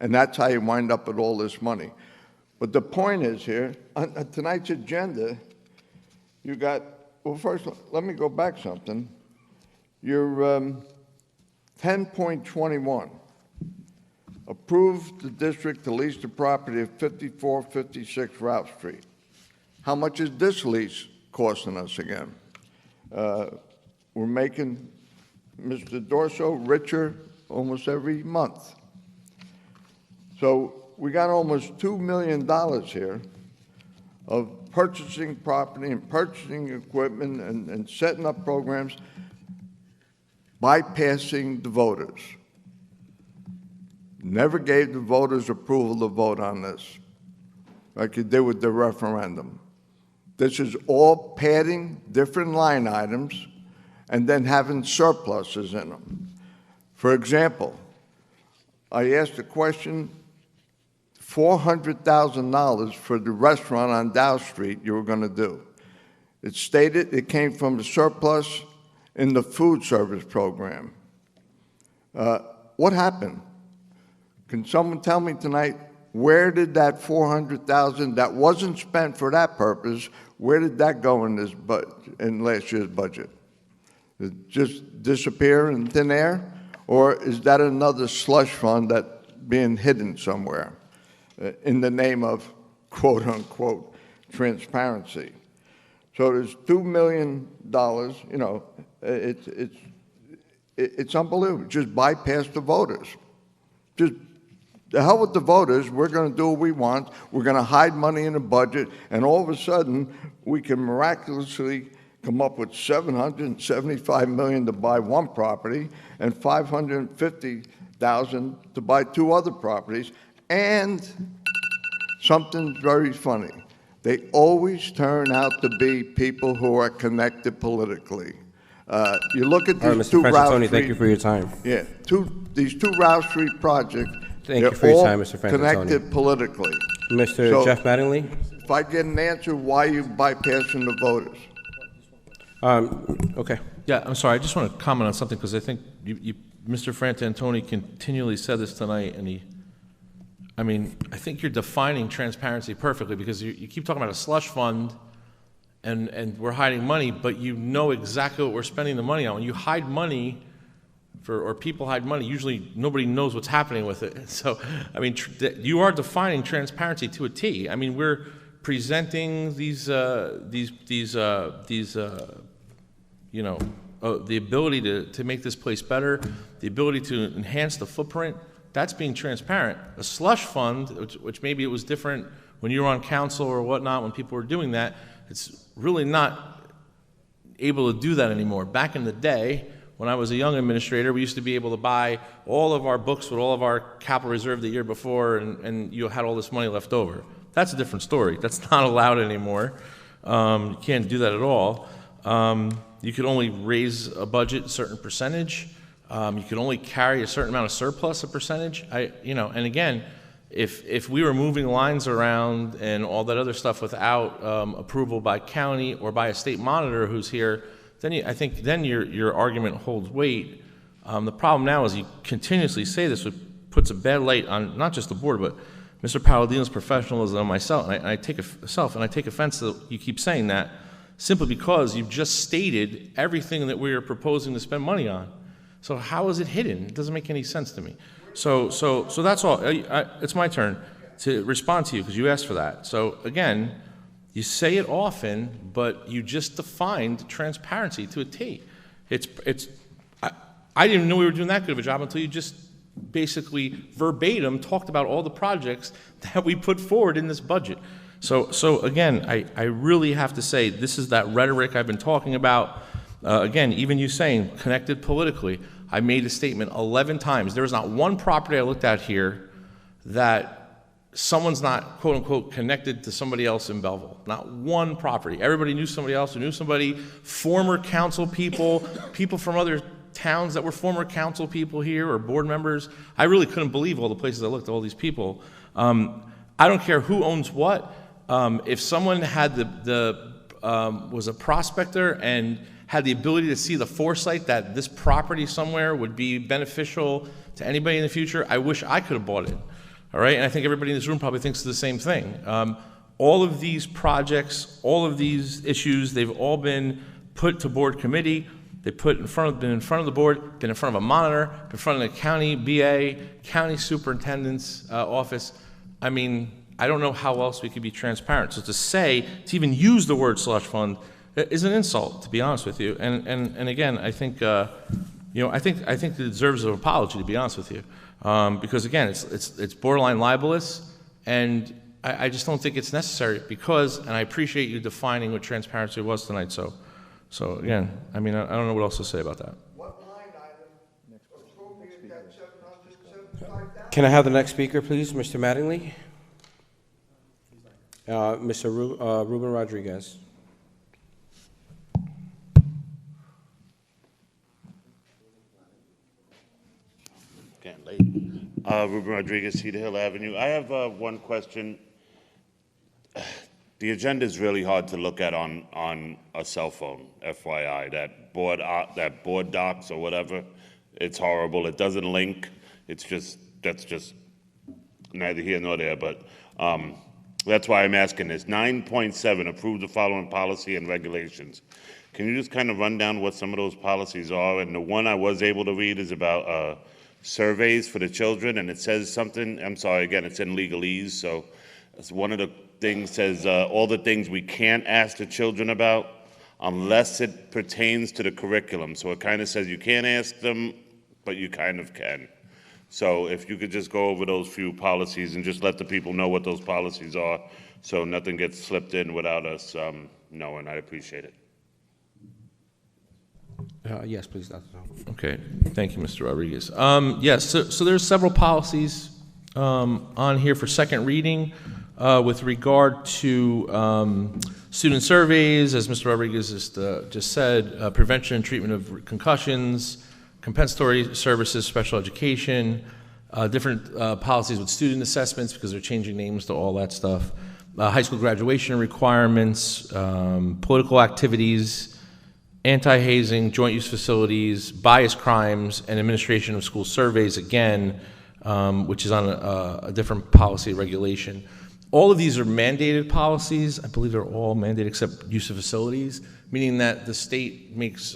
And that's how you wind up with all this money. But the point is here, on tonight's agenda, you got, well, first, let me go back something. Your 10.21, approved the district to lease the property of 5456 Ralph Street. How much is this lease costing us again? We're making Mr. Dorso richer almost every month. So we got almost $2 million here of purchasing property and purchasing equipment and setting up programs, bypassing the voters. Never gave the voters approval to vote on this, like you did with the referendum. This is all padding different line items and then having surpluses in them. For example, I asked a question, $400,000 for the restaurant on Dow Street you were going to do. It stated it came from a surplus in the food service program. What happened? Can someone tell me tonight, where did that $400,000 that wasn't spent for that purpose, where did that go in this in last year's budget? Did it just disappear in thin air? Or is that another slush fund that's being hidden somewhere in the name of quote unquote transparency? So there's $2 million, you know, it's unbelievable. Just bypass the voters. Just the hell with the voters, we're going to do what we want, we're going to hide money in the budget, and all of a sudden, we can miraculously come up with $775 million to buy one property and $550,000 to buy two other properties, and something very funny. They always turn out to be people who are connected politically. You look at these two Route Street... thank you for your time. Yeah, these two Route Street projects, Thank you for your time, Mr. they're all Frantantoni. connected politically. Mr. So, Jeff Mattingly? If I get an answer, why are you bypassing the voters? Okay. Yeah, I'm sorry, I just want to comment on something, because I think Mr. Frantantoni continually said this tonight, and I think you're defining transparency perfectly, because you keep talking about a slush fund, and we're hiding money, but you know exactly what we're spending the money on. When you hide money, or people hide money, usually nobody knows what's happening with it. So, you are defining transparency to a T. We're presenting the ability to make this place better, the ability to enhance the footprint. That's being transparent. A slush fund, which maybe it was different when you were on council or whatnot, when people were doing that, it's really not able to do that anymore. Back in the day, when I was a young administrator, we used to be able to buy all of our books with all of our capital reserve the year before, and you had all this money left over. That's a different story. That's not allowed anymore. You can't do that at all. You could only raise a budget a certain percentage. You could only carry a certain amount of surplus, a percentage. And again, if we were moving lines around and all that other stuff without approval by county or by a state monitor who's here, then I think your argument holds weight. The problem now is you continuously say this, which puts a bad light on not just the board, but Mr. Palladino's professionalism and myself. And I take offense that you keep saying that, simply because you've just stated everything that we are proposing to spend money on. So how is it hidden? It doesn't make any sense to me. So that's all. It's my turn to respond to you, because you asked for that. So again, you say it often, but you just defined transparency to a T. I didn't even know we were doing that good of a job until you just basically verbatim talked about all the projects that we put forward in this budget. So again, I really have to say, this is that rhetoric I've been talking about. Again, even you saying connected politically, I made a statement 11 times. There was not one property I looked at here that someone's not, quote unquote, connected to somebody else in Belleville. Not one property. Everybody knew somebody else who knew somebody, former council people, people from other towns that were former council people here or board members. I really couldn't believe all the places I looked at all these people. I don't care who owns what. If someone had was a prospector and had the ability to see the foresight that this property somewhere would be beneficial to anybody in the future, I wish I could have bought it. All right, and I think everybody in this room probably thinks the same thing. All of these projects, all of these issues, they've all been put to board committee. They been in front of the board, been in front of a monitor, been in front of the county BA, county superintendent's office. I don't know how else we could be transparent. So to even use the word slush fund is an insult, to be honest with you. And again, I think I think it deserves an apology, to be honest with you, because again, it's borderline libelous, and I just don't think it's necessary because, and I appreciate you defining what transparency was tonight. So again, I mean, I don't know what else to say about that. What line item appropriated that $775,000? Can I have the next speaker, please, Mr. Mattingly? Mr. Ruben Rodriguez. Getting late. Ruben Rodriguez, Cedar Hill Avenue. I have one question. The agenda is really hard to look at on a cell phone, FYI. That board docs or whatever, it's horrible. It doesn't link. That's just neither here nor there, but that's why I'm asking this. 9.7, approve the following policy and regulations. Can you just kind of run down what some of those policies are? And the one I was able to read is about surveys for the children, and it says something, I'm sorry, again, it's in legalese, so one of the things says all the things we can't ask the children about unless it pertains to the curriculum. So it kind of says you can't ask them, but you kind of can. So if you could just go over those few policies and just let the people know what those policies are so nothing gets slipped in without us knowing, I'd appreciate it. Yes, please, Dr. Tom. Okay, thank you, Mr. Rodriguez. Yes, so there's several policies on here for second reading with regard to student surveys, as Mr. Rodriguez just said, prevention and treatment of concussions, compensatory services, special education, different policies with student assessments because they're changing names to all that stuff, high school graduation requirements, political activities, anti-hazing, joint use facilities, bias crimes, and administration of school surveys, again, which is on a different policy regulation. All of these are mandated policies. I believe they're all mandated except use of facilities, meaning that the state makes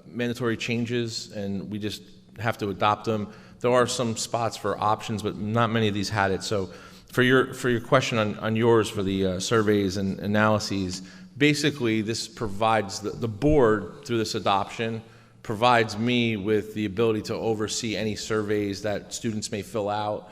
mandatory changes and we just have to adopt them. There are some spots for options, but not many of these had it. So for your question on yours for the surveys and analyses, basically, this provides the board, through this adoption, provides me with the ability to oversee any surveys that students may fill out.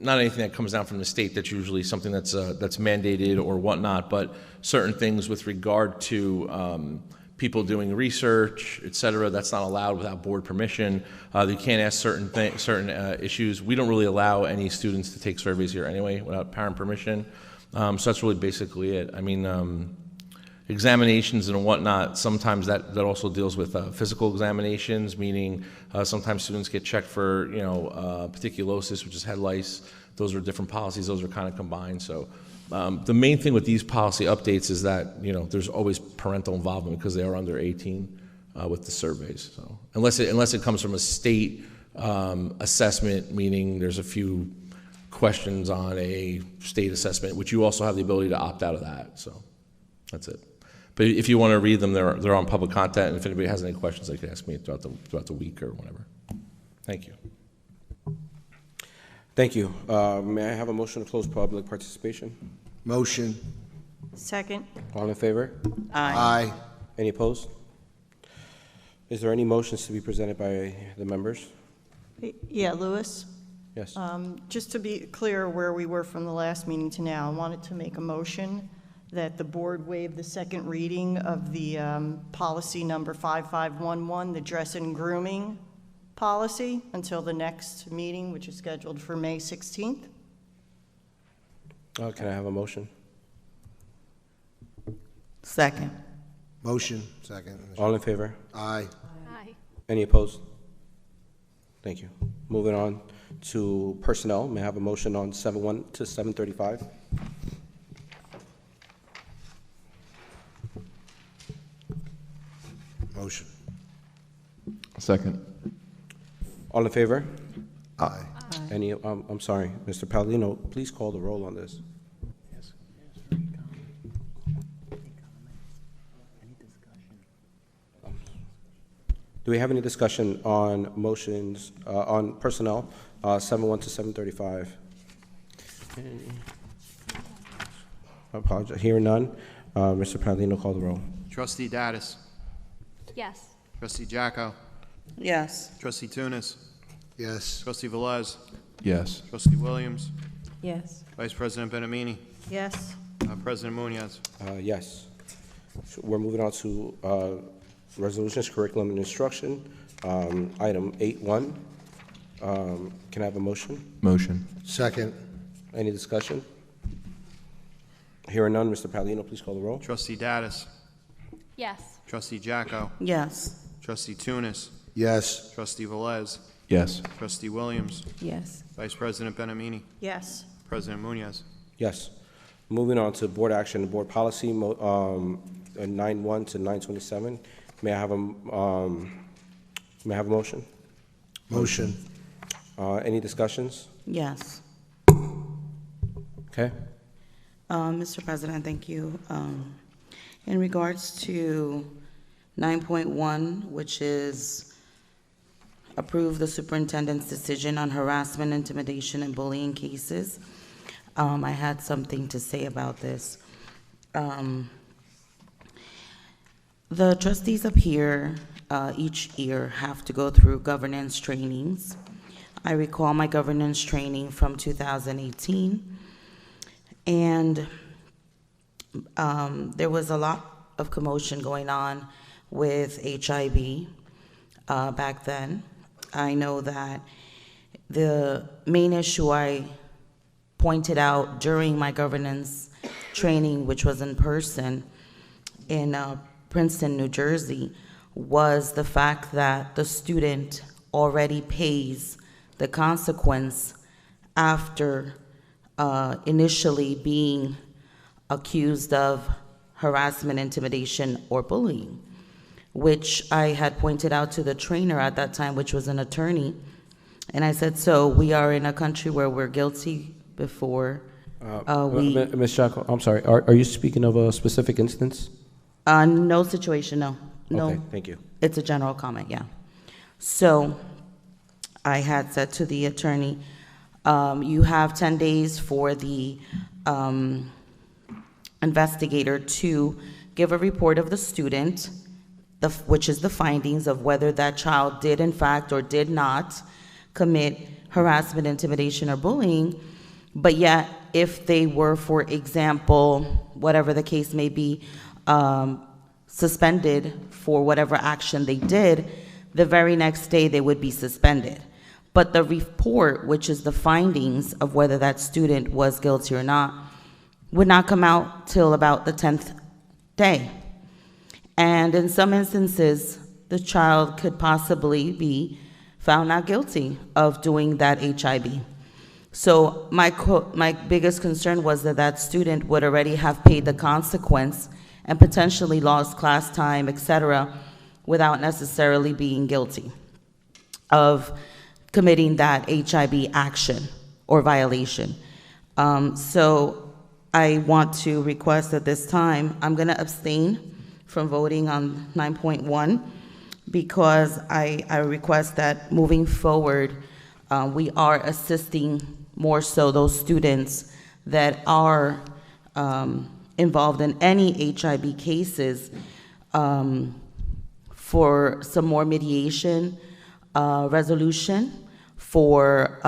Not anything that comes down from the state. That's usually something that's mandated or whatnot, but certain things with regard to people doing research, et cetera, that's not allowed without board permission. You can't ask certain issues. We don't really allow any students to take surveys here anyway without parent permission. So that's really basically it. I mean, examinations and whatnot, sometimes that also deals with physical examinations, meaning sometimes students get checked for, pediculosis, which is head lice. Those are different policies. Those are kind of combined. So the main thing with these policy updates is that, there's always parental involvement because they are under 18 with the surveys. So unless it comes from a state assessment, meaning there's a few questions on a state assessment, which you also have the ability to opt out of that. So that's it. But if you want to read them, they're on public content, and if anybody has any questions, they can ask me throughout the week or whatever. Thank you. Thank you. May I have a motion to close public participation? Motion. Second. All in favor? Aye. Any opposed? Is there any motions to be presented by the members? Yeah, Louis? Yes. Just to be clear where we were from the last meeting to now, I wanted to make a motion that the board waive the second reading of the policy number 5511, the dress and grooming policy, until the next meeting, which is scheduled for May 16th. Can I have a motion? Second. Motion. Second. All in favor? Aye. Aye. Any opposed? Thank you. Moving on to personnel. May I have a motion on 7.1 to 7:35? Motion. Second. All in favor? Aye. Any, I'm sorry, Mr. Palladino, please call the roll on this. Do we have any discussion on motions, on personnel, 7.1 to 7:35? I apologize. Hearing none, Mr. Palladino, call the roll. Trustee Dattis. Yes. Trustee Jacko. Yes. Trustee Tunis. Yes. Trustee Velez. Yes. Trustee Williams. Yes. Vice President Benamini. Yes. President Munoz. Yes. So we're moving on to resolutions, curriculum and instruction. Item 8.1. Can I have a motion? Motion. Second. Any discussion? Hearing none, Mr. Palladino, please call the roll. Trustee Dattis. Yes. Trustee Jacko. Yes. Trustee Tunis. Yes. Trustee Velez. Yes. Trustee Williams. Yes. Vice President Benamini. Yes. President Munoz. Yes. Moving on to board action and board policy, 9.1 to 9.27. May I have a motion? Motion. Any discussions? Yes. Okay. Mr. President, thank you. In regards to 9.1, which is approve the superintendent's decision on harassment, intimidation, and bullying cases, I had something to say about this. The trustees up here each year have to go through governance trainings. I recall my governance training from 2018, and there was a lot of commotion going on with HIB back then. I know that the main issue I pointed out during my governance training, which was in person in Princeton, New Jersey, was the fact that the student already pays the consequence after initially being accused of harassment, intimidation, or bullying, which I had pointed out to the trainer at that time, which was an attorney. And I said, so we are in a country where we're guilty before Ms. Jacko, I'm sorry, are you speaking of a specific instance? No situation, no. No. Okay, thank you. It's a general comment, yeah. So I had said to the attorney, you have 10 days for the investigator to give a report of the student, which is the findings of whether that child did in fact or did not commit harassment, intimidation, or bullying. But yet, if they were, for example, whatever the case may be, suspended for whatever action they did, the very next day they would be suspended. But the report, which is the findings of whether that student was guilty or not, would not come out till about the 10th day. And in some instances, the child could possibly be found not guilty of doing that HIB. So my biggest concern was that that student would already have paid the consequence and potentially lost class time, etc., without necessarily being guilty of committing that HIB action or violation. So I want to request at this time, I'm going to abstain from voting on 9.1 because I request that moving forward, we are assisting more so those students that are involved in any HIB cases for some more mediation, resolution, for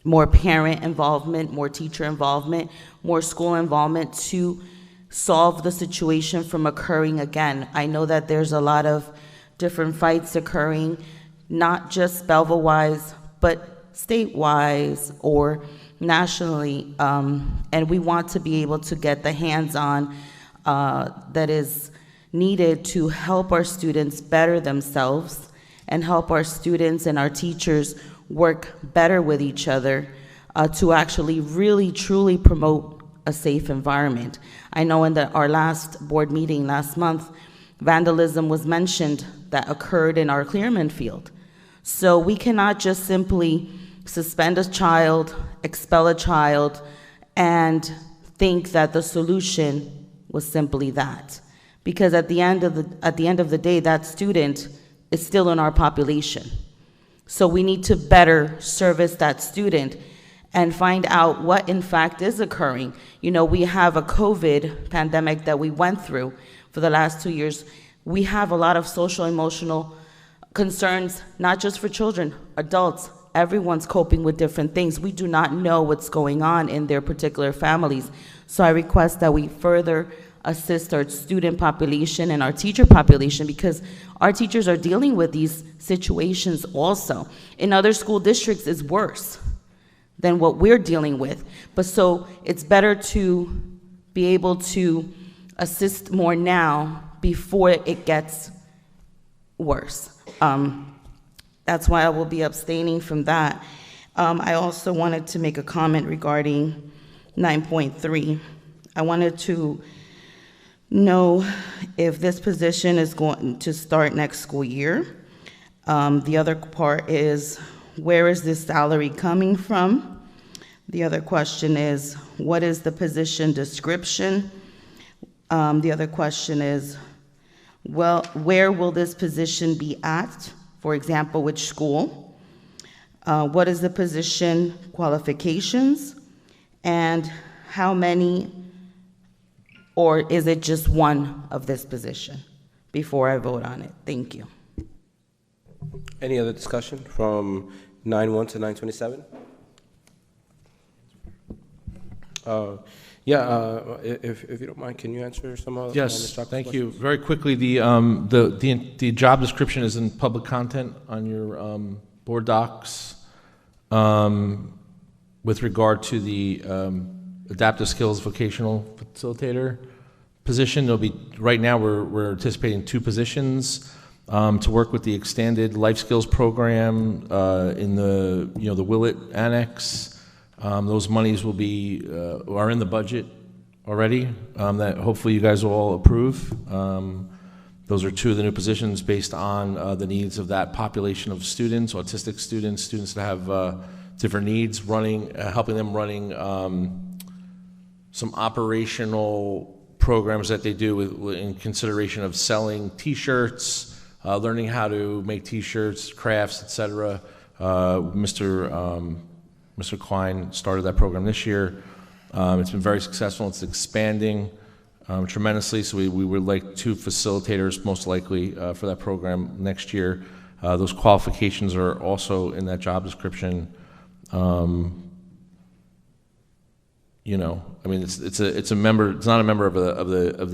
more parent involvement, more teacher involvement, more school involvement to solve the situation from occurring again. I know that there's a lot of different fights occurring, not just Belleville-wise, but state-wise or nationally, and we want to be able to get the hands-on that is needed to help our students better themselves and help our students and our teachers work better with each other to actually really truly promote a safe environment. I know in our last board meeting last month, vandalism was mentioned that occurred in our Clearman field. So we cannot just simply suspend a child, expel a child, and think that the solution was simply that. Because at the end of the day, that student is still in our population. So we need to better service that student and find out what in fact is occurring. You know, we have a COVID pandemic that we went through for the last 2 years. We have a lot of social emotional concerns, not just for children, adults. Everyone's coping with different things. We do not know what's going on in their particular families. So I request that we further assist our student population and our teacher population, because our teachers are dealing with these situations also. In other school districts, it's worse than what we're dealing with. But so it's better to be able to assist more now before it gets worse. That's why I will be abstaining from that. I also wanted to make a comment regarding 9.3. I wanted to know if this position is going to start next school year. The other part is, where is this salary coming from? The other question is, what is the position description? The other question is, well, where will this position be at? For example, which school? What is the position qualifications? And how many, or is it just one of this position before I vote on it? Thank you. Any other discussion from 9.1 to 9.27? If you don't mind, can you answer some of Yes, Ms. Jacob's thank you. questions? Very quickly, the job description is in public content on your board docs. With regard to the adaptive skills vocational facilitator position, there'll be, right now we're anticipating 2 positions to work with the extended life skills program in the the Willett Annex. Those monies will be are in the budget already that hopefully you guys will all approve. Those are 2 of the new positions based on the needs of that population of students, autistic students, students that have different needs, helping them running some operational programs that they do in consideration of selling T-shirts, learning how to make T-shirts, crafts, etc. Mr. Klein started that program this year. It's been very successful. It's expanding tremendously, so we would like 2 facilitators most likely for that program next year. Those qualifications are also in that job description. I mean, it's a member. It's not a member of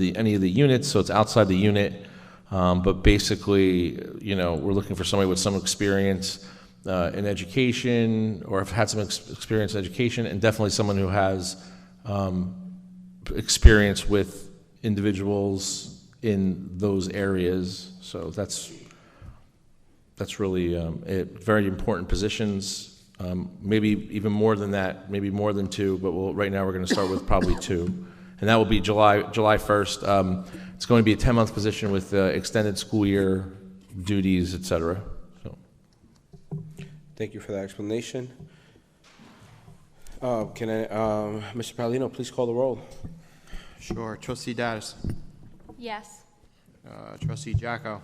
any of the units, so it's outside the unit. But basically, we're looking for somebody with some experience in education, or have had some experience in education, and definitely someone who has experience with individuals in those areas. So that's really very important positions. Maybe even more than that, maybe more than 2, but right now we're going to start with probably 2. And that will be July 1st. It's going to be a 10-month position with extended school year duties, et cetera. So. Thank you for that explanation. Mr. Paolino, please call the roll. Sure. Trustee Dattis. Yes. Trustee Jacko.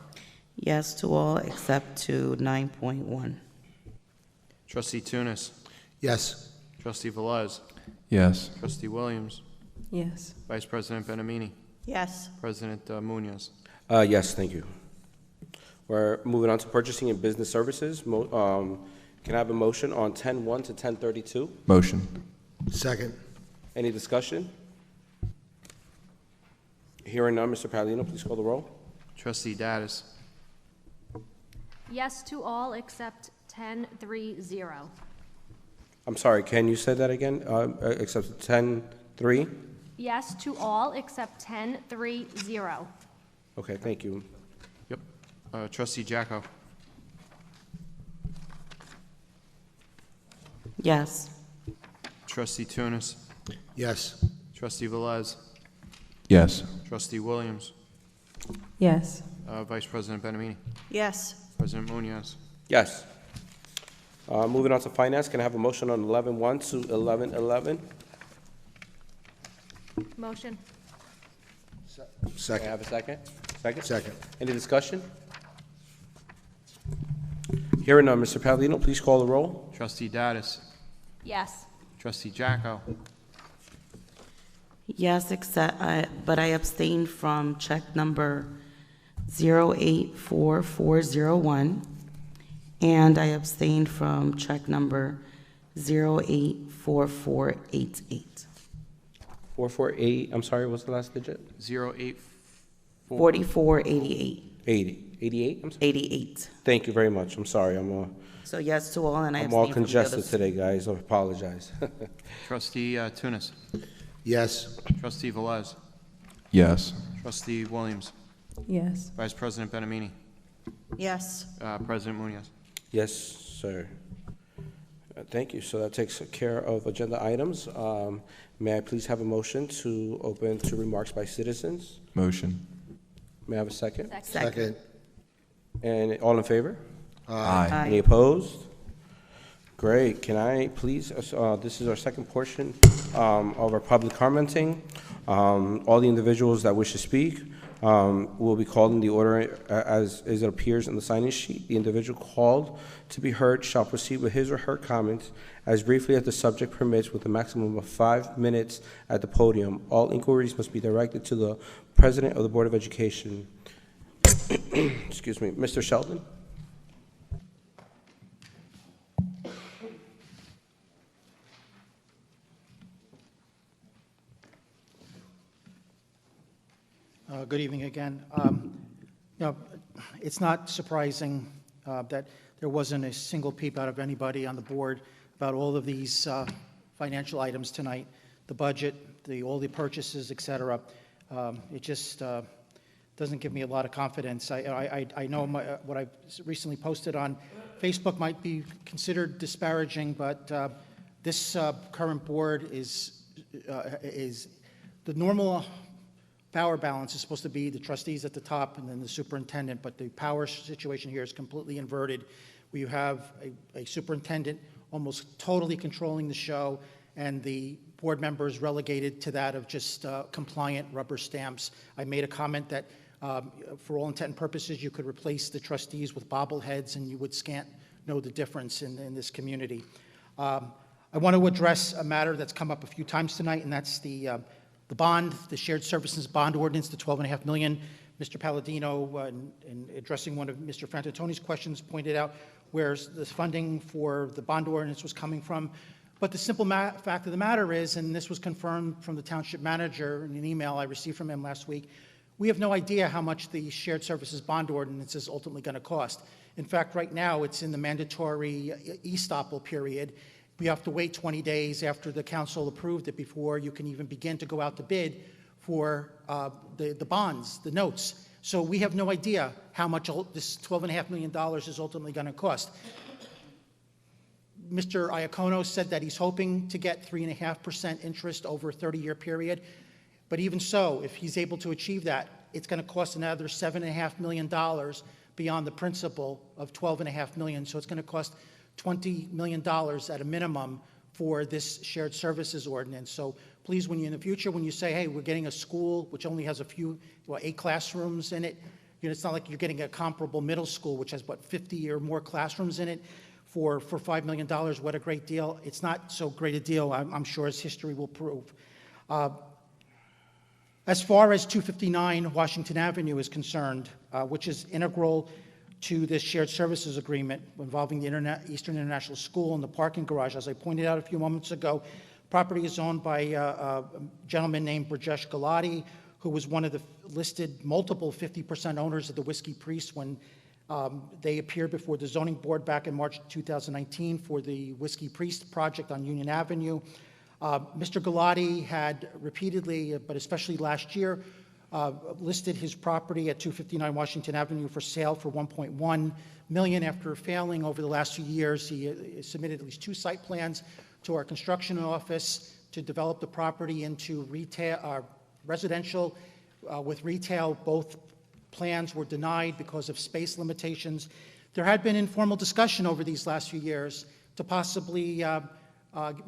Yes to all except to 9.1. Trustee Tunis. Yes. Trustee Velez. Yes. Trustee Williams. Yes. Vice President Benamini. Yes. President Munoz. Yes, thank you. We're moving on to purchasing and business services. Can I have a motion on 10.1 to 10.32? Motion. Second. Any discussion? Hearing none, Mr. Paolino, please call the roll. Trustee Dattis. Yes to all except 10.30. I'm sorry, can you say that again? Except 10.3? Yes to all except 10.30. Okay, thank you. Yep. Trustee Jacko. Yes. Trustee Tunis. Yes. Trustee Velez. Yes. Trustee Williams. Yes. Vice President Benamini. Yes. President Munoz. Yes. Moving on to finance, can I have a motion on 11.1 to 11.11? Motion. Can I Second. have a second? Second? Second. Any discussion? Hearing none, Mr. Paolino, please call the roll. Trustee Dattis. Yes. Trustee Jacko. Yes, but I abstained from check number 084401, and I abstained from check number 084488. 448, I'm sorry, what's the last digit? 084. 4488. 80. 88, I'm sorry? 88. Thank you very much. I'm sorry, So yes to all, and I I'm all abstain from the congested others. today, guys. I apologize. Trustee Tunis. Yes. Trustee Velez. Yes. Trustee Williams. Yes. Vice President Benamini. Yes. President Munoz. Yes, sir. Thank you. So that takes care of agenda items. May I please have a motion to open to remarks by citizens? Motion. May I have a second? Second. And all in favor? Aye. Aye. Any opposed? Great. Can I please, this is our second portion of our public commenting. All the individuals that wish to speak will be called in the order as it appears on the sign-in sheet. The individual called to be heard shall proceed with his or her comments as briefly as the subject permits, with a maximum of 5 minutes at the podium. All inquiries must be directed to the President of the Board of Education. Excuse me, Mr. Sheldon? Good evening again. It's not surprising that there wasn't a single peep out of anybody on the board about all of these financial items tonight, the budget, all the purchases, et cetera. It just doesn't give me a lot of confidence. I know what I recently posted on Facebook might be considered disparaging, but this current board is the normal power balance is supposed to be the trustees at the top and then the superintendent, but the power situation here is completely inverted, where you have a superintendent almost totally controlling the show and the board members relegated to that of just compliant rubber stamps. I made a comment that for all intent and purposes, you could replace the trustees with bobbleheads and you would scant know the difference in this community. I want to address a matter that's come up a few times tonight, and that's the bond, the shared services bond ordinance, the $12.5 million. Mr. Palladino, in addressing one of Mr. Frantantoni's questions, pointed out where the funding for the bond ordinance was coming from. But the simple fact of the matter is, and this was confirmed from the township manager in an email I received from him last week, we have no idea how much the shared services bond ordinance is ultimately going to cost. In fact, right now, it's in the mandatory estoppel period. We have to wait 20 days after the council approved it before you can even begin to go out to bid for the bonds, the notes. So we have no idea how much this $12.5 million is ultimately going to cost. Mr. Iacono said that he's hoping to get 3.5% interest over a 30-year period. But even so, if he's able to achieve that, it's going to cost another $7.5 million beyond the principal of $12.5 million. So it's going to cost $20 million at a minimum for this shared services ordinance. So please, when you in the future, when you say, hey, we're getting a school which only has 8 classrooms in it, it's not like you're getting a comparable middle school which has, 50 or more classrooms in it for $5 million. What a great deal. It's not so great a deal, I'm sure, as history will prove. As far as 259 Washington Avenue is concerned, which is integral to this shared services agreement involving the Eastern International School and the parking garage. As I pointed out a few moments ago, property is owned by a gentleman named Brajesh Galati, who was one of the listed multiple 50% owners of the Whiskey Priest when they appeared before the zoning board back in March 2019 for the Whiskey Priest project on Union Avenue. Mr. Galati had repeatedly, but especially last year, listed his property at 259 Washington Avenue for sale for $1.1 million. After failing over the last few years, he submitted at least 2 site plans to our construction office to develop the property into retail, residential with retail. Both plans were denied because of space limitations. There had been informal discussion over these last few years to possibly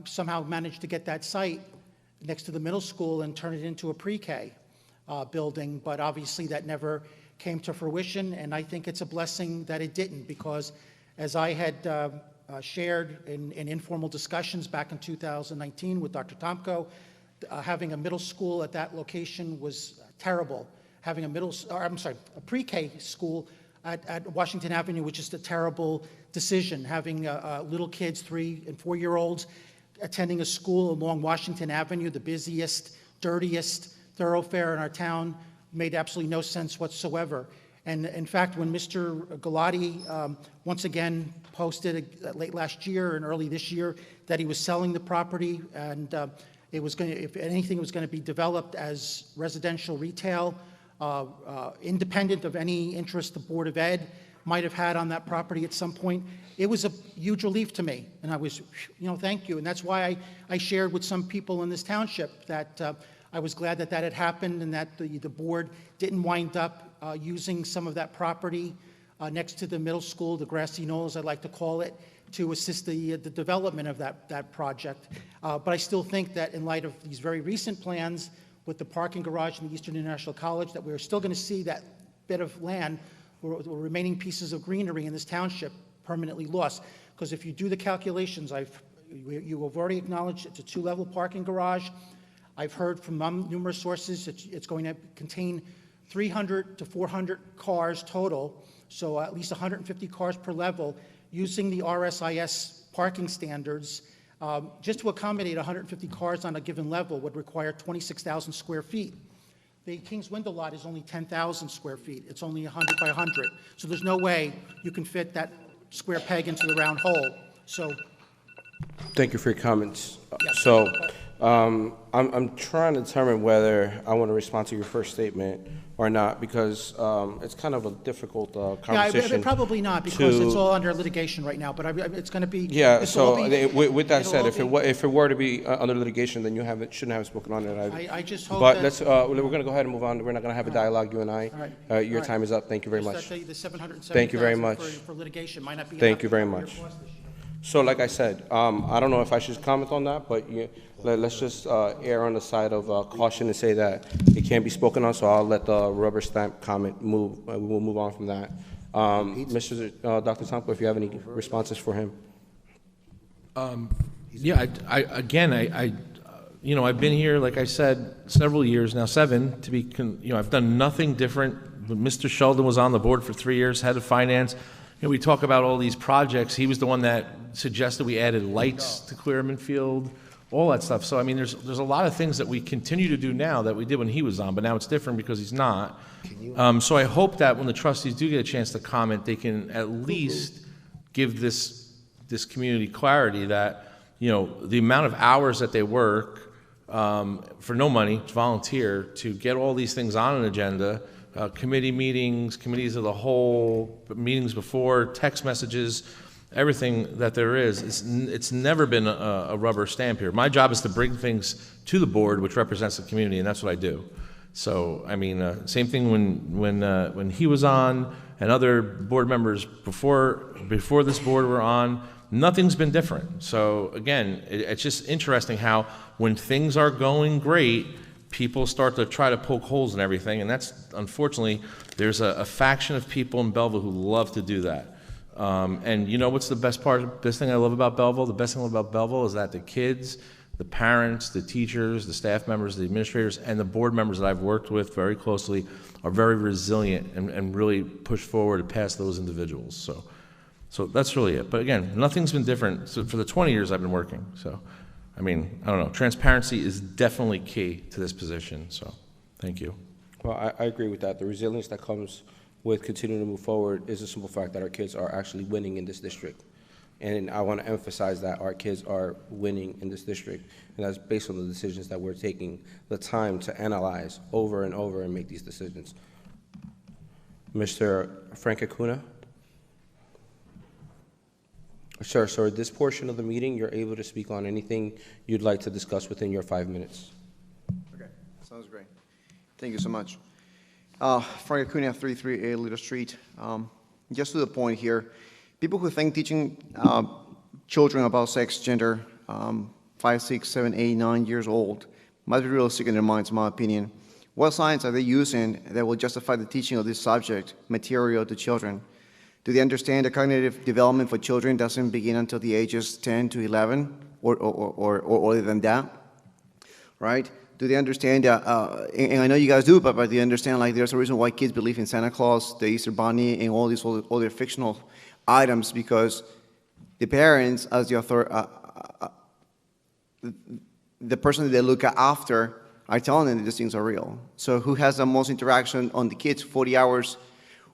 somehow manage to get that site next to the middle school and turn it into a pre-K building, but obviously that never came to fruition, and I think it's a blessing that it didn't, because as I had shared in informal discussions back in 2019 with Dr. Tomko, having a middle school at that location was terrible. having a pre-K school at Washington Avenue, which is a terrible decision, having little kids, 3- and 4-year-olds, attending a school along Washington Avenue, the busiest, dirtiest thoroughfare in our town, made absolutely no sense whatsoever. And in fact, when Mr. Galati once again posted late last year and early this year that he was selling the property and it was going to, if anything, it was going to be developed as residential retail, independent of any interest the Board of Ed might have had on that property at some point, it was a huge relief to me. And I was, thank you. And that's why I shared with some people in this township that I was glad that that had happened and that the board didn't wind up using some of that property next to the middle school, the grassy knolls, I like to call it, to assist the development of that project. But I still think that in light of these very recent plans with the parking garage in the Eastern International College, that we're still going to see that bit of land or remaining pieces of greenery in this township permanently lost. Because if you do the calculations, you have already acknowledged it's a 2-level parking garage. I've heard from numerous sources it's going to contain 300 to 400 cars total, so at least 150 cars per level, using the RSIS parking standards. Just to accommodate 150 cars on a given level would require 26,000 square feet. The King's Window lot is only 10,000 square feet. It's only 100 by 100. So there's no way you can fit that square peg into the round hole. So, Thank you for your comments. Yes. So, I'm trying to determine whether I want to respond to your first statement or not, because it's kind of a difficult conversation. probably not, because it's to- all under litigation right now, but it's going to be. Yeah, this will all so be- with that it'll said, all if it were to be under litigation, then you shouldn't have spoken on it. I just hope But that- let's, we're going to go ahead and move on. We're not going to have a dialogue, you and I. All right. Your All time right. is up. Thank you very Just much. that the 770,000 Thank you very much. for litigation might not be Thank enough you very to cover much. your cost this year. So like I said, I don't know if I should comment on that, but let's just err on the side of caution and say that it can't be spoken on, so I'll let the rubber stamp comment move. We'll move on from that. Dr. Tomko, if you have any responses for him. Yeah, I've been here, like I said, several years now, 7, to be, I've done nothing different. Mr. Sheldon was on the board for 3 years, head of finance. We talk about all these projects. He was the one that suggested we added lights to Clearman Field, all that stuff. So, I mean, there's a lot of things that we continue to do now that we did when he was on, but now it's different because he's not. So I hope that when the trustees do get a chance to comment, they can at least give this community clarity that, the amount of hours that they work for no money, it's volunteer, to get all these things on an agenda, committee meetings, committees of the whole, meetings before, text messages, everything that there is. It's never been a rubber stamp here. My job is to bring things to the board, which represents the community, and that's what I do. So, I mean, same thing when he was on and other board members before this board were on, nothing's been different. So, again, it's just interesting how when things are going great, people start to try to poke holes in everything, and that's, unfortunately, there's a faction of people in Belleville who love to do that. And you know what's the best thing I love about Belleville? The best thing about Belleville is that the kids, the parents, the teachers, the staff members, the administrators, and the board members that I've worked with very closely are very resilient and really push forward past those individuals. So that's really it. But again, nothing's been different for the 20 years I've been working. So, I mean, I don't know. Transparency is definitely key to this position. So, thank you. Well, I agree with that. The resilience that comes with continuing to move forward is a simple fact that our kids are actually winning in this district. And I want to emphasize that our kids are winning in this district, and that's based on the decisions that we're taking the time to analyze over and over and make these decisions. Mr. Frank Acuna? Sir, so this portion of the meeting, you're able to speak on anything you'd like to discuss within your 5 minutes. Okay, sounds great. Thank you so much. Frank Acuna, 33A Little Street. Just to the point here, people who think teaching children about sex, gender, 5, 6, 7, 8, 9 years old, must be realistic in their minds, in my opinion. What science are they using that will justify the teaching of this subject material to children? Do they understand that cognitive development for children doesn't begin until the ages 10 to 11 or earlier than that? Right? Do they understand that, and I know you guys do, but do you understand, like, there's a reason why kids believe in Santa Claus, the Easter Bunny, and all these other fictional items, because the parents, as the the person that they look after, are telling them that these things are real. So who has the most interaction on the kids 40 hours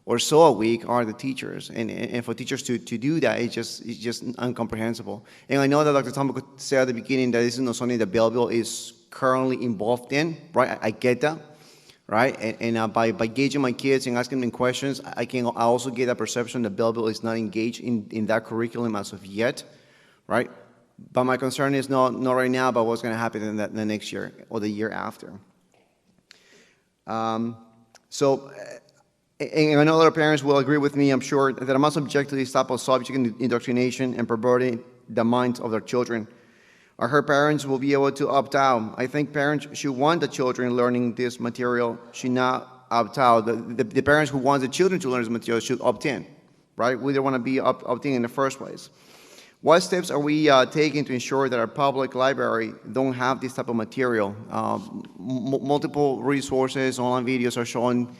or so a week are the teachers. And for teachers to do that, it's just incomprehensible. And I know that Dr. Tomko said at the beginning that this is not something that Belleville is currently involved in, right? I get that, right? And by gauging my kids and asking them questions, I also get a perception that Belleville is not engaged in that curriculum as of yet, right? But my concern is not right now, but what's going to happen in the next year or the year after. So, and I know other parents will agree with me, I'm sure, that I must object to this type of subject indoctrination and perverting the minds of their children. I heard parents will be able to opt out. I think parents should want the children learning this material, should not opt out. The parents who want the children to learn this material should opt in, right? We don't want to be opting in the first place. What steps are we taking to ensure that our public library don't have this type of material? Multiple resources, online videos are showing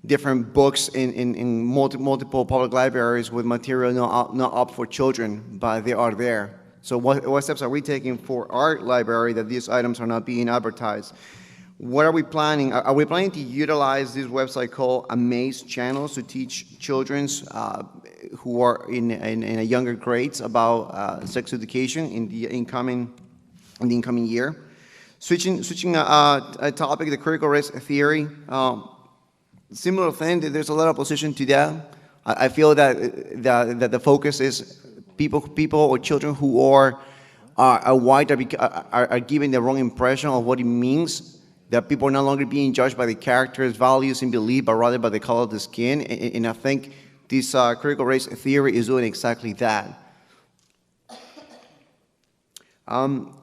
different books in multiple public libraries with material not up for children, but they are there. So what steps are we taking for our library that these items are not being advertised? What are we planning? Are we planning to utilize this website called Amaze Channels to teach children who are in a younger grades about sex education in the incoming year? Switching a topic, the critical race theory. Similar thing. There's a lot of opposition to that. I feel that the focus is people or children who are white are given the wrong impression of what it means. That people are no longer being judged by the characters, values, and belief, but rather by the color of the skin. And I think this critical race theory is doing exactly that.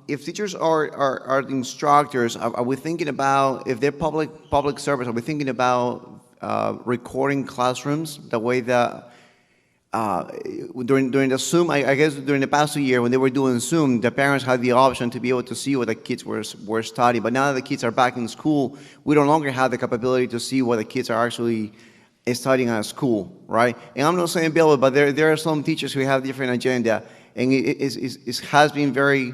If teachers are the instructors, are we thinking about, if they're public service, are we thinking about recording classrooms the way that during the Zoom, I guess during the past 2 years when they were doing Zoom, the parents had the option to be able to see what the kids were studying. But now that the kids are back in school, we no longer have the capability to see what the kids are actually studying at school, right? And I'm not saying Bill, but there are some teachers who have different agenda. And it has been very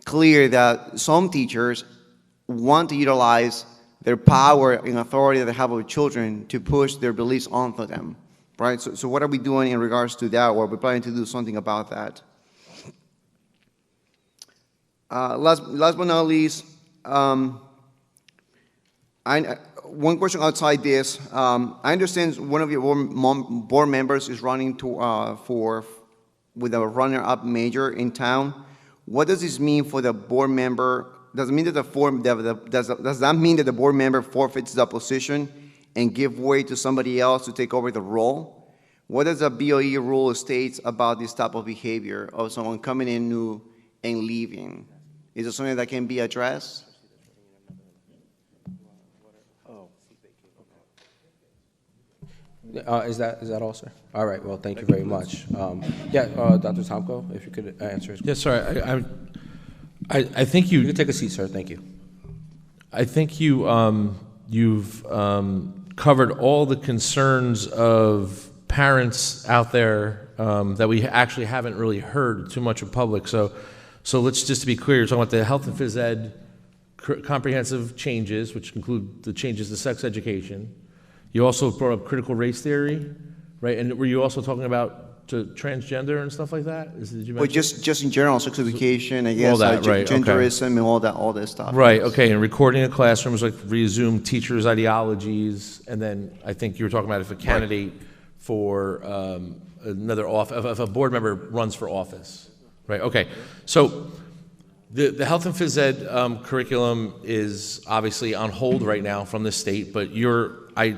clear that some teachers want to utilize their power and authority that they have over children to push their beliefs onto them. Right, so what are we doing in regards to that, or are we planning to do something about that? Last but not least, one question outside this. I understand one of your board members is running with a runner-up major in town. What does this mean for the board member? Does it mean that does that mean that the board member forfeits the position and give way to somebody else to take over the role? What does the BOE rule states about this type of behavior of someone coming in new and leaving? Is it something that can be addressed? Is that all, sir? All right, well, thank you very much. Dr. Tomko, if you could answer his question. Yes, sir. I think you can take a seat, sir. Thank you. I think you've covered all the concerns of parents out there that we actually haven't really heard too much in public. So let's just be clear, you're talking about the health and phys ed comprehensive changes, which include the changes to sex education. You also brought up critical race theory, right? And were you also talking about transgender and stuff like that? Did you mention? Well, just in general, sex education, I guess, all that, right, genderism, okay. And all that stuff. Right. Okay. And recording in classrooms, like resume teachers' ideologies, and then I think you were talking about if a candidate for another office, if a board member runs for office, right? Okay. So the health and phys ed curriculum is obviously on hold right now from the state, but I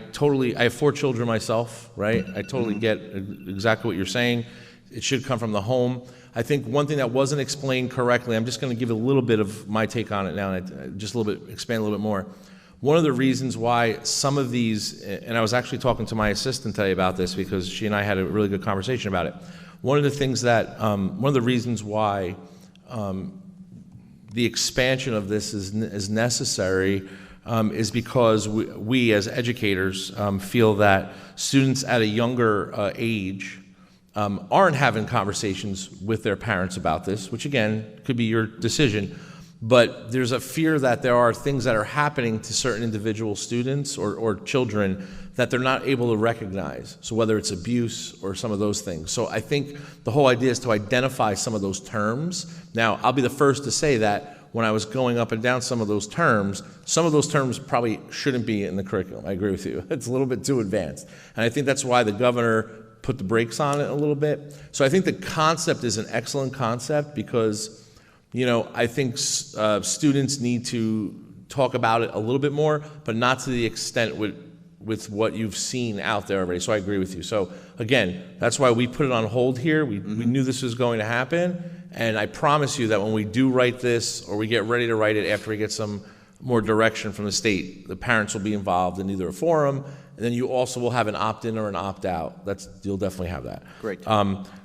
have 4 children myself, right? I totally get exactly what you're saying. It should come from the home. I think one thing that wasn't explained correctly, I'm just going to give a little bit of my take on it now, and just a little bit, expand a little bit more. One of the reasons why some of these, and I was actually talking to my assistant today about this because she and I had a really good conversation about it. One of the things that, one of the reasons why the expansion of this is necessary is because we as educators feel that students at a younger age aren't having conversations with their parents about this, which again could be your decision, but there's a fear that there are things that are happening to certain individual students or children that they're not able to recognize. So whether it's abuse or some of those things. So I think the whole idea is to identify some of those terms. Now, I'll be the first to say that when I was going up and down some of those terms probably shouldn't be in the curriculum. I agree with you. It's a little bit too advanced. And I think that's why the governor put the brakes on it a little bit. So I think the concept is an excellent concept because, you know, I think students need to talk about it a little bit more, but not to the extent with what you've seen out there already. So I agree with you. So again, that's why we put it on hold here. We knew this was going to happen. And I promise you that when we do write this, or we get ready to write it after we get some more direction from the state, the parents will be involved in either a forum, and then you also will have an opt-in or an opt-out. You'll definitely have that. Great.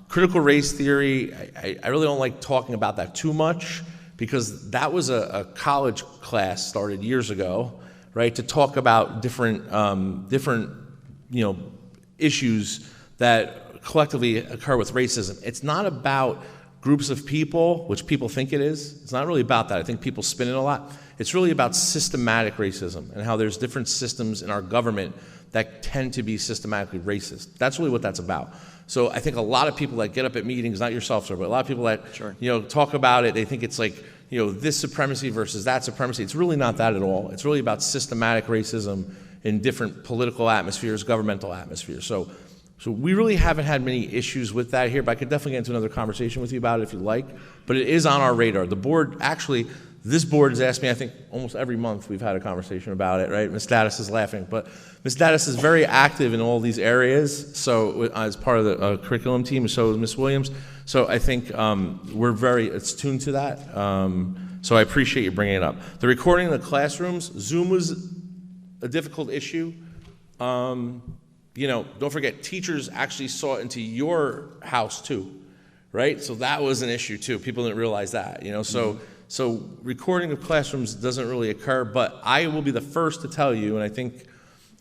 Critical race theory, I really don't like talking about that too much because that was a college class started years ago, right, to talk about different issues that collectively occur with racism. It's not about groups of people, which people think it is. It's not really about that. I think people spin it a lot. It's really about systematic racism and how there's different systems in our government that tend to be systematically racist. That's really what that's about. So I think a lot of people that get up at meetings, not yourself, sir, but a lot of people that talk about it, they think it's like, this supremacy versus that supremacy. It's really not that at all. It's really about systematic racism in different political atmospheres, governmental atmospheres. So we really haven't had many issues with that here, but I could definitely get into another conversation with you about it if you like. But it is on our radar. The board, actually, this board has asked me, I think almost every month we've had a conversation about it, right? Ms. Dattis is laughing, but Ms. Dattis is very active in all these areas, so as part of the curriculum team, so is Ms. Williams. So I think we're very attuned to that. So I appreciate you bringing it up. The recording in the classrooms, Zoom was a difficult issue. Don't forget, teachers actually saw into your house too, right? So that was an issue too. People didn't realize that, So recording of classrooms doesn't really occur, but I will be the first to tell you, and I think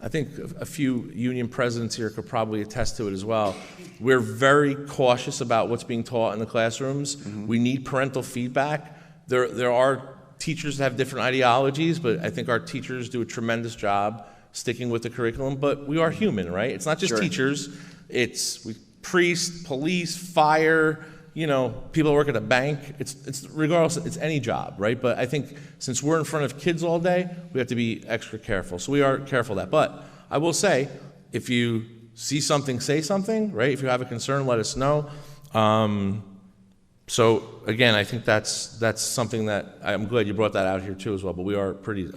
a few union presidents here could probably attest to it as well. We're very cautious about what's being taught in the classrooms. We need parental feedback. There are teachers that have different ideologies, but I think our teachers do a tremendous job sticking with the curriculum. But we are human, right? It's not just teachers. It's priests, police, fire, people that work at a bank. It's regardless, it's any job, right? But I think since we're in front of kids all day, we have to be extra careful. So we are careful of that. But I will say, if you see something, say something, right? If you have a concern, let us know. So again, I think that's something that I'm glad you brought that out here too as well. But we are pretty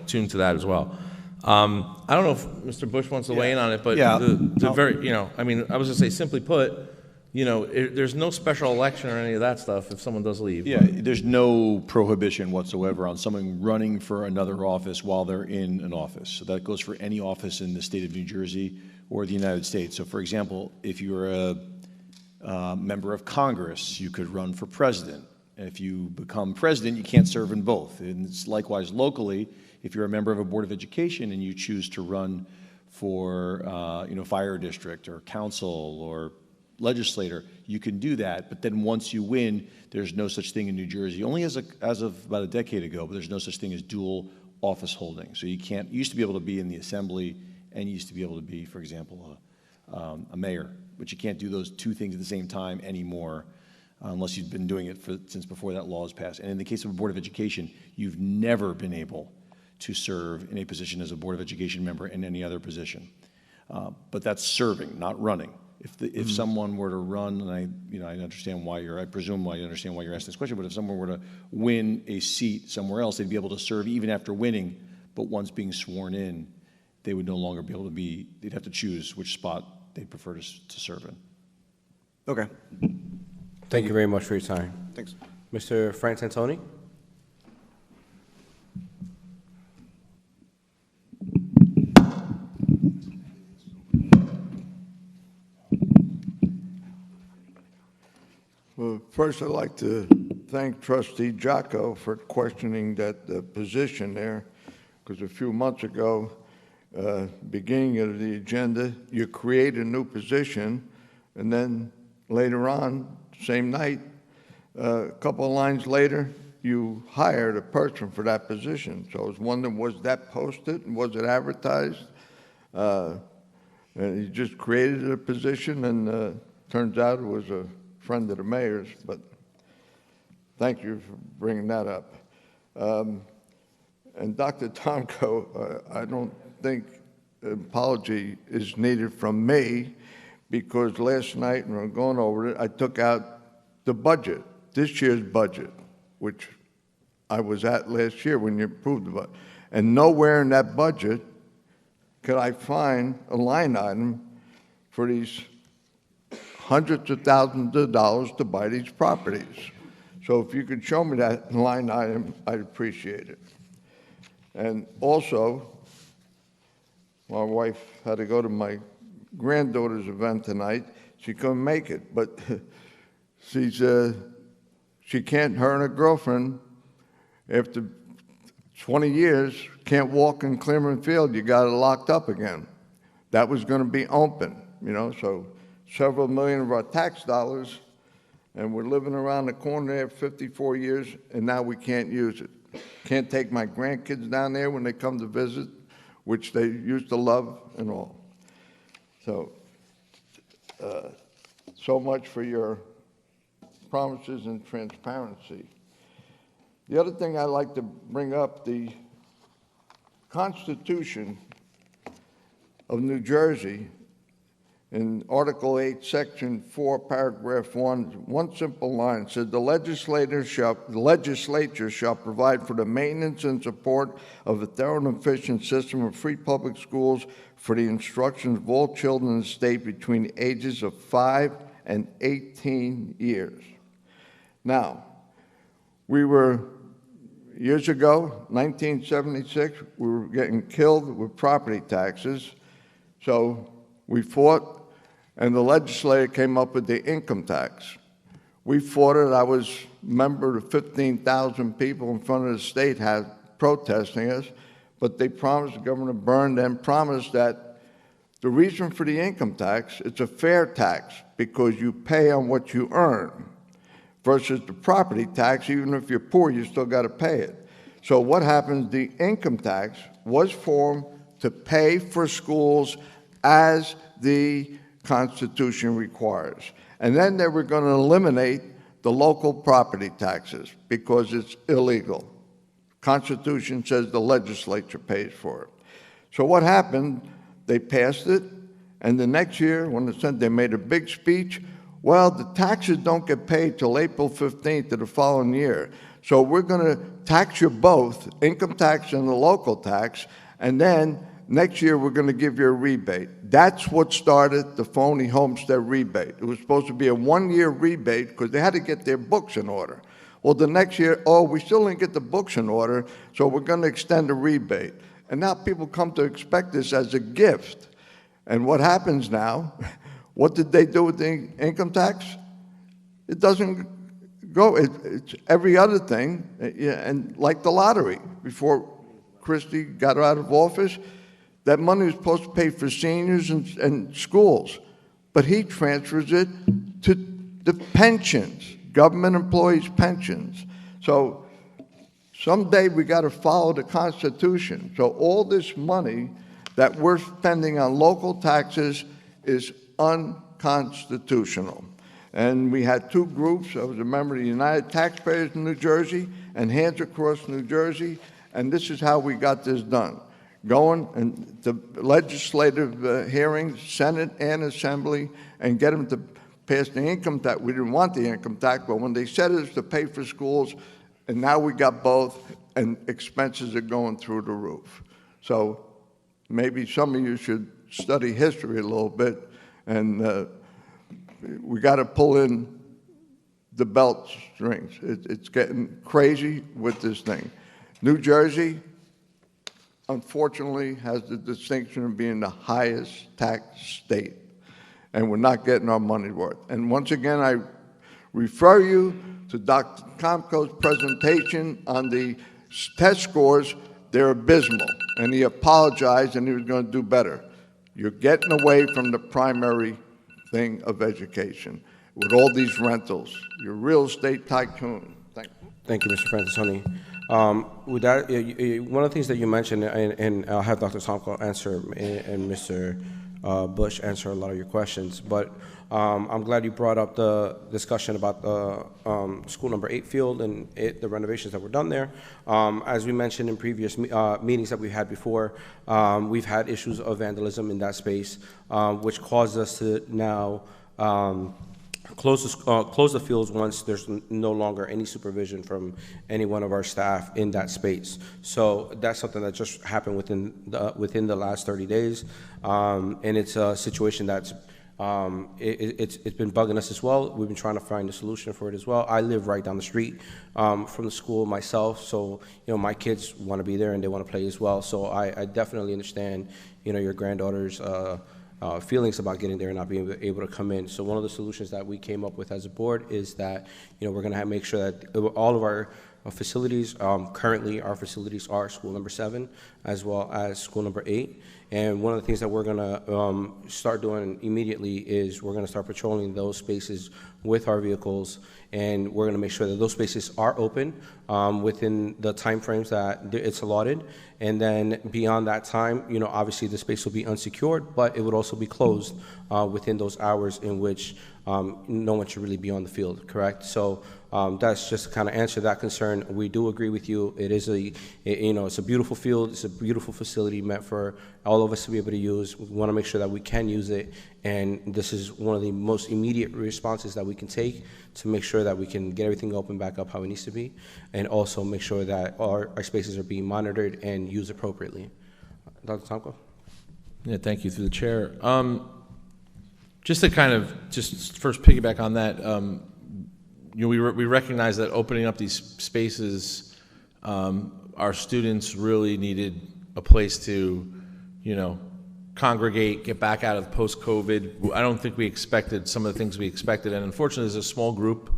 tuned to that as well. I don't know if Mr. Bush wants to weigh in on it, but I was gonna say, simply put, there's no special election or any of that stuff if someone does leave. Yeah, there's no prohibition whatsoever on someone running for another office while they're in an office. So that goes for any office in the state of New Jersey or the United States. So for example, if you're a member of Congress, you could run for president. If you become president, you can't serve in both. And it's likewise locally, if you're a member of a board of education and you choose to run for fire district or council or legislator, you can do that, but then once you win, there's no such thing in New Jersey, only as of about a decade ago, but there's no such thing as dual office holding. So you used to be able to be in the assembly and you used to be able to be, for example, a mayor, but you can't do those two things at the same time anymore unless you've been doing it since before that law was passed. And in the case of a board of education, you've never been able to serve in a position as a board of education member in any other position. But that's serving, not running. If someone were to run, and I understand I presume why you understand why you're asking this question, but if someone were to win a seat somewhere else, they'd be able to serve even after winning, but once being sworn in, they would no longer be able to they'd have to choose which spot they'd prefer to serve in. Okay. Thank you very much for your time. Thanks. Mr. Frank Santoni? Well, first I'd like to thank Trustee Jocko for questioning that position there, because a few months ago, beginning of the agenda, you create a new position, and then later on, same night, a couple of lines later, you hired a person for that position. So I was wondering, was that posted and was it advertised? And you just created a position, and turns out it was a friend of the mayor's, but thank you for bringing that up. And Dr. Tomko, I don't think an apology is needed from me, because last night when we were going over it, I took out the budget, this year's budget, which I was at last year when you approved the budget. And nowhere in that budget could I find a line item for these hundreds of thousands of dollars to buy these properties. So if you could show me that line item, I'd appreciate it. And also, my wife had to go to my granddaughter's event tonight. She couldn't make it, but she can't, her and her girlfriend, after 20 years, can't walk in Clearman Field. You got it locked up again. That was going to be open, you know, so several million of our tax dollars, and we're living around the corner there 54 years, and now we can't use it. Can't take my grandkids down there when they come to visit, which they used to love and all. So, so much for your promises and transparency. The other thing I'd like to bring up, the Constitution of New Jersey, in Article 8, Section 4, Paragraph 1, one simple line said, the legislature shall provide for the maintenance and support of a thorough and efficient system of free public schools for the instruction of all children in the state between the ages of 5 and 18 years. Now, we were, years ago, 1976, we were getting killed with property taxes, so we fought, and the legislature came up with the income tax. We fought it. I was a member of 15,000 people in front of the state had protesting us, but they promised, Governor Byrne then promised that the reason for the income tax, it's a fair tax because you pay on what you earn, versus the property tax, even if you're poor, you still got to pay it. So what happens, the income tax was formed to pay for schools as the Constitution requires. And then they were going to eliminate the local property taxes because it's illegal. Constitution says the legislature pays for it. So what happened, they passed it, and the next year, when they made a big speech, well, the taxes don't get paid till April 15th of the following year. So we're going to tax you both, income tax and the local tax, and then next year we're going to give you a rebate. That's what started the phony homestead rebate. It was supposed to be a one-year rebate because they had to get their books in order. Well, the next year, oh, we still didn't get the books in order, so we're going to extend the rebate. And now people come to expect this as a gift. And what happens now, what did they do with the income tax? It doesn't go, it's every other thing, and like the lottery. Before Christie got out of office, that money was supposed to pay for seniors and schools, but he transfers it to the pensions, government employees' pensions. So someday we got to follow the Constitution. So all this money that we're spending on local taxes is unconstitutional. And we had two groups. I was a member of the United Taxpayers in New Jersey and Hands Across New Jersey, and this is how we got this done. Going and the legislative hearings, Senate and Assembly, and get them to pass the income tax. We didn't want the income tax, but when they said it was to pay for schools, and now we got both, and expenses are going through the roof. So maybe some of you should study history a little bit, and we got to pull in the belt strings. It's getting crazy with this thing. New Jersey, unfortunately, has the distinction of being the highest tax state, and we're not getting our money's worth. And once again, I refer you to Dr. Tomko's presentation on the test scores, they're abysmal, and he apologized and he was going to do better. You're getting away from the primary thing of education with all these rentals. You're a real estate tycoon. Thank you. Thank you, Mr. Francisoni. With that, one of the things that you mentioned, and I'll have Dr. Tomko answer, and Mr. Bush answer a lot of your questions, but I'm glad you brought up the discussion about the school number 8 field and the renovations that were done there. As we mentioned in previous meetings that we've had before, we've had issues of vandalism in that space, which caused us to now close the fields once there's no longer any supervision from any one of our staff in that space. So that's something that just happened within the last 30 days, and it's a situation that's it's been bugging us as well. We've been trying to find a solution for it as well. I live right down the street from the school myself, so my kids want to be there and they want to play as well. So I definitely understand your granddaughter's feelings about getting there and not being able to come in. So one of the solutions that we came up with as a board is that we're going to make sure that all of our facilities, currently our facilities are school number 7 as well as school number 8. And one of the things that we're going to start doing immediately is we're going to start patrolling those spaces with our vehicles, and we're going to make sure that those spaces are open within the time frames that it's allotted. And then beyond that time, obviously the space will be unsecured, but it would also be closed within those hours in which no one should really be on the field, correct? So that's just to kind of answer that concern. We do agree with you. It is it's a beautiful field. It's a beautiful facility meant for all of us to be able to use. We want to make sure that we can use it, and this is one of the most immediate responses that we can take to make sure that we can get everything open back up how it needs to be, and also make sure that our spaces are being monitored and used appropriately. Dr. Tomko? Yeah, thank you, through the chair. Just to kind of first piggyback on that, we recognize that opening up these spaces, our students really needed a place to, congregate, get back out of post-COVID. I don't think we expected some of the things we expected, and unfortunately there's a small group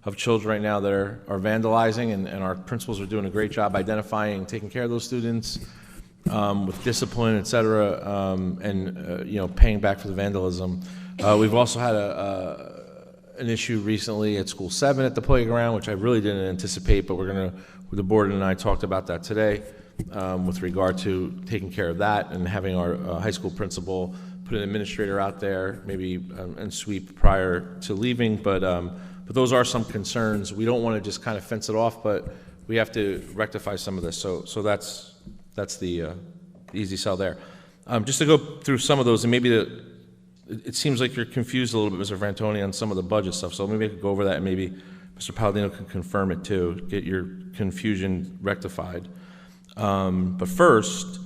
of children right now that are vandalizing, and our principals are doing a great job identifying and taking care of those students with discipline, et cetera, and paying back for the vandalism. We've also had an issue recently at School 7 at the playground, which I really didn't anticipate, but the board and I talked about that today with regard to taking care of that and having our high school principal put an administrator out there, maybe and sweep prior to leaving. But those are some concerns. We don't want to just kind of fence it off, but we have to rectify some of this. So that's the easy sell there. Just to go through some of those, and maybe it seems like you're confused a little bit, Mr. Frantoni, on some of the budget stuff. So maybe I could go over that, and maybe Mr. Palladino can confirm it too, get your confusion rectified. But first,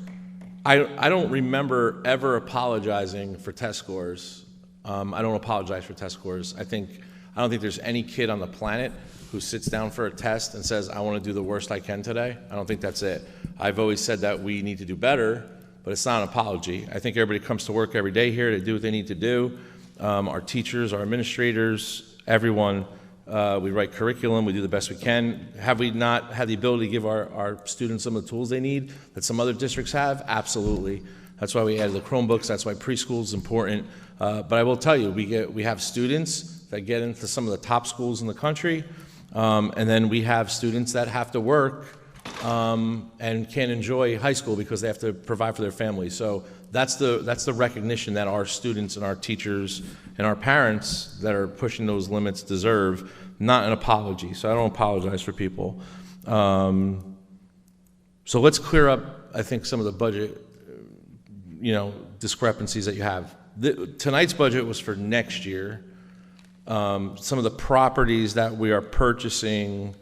I don't remember ever apologizing for test scores. I don't apologize for test scores. I don't think there's any kid on the planet who sits down for a test and says, I want to do the worst I can today. I don't think that's it. I've always said that we need to do better, but it's not an apology. I think everybody comes to work every day here to do what they need to do. Our teachers, our administrators, everyone, we write curriculum, we do the best we can. Have we not had the ability to give our students some of the tools they need that some other districts have? Absolutely. That's why we added the Chromebooks, that's why preschool is important. But I will tell you, we have students that get into some of the top schools in the country, and then we have students that have to work and can't enjoy high school because they have to provide for their families. So that's the recognition that our students and our teachers and our parents that are pushing those limits deserve, not an apology. So I don't apologize for people. So let's clear up, I think, some of the budget, discrepancies that you have. Tonight's budget was for next year. Some of the properties that we are purchasing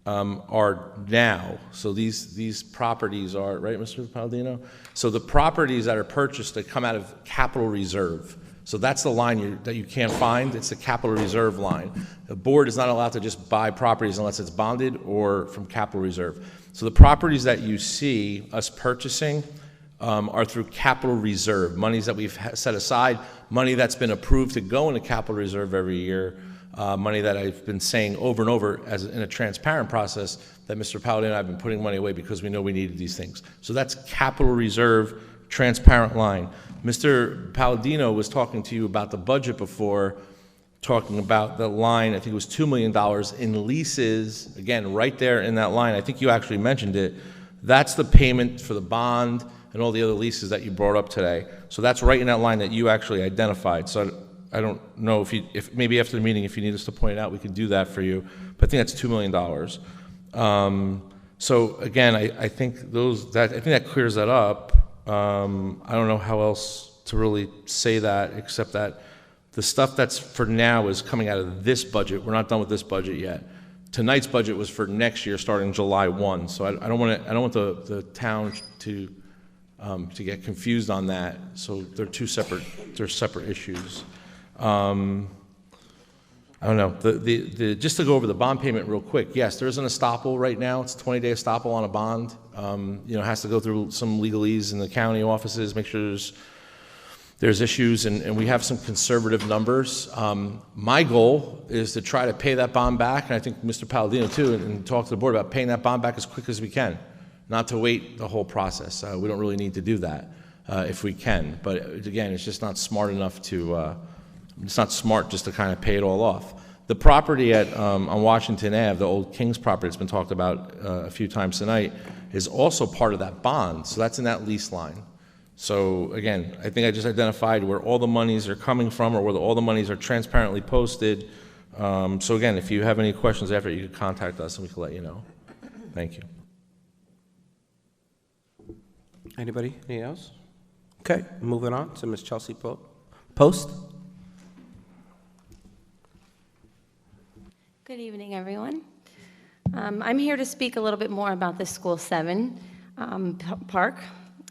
are now. So these properties are, right, Mr. Palladino? So the properties that are purchased that come out of capital reserve. So that's the line that you can't find. It's the capital reserve line. The board is not allowed to just buy properties unless it's bonded or from capital reserve. So the properties that you see us purchasing are through capital reserve, monies that we've set aside, money that's been approved to go into capital reserve every year. money that I've been saying over and over as in a transparent process that Mr. Paladino and I have been putting money away because we know we needed these things. So that's capital reserve, transparent line. Mr. Paladino was talking to you about the budget before, talking about the line, I think it was $2 million in leases, again, right there in that line. I think you actually mentioned it. That's the payment for the bond and all the other leases that you brought up today. So that's right in that line that you actually identified. So I don't know if maybe after the meeting, if you need us to point it out, we can do that for you. But I think that's $2 million. So again, I think that clears that up. I don't know how else to really say that, except that the stuff that's for now is coming out of this budget. We're not done with this budget yet. Tonight's budget was for next year, starting July 1. So I don't want the town to get confused on that. So they're separate issues. I don't know. Just to go over the bond payment real quick. Yes, there's an estoppel right now. It's a 20-day estoppel on a bond. It has to go through some legalese in the county offices, make sure there's issues, and we have some conservative numbers. My goal is to try to pay that bond back, and I think Mr. Paladino too, and talk to the board about paying that bond back as quick as we can, not to wait the whole process. We don't really need to do that if we can, but again, it's just not smart enough to, it's not smart just to kind of pay it all off. The property on Washington Ave, the old King's property that's been talked about a few times tonight, is also part of that bond, so that's in that lease line. So again, I think I just identified where all the monies are coming from, or where all the monies are transparently posted. So again, if you have any questions after, you can contact us and we can let you know. Thank you. Anybody else? Okay, moving on to Ms. Chelsea Post. Good evening, everyone. I'm here to speak a little bit more about the School 7 park.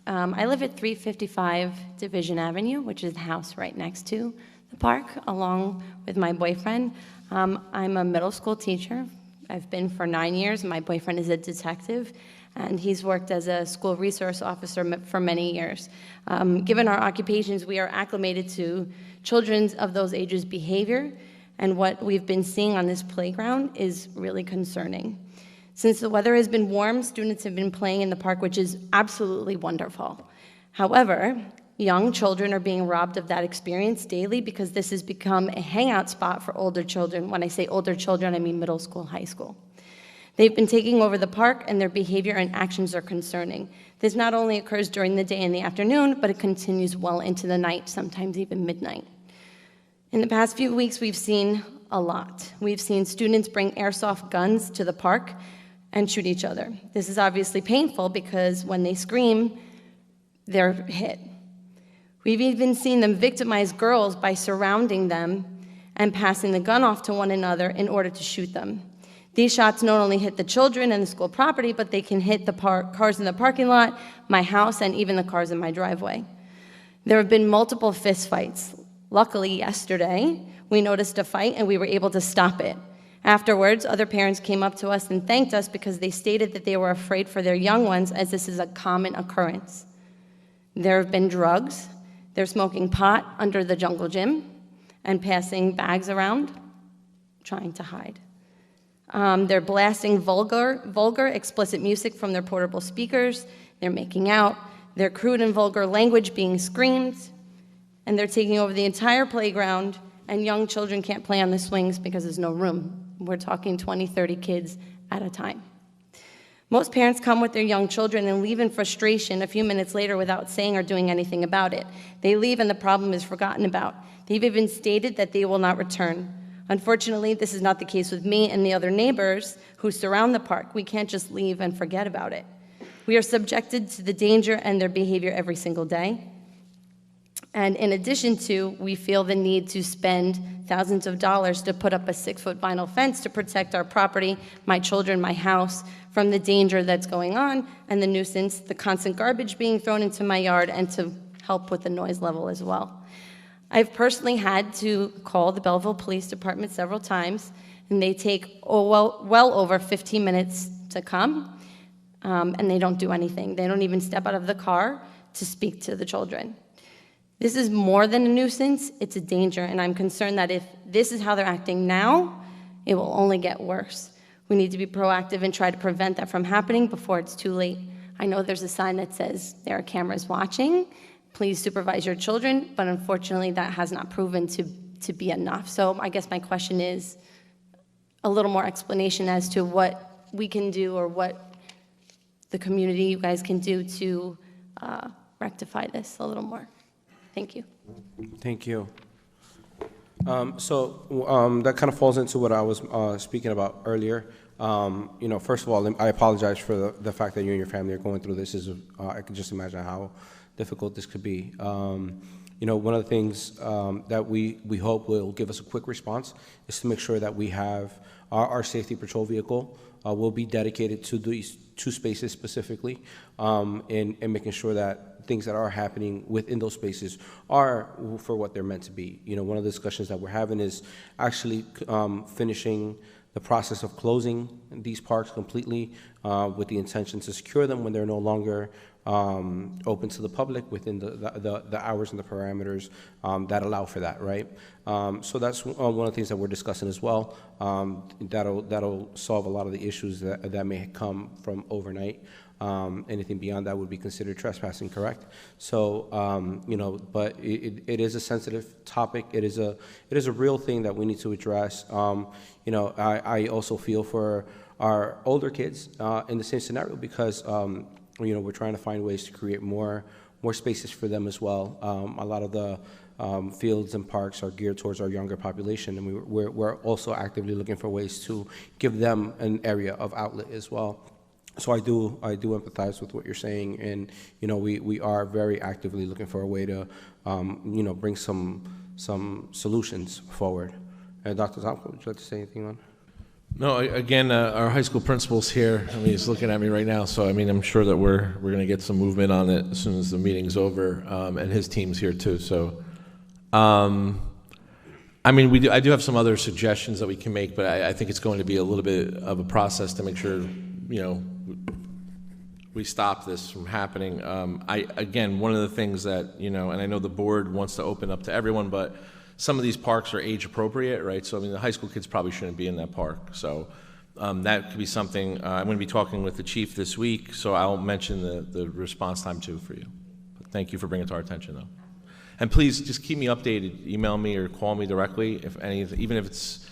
I live at 355 Division Avenue, which is the house right next to the park, along with my boyfriend. I'm a middle school teacher. I've been for 9 years. My boyfriend is a detective, and he's worked as a school resource officer for many years. Given our occupations, we are acclimated to children of those ages' behavior, and what we've been seeing on this playground is really concerning. Since the weather has been warm, students have been playing in the park, which is absolutely wonderful. However, young children are being robbed of that experience daily because this has become a hangout spot for older children. When I say older children, I mean middle school, high school. They've been taking over the park, and their behavior and actions are concerning. This not only occurs during the day and the afternoon, but it continues well into the night, sometimes even midnight. In the past few weeks, we've seen a lot. We've seen students bring airsoft guns to the park and shoot each other. This is obviously painful because when they scream, they're hit. We've even seen them victimize girls by surrounding them and passing the gun off to one another in order to shoot them. These shots not only hit the children and the school property, but they can hit the cars in the parking lot, my house, and even the cars in my driveway. There have been multiple fistfights. Luckily, yesterday, we noticed a fight and we were able to stop it. Afterwards, other parents came up to us and thanked us because they stated that they were afraid for their young ones, as this is a common occurrence. There have been drugs. They're smoking pot under the jungle gym and passing bags around, trying to hide. They're blasting vulgar, explicit music from their portable speakers. They're making out. They're crude and vulgar language being screamed. And they're taking over the entire playground, and young children can't play on the swings because there's no room. We're talking 20, 30 kids at a time. Most parents come with their young children and leave in frustration a few minutes later without saying or doing anything about it. They leave and the problem is forgotten about. They've even stated that they will not return. Unfortunately, this is not the case with me and the other neighbors who surround the park. We can't just leave and forget about it. We are subjected to the danger and their behavior every single day. And in addition to, we feel the need to spend thousands of dollars to put up a 6-foot vinyl fence to protect our property, my children, my house, from the danger that's going on and the nuisance, the constant garbage being thrown into my yard, and to help with the noise level as well. I've personally had to call the Belleville Police Department several times, and they take well over 15 minutes to come, and they don't do anything. They don't even step out of the car to speak to the children. This is more than a nuisance, it's a danger, and I'm concerned that if this is how they're acting now, it will only get worse. We need to be proactive and try to prevent that from happening before it's too late. I know there's a sign that says there are cameras watching, please supervise your children, but unfortunately that has not proven to be enough. So I guess my question is a little more explanation as to what we can do or what the community, you guys can do to rectify this a little more. Thank you. Thank you. That kind of falls into what I was speaking about earlier. First of all, I apologize for the fact that you and your family are going through this. I can just imagine how difficult this could be. One of the things that we hope will give us a quick response is to make sure that we have our safety patrol vehicle will be dedicated to these 2 spaces specifically, and making sure that things that are happening within those spaces are for what they're meant to be. One of the discussions that we're having is actually finishing the process of closing these parks completely with the intention to secure them when they're no longer open to the public within the hours and the parameters that allow for that, right? So that's one of the things that we're discussing as well. That'll solve a lot of the issues that may come from overnight. Anything beyond that would be considered trespassing, correct? So, but it is a sensitive topic. It is a real thing that we need to address. I also feel for our older kids in the same scenario because, we're trying to find ways to create more spaces for them as well. A lot of the fields and parks are geared towards our younger population, and we're also actively looking for ways to give them an area of outlet as well. So I do empathize with what you're saying, and we are very actively looking for a way to bring some solutions forward. Dr. Tomko, would you like to say anything on? No, again, our high school principal's here. He's looking at me right now, so I'm sure that we're going to get some movement on it as soon as the meeting's over, and his team's here too. So, I do have some other suggestions that we can make, but I think it's going to be a little bit of a process to make sure we stop this from happening. Again, one of the things that and I know the board wants to open up to everyone, but some of these parks are age appropriate, right? So the high school kids probably shouldn't be in that park. So that could be something. I'm going to be talking with the chief this week, so I'll mention the response time too for you. But thank you for bringing it to our attention, though. And please just keep me updated. Email me or call me directly if even if it's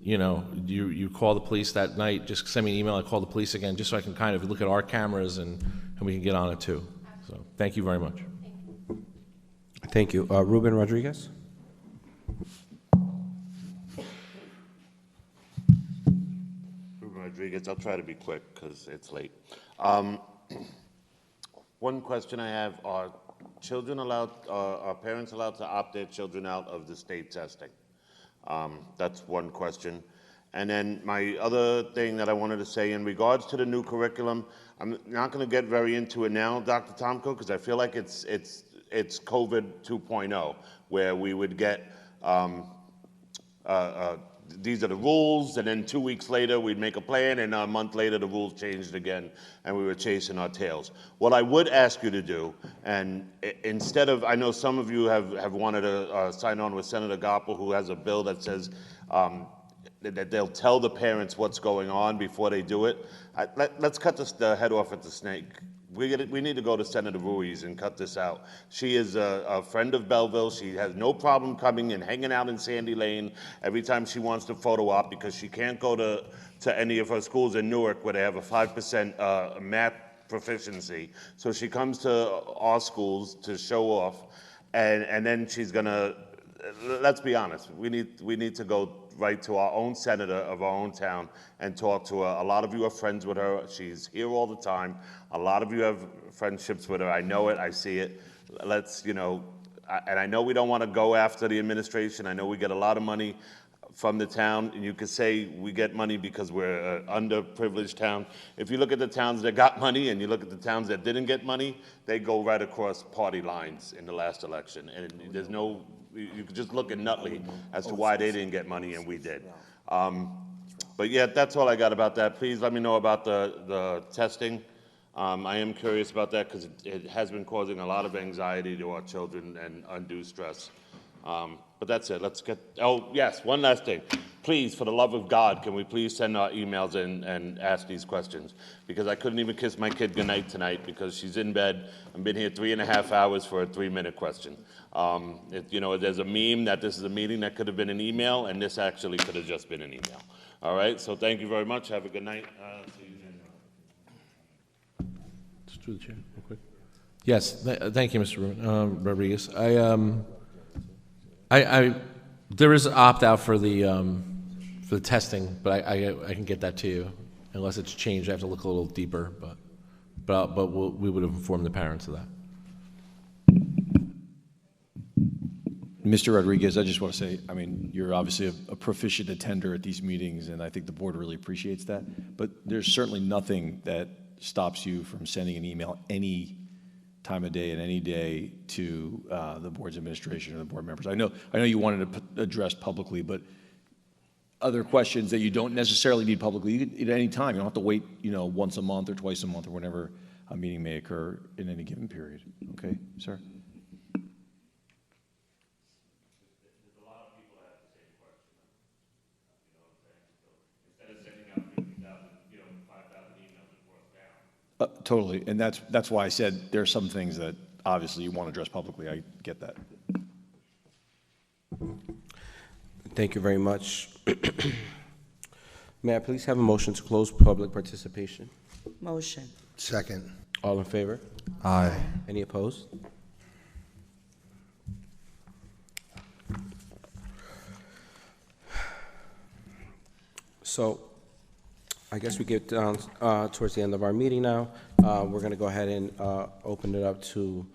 you call the police that night. Just send me an email. I call the police again, just so I can kind of look at our cameras and we can get on it too. So thank you very much. Thank you, Ruben Rodriguez. Rodriguez. I'll try to be quick because it's late. One question I have, are parents allowed to opt their children out of the state testing? That's one question. And then my other thing that I wanted to say in regards to the new curriculum, I'm not going to get very into it now, Dr. Tomko, because I feel like it's COVID 2.0, where we would get these are the rules, and then 2 weeks later we'd make a plan, and a month later the rules changed again, and we were chasing our tails. What I would ask you to do, and instead of, I know some of you have wanted to sign on with Senator Goppel, who has a bill that says that they'll tell the parents what's going on before they do it. Let's cut the head off at the snake. We need to go to Senator Ruiz and cut this out. She is a friend of Belleville. She has no problem coming and hanging out in Sandy Lane every time she wants to photo op because she can't go to any of her schools in Newark where they have a 5% math proficiency. So she comes to our schools to show off, and then she's gonna, let's be honest, we need to go right to our own senator of our own town and talk to her. A lot of you are friends with her. She's here all the time. A lot of you have friendships with her. I know it. I see it. Let's, and I know we don't want to go after the administration. I know we get a lot of money from the town, and you could say we get money because we're an underprivileged town. If you look at the towns that got money and you look at the towns that didn't get money, they go right across party lines in the last election. And there's no, you could just look at Nutley as to why they didn't get money and we did. But yeah, that's all I got about that. Please let me know about the testing. I am curious about that because it has been causing a lot of anxiety to our children and undue stress. But that's it. Let's get, oh, yes, one last thing. Please, for the love of God, can we please send our emails in and ask these questions? Because I couldn't even kiss my kid goodnight tonight because she's in bed. I've been here 3.5 hours for a 3-minute question. You know, there's a meme that this is a meeting that could have been an email, and this actually could have just been an email. All right, so thank you very much. Have a good night. See you January. Just through the chair, real quick. Yes, thank you, Mr. Rodriguez. There is an opt-out for the testing, but I can get that to you. Unless it's changed, I have to look a little deeper, but we would have informed the parents of that. Mr. Rodriguez, I just want to say, I mean, you're obviously a proficient attender at these meetings, and I think the board really appreciates that. But there's certainly nothing that stops you from sending an email any time of day and any day to the board's administration or the board members. I know you wanted to address publicly, but other questions that you don't necessarily need publicly, you can, at any time. You don't have to wait, you know, once a month or twice a month or whenever a meeting may occur in any given period. Okay, sir? Totally, and that's why I said there are some things that obviously you want to address publicly. I get that. Thank you very much. May I please have a motion to close public participation? Motion. Second. All in favor? Aye. Any opposed? So, I guess we get down towards the end of our meeting now. We're going to go ahead and open it up to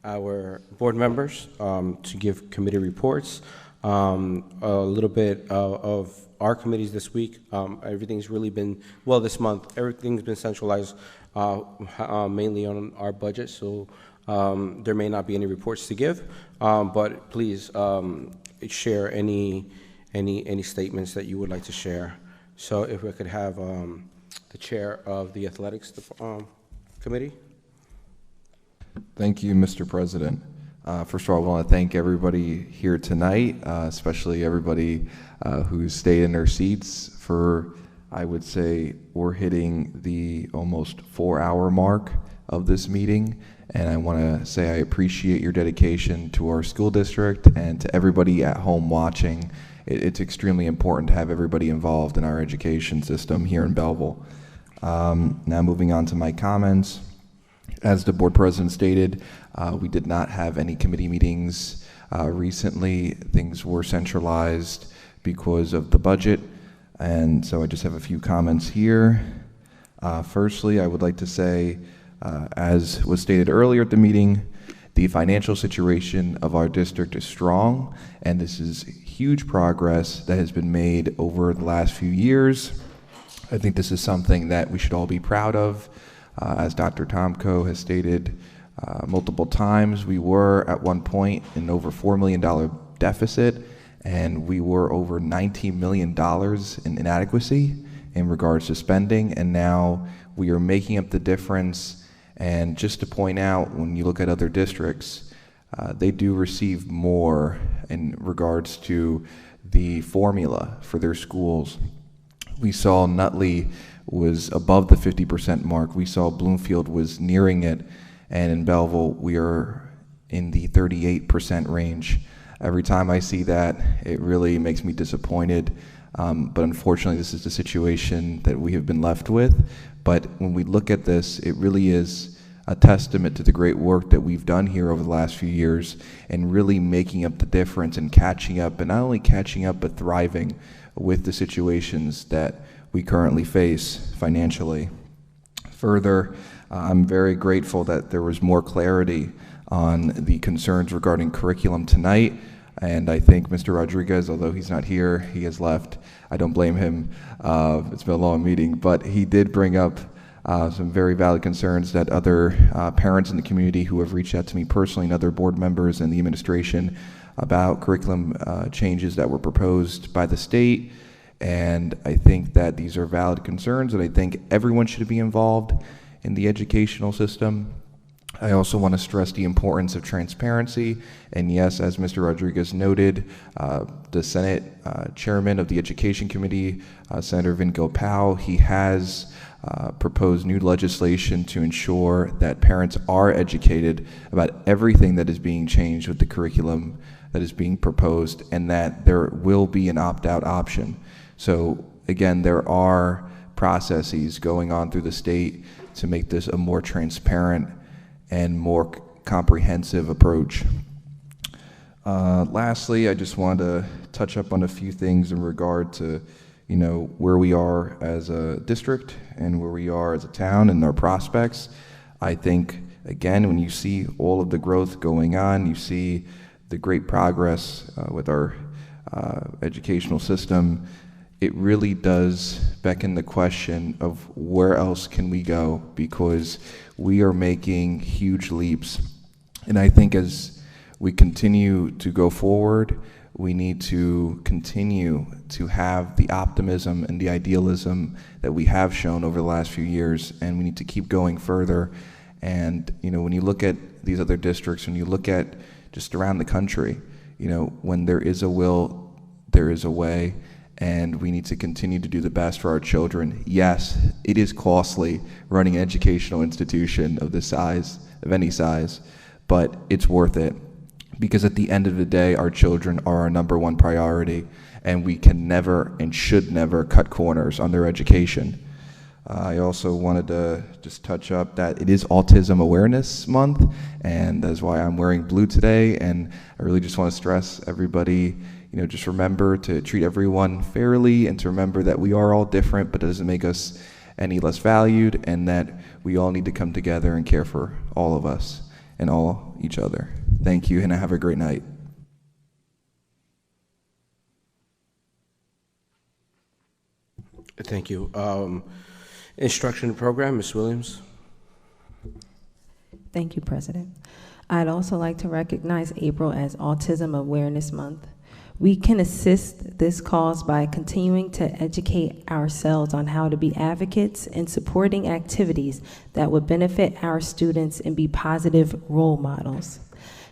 our board members to give committee reports. A little bit of our committees this week. Everything's really been, well, this month, everything's been centralized mainly on our budget, so there may not be any reports to give, but please share any statements that you would like to share. So if we could have the chair of the athletics committee. Thank you, Mr. President. First of all, I want to thank everybody here tonight, especially everybody who stayed in their seats for, I would say, we're hitting the almost 4-hour mark of this meeting. And I want to say I appreciate your dedication to our school district and to everybody at home watching. It's extremely important to have everybody involved in our education system here in Belleville. Now moving on to my comments. As the board president stated, we did not have any committee meetings recently. Things were centralized because of the budget, and so I just have a few comments here. Firstly, I would like to say, as was stated earlier at the meeting, the financial situation of our district is strong, and this is huge progress that has been made over the last few years. I think this is something that we should all be proud of. As Dr. Tomko has stated multiple times, we were at one point in over $4 million deficit, and we were over $19 million in inadequacy in regards to spending, and now we are making up the difference. And just to point out, when you look at other districts, they do receive more in regards to the formula for their schools. We saw Nutley was above the 50% mark. We saw Bloomfield was nearing it, and in Belleville, we are in the 38% range. Every time I see that, it really makes me disappointed, but unfortunately, this is the situation that we have been left with. But when we look at this, it really is a testament to the great work that we've done here over the last few years and really making up the difference and catching up, and not only catching up, but thriving with the situations that we currently face financially. Further, I'm very grateful that there was more clarity on the concerns regarding curriculum tonight, and I think Mr. Rodriguez, although he's not here, he has left. I don't blame him. It's been a long meeting, but he did bring up some very valid concerns that other parents in the community who have reached out to me personally and other board members and the administration about curriculum changes that were proposed by the state. And I think that these are valid concerns, and I think everyone should be involved in the educational system. I also want to stress the importance of transparency. And yes, as Mr. Rodriguez noted, the Senate chairman of the Education Committee, Senator Vin Gopal, he has proposed new legislation to ensure that parents are educated about everything that is being changed with the curriculum that is being proposed, and that there will be an opt-out option. So again, there are processes going on through the state to make this a more transparent and more comprehensive approach. Lastly, I just wanted to touch up on a few things in regard to, where we are as a district and where we are as a town and our prospects. I think, again, when you see all of the growth going on, you see the great progress with our educational system, it really does beckon the question of where else can we go, because we are making huge leaps. And I think as we continue to go forward, we need to continue to have the optimism and the idealism that we have shown over the last few years, and we need to keep going further. And when you look at these other districts, when you look at just around the country, when there is a will, there is a way. And we need to continue to do the best for our children. Yes, it is costly running an educational institution of this size, of any size, but it's worth it, because at the end of the day, our children are our #1 priority, and we can never and should never cut corners on their education. I also wanted to just touch up that it is Autism Awareness Month, and that's why I'm wearing blue today. And I really just want to stress everybody, just remember to treat everyone fairly, and to remember that we are all different, but it doesn't make us any less valued, and that we all need to come together and care for all of us and all each other. Thank you, and have a great night. Thank you. Instruction program, Ms. Williams. Thank you, President. I'd also like to recognize April as Autism Awareness Month. We can assist this cause by continuing to educate ourselves on how to be advocates and supporting activities that would benefit our students and be positive role models.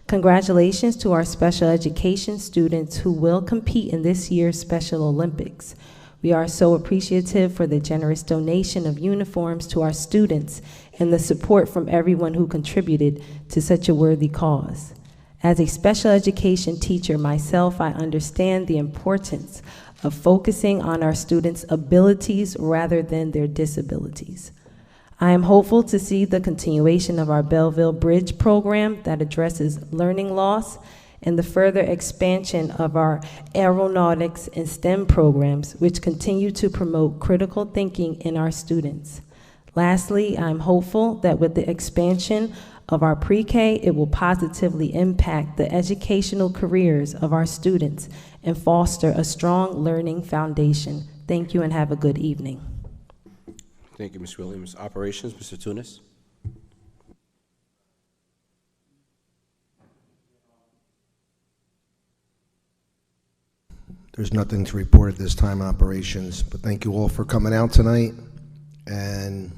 Congratulations to our special education students who will compete in this year's Special Olympics. We are so appreciative for the generous donation of uniforms to our students and the support from everyone who contributed to such a worthy cause. As a special education teacher myself, I understand the importance of focusing on our students' abilities rather than their disabilities. I am hopeful to see the continuation of our Belleville Bridge program that addresses learning loss, and the further expansion of our aeronautics and STEM programs, which continue to promote critical thinking in our students. Lastly, I'm hopeful that with the expansion of our pre-K, it will positively impact the educational careers of our students and foster a strong learning foundation. Thank you and have a good evening. Thank you, Ms. Williams. Operations, Mr. Tunis. There's nothing to report at this time in operations, but thank you all for coming out tonight. And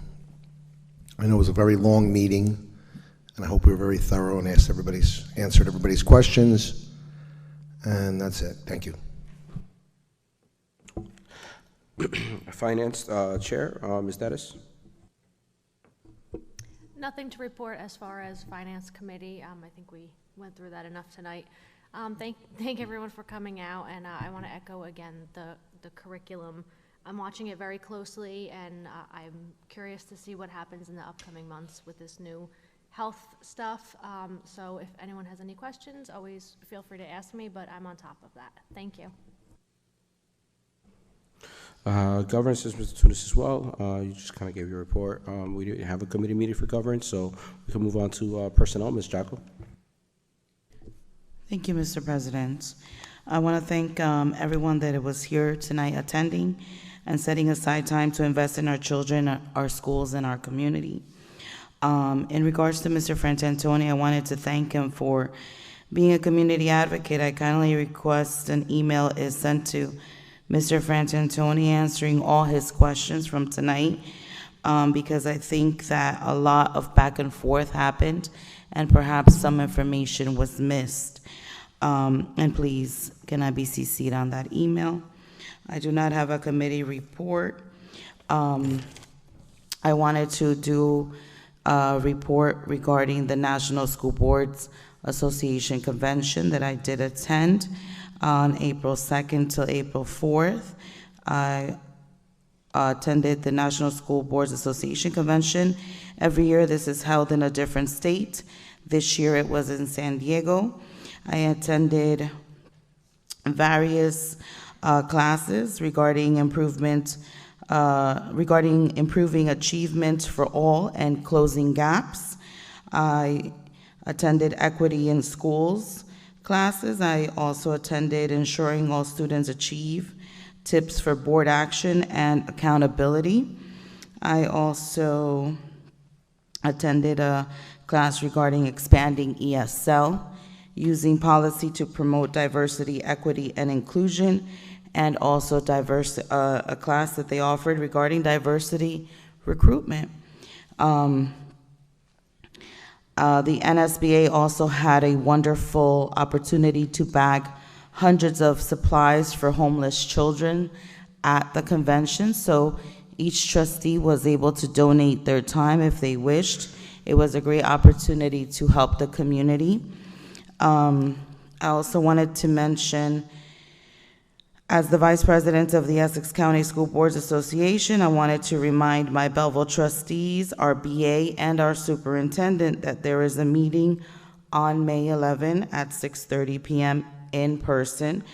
I know it was a very long meeting, and I hope we were very thorough and answered everybody's questions. And that's it. Thank you. Finance Chair, Ms. Dettis. Nothing to report as far as Finance Committee. I think we went through that enough tonight. Thank everyone for coming out, and I want to echo again the curriculum. I'm watching it very closely, and I'm curious to see what happens in the upcoming months with this new health stuff. So if anyone has any questions, always feel free to ask me, but I'm on top of that. Thank you. Governance is Mr. Tunis as well. You just kind of gave your report. We didn't have a committee meeting for governance, so we can move on to personnel. Ms. Jacko. Thank you, Mr. President. I want to thank everyone that was here tonight attending and setting aside time to invest in our children, our schools, and our community. In regards to Mr. Frantantoni, I wanted to thank him for being a community advocate. I kindly request an email is sent to Mr. Frantantoni answering all his questions from tonight. because I think that a lot of back and forth happened, and perhaps some information was missed. And please, can I be CC'd on that email? I do not have a committee report. I wanted to do a report regarding the National School Boards Association Convention that I did attend on April 2nd till April 4th. I attended the National School Boards Association Convention. Every year this is held in a different state. This year it was in San Diego. I attended various classes regarding improving achievement for all and closing gaps. I attended equity in schools classes. I also attended ensuring all students achieve, tips for board action and accountability. I also attended a class regarding expanding ESL, using policy to promote diversity, equity, and inclusion, and also a class that they offered regarding diversity recruitment. The NSBA also had a wonderful opportunity to bag hundreds of supplies for homeless children at the convention, so each trustee was able to donate their time if they wished. It was a great opportunity to help the community. I also wanted to mention, as the Vice President of the Essex County School Boards Association, I wanted to remind my Belleville trustees, our BA, and our superintendent that there is a meeting on May 11 at 6:30 p.m. in person,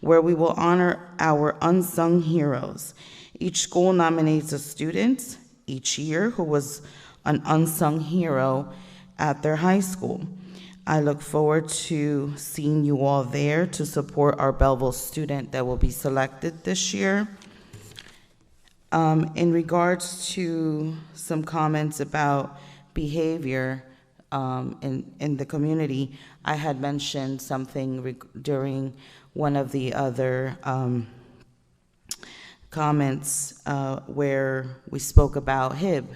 where we will honor our unsung heroes. Each school nominates a student each year who was an unsung hero at their high school. I look forward to seeing you all there to support our Belleville student that will be selected this year. In regards to some comments about behavior in the community, I had mentioned something during one of the other comments where we spoke about HIB.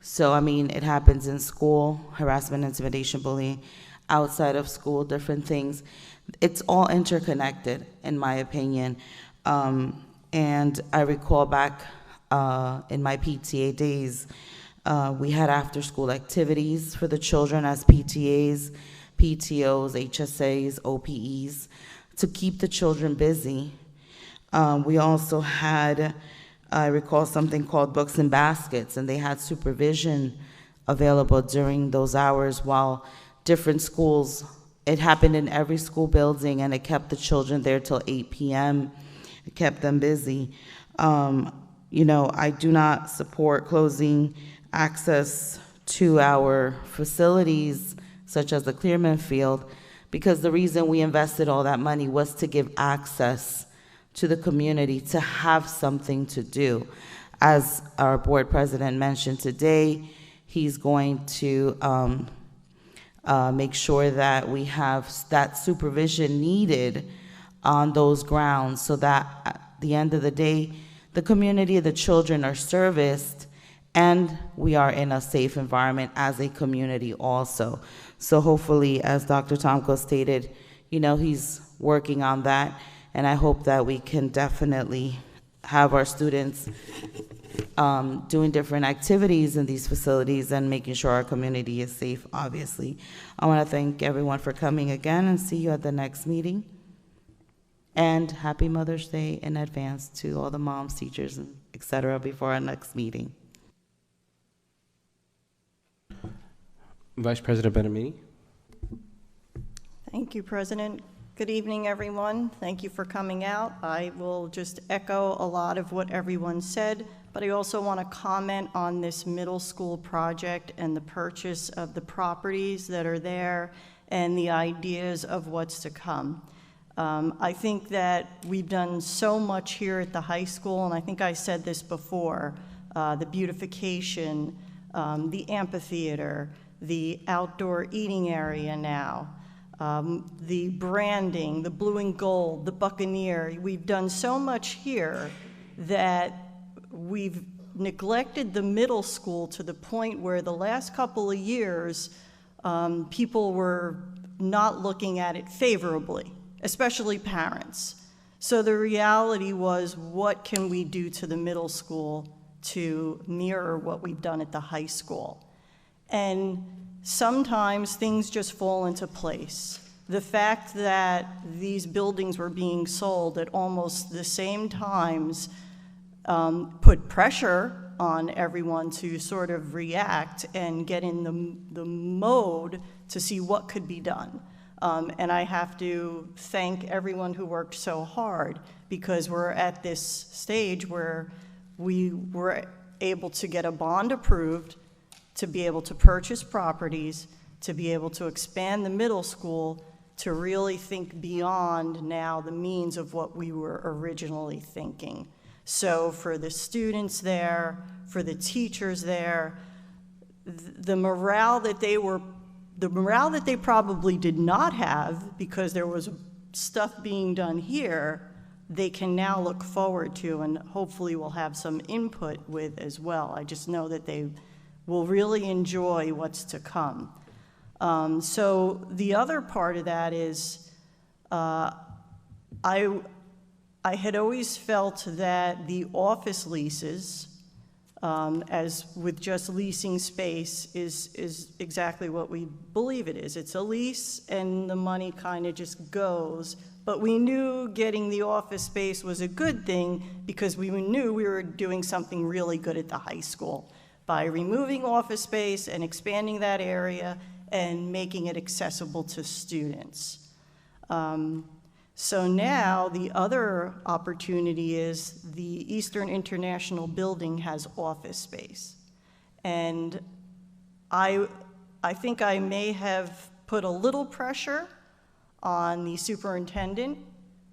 So, I mean, it happens in school, harassment, intimidation, bullying, outside of school, different things. It's all interconnected, in my opinion. And I recall back in my PTA days, we had after-school activities for the children as PTAs, PTOs, HSAs, OPEs, to keep the children busy. We also had, I recall, something called Books and Baskets, and they had supervision available during those hours while different schools, it happened in every school building, and it kept the children there till 8 p.m. It kept them busy. You know, I do not support closing access to our facilities, such as the Clearman Field, because the reason we invested all that money was to give access to the community to have something to do. As our board president mentioned today, he's going to make sure that we have that supervision needed on those grounds so that at the end of the day, the community, the children are serviced, and we are in a safe environment as a community also. So hopefully, as Dr. Tomko stated, you know, he's working on that, and I hope that we can definitely have our students doing different activities in these facilities and making sure our community is safe, obviously. I want to thank everyone for coming again and see you at the next meeting. And happy Mother's Day in advance to all the moms, teachers, and et cetera before our next meeting. Vice President Benamitty. Thank you, President. Good evening, everyone. Thank you for coming out. I will just echo a lot of what everyone said, but I also want to comment on this middle school project and the purchase of the properties that are there and the ideas of what's to come. I think that we've done so much here at the high school, and I think I said this before, the beautification, the amphitheater, the outdoor eating area now, the branding, the blue and gold, the Buccaneer. We've done so much here that we've neglected the middle school to the point where the last couple of years, people were not looking at it favorably, especially parents. So the reality was, what can we do to the middle school to mirror what we've done at the high school? And sometimes things just fall into place. The fact that these buildings were being sold at almost the same times put pressure on everyone to sort of react and get in the mode to see what could be done. And I have to thank everyone who worked so hard, because we're at this stage where we were able to get a bond approved to be able to purchase properties, to be able to expand the middle school, to really think beyond now the means of what we were originally thinking. So for the students there, for the teachers there, the morale that they probably did not have, because there was stuff being done here, they can now look forward to, and hopefully will have some input with as well. I just know that they will really enjoy what's to come. So the other part of that is, I had always felt that the office leases, as with just leasing space, is exactly what we believe it is. It's a lease and the money kind of just goes. But we knew getting the office space was a good thing, because we knew we were doing something really good at the high school by removing office space and expanding that area and making it accessible to students. So now the other opportunity is the Eastern International Building has office space. And I think I may have put a little pressure on the superintendent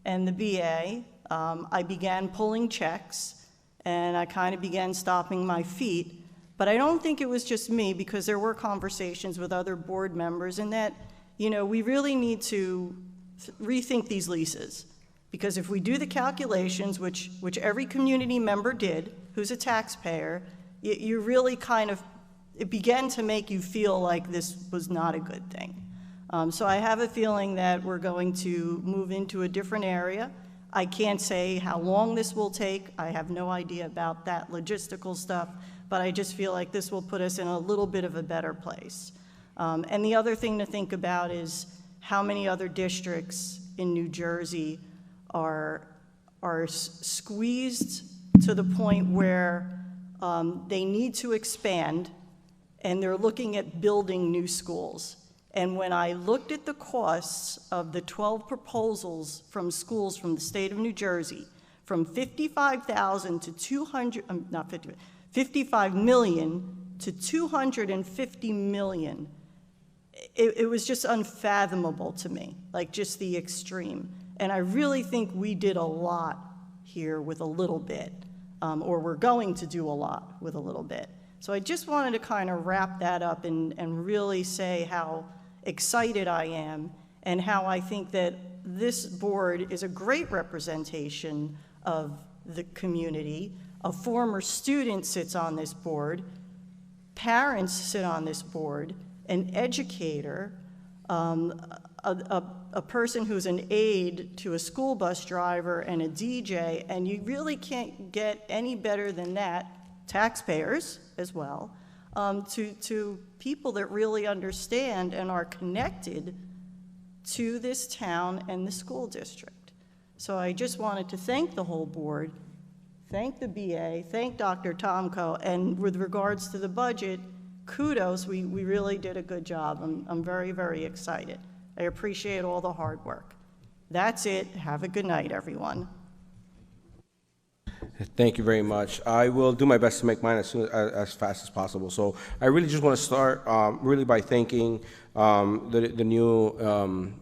and the BA. I began pulling checks, and I kind of began stomping my feet. But I don't think it was just me, because there were conversations with other board members, and that, you know, we really need to rethink these leases. Because if we do the calculations, which every community member did, who's a taxpayer, you really kind of, it began to make you feel like this was not a good thing. So I have a feeling that we're going to move into a different area. I can't say how long this will take. I have no idea about that logistical stuff, but I just feel like this will put us in a little bit of a better place. And the other thing to think about is how many other districts in New Jersey are squeezed to the point where they need to expand, and they're looking at building new schools. And when I looked at the costs of the 12 proposals from schools from the state of New Jersey, from $55,000 to $55 million to $250 million, it was just unfathomable to me, like just the extreme. And I really think we did a lot here with a little bit, or we're going to do a lot with a little bit. So I just wanted to kind of wrap that up and really say how excited I am, and how I think that this board is a great representation of the community. A former student sits on this board, parents sit on this board, an educator, a person who's an aide to a school bus driver and a DJ, and you really can't get any better than that, taxpayers as well, to people that really understand and are connected to this town and the school district. So I just wanted to thank the whole board, thank the BA, thank Dr. Tomko, and with regards to the budget, kudos, we really did a good job. I'm very, very excited. I appreciate all the hard work. That's it. Have a good night, everyone. Thank you very much. I will do my best to make mine as fast as possible. So I really just want to start really by thanking the new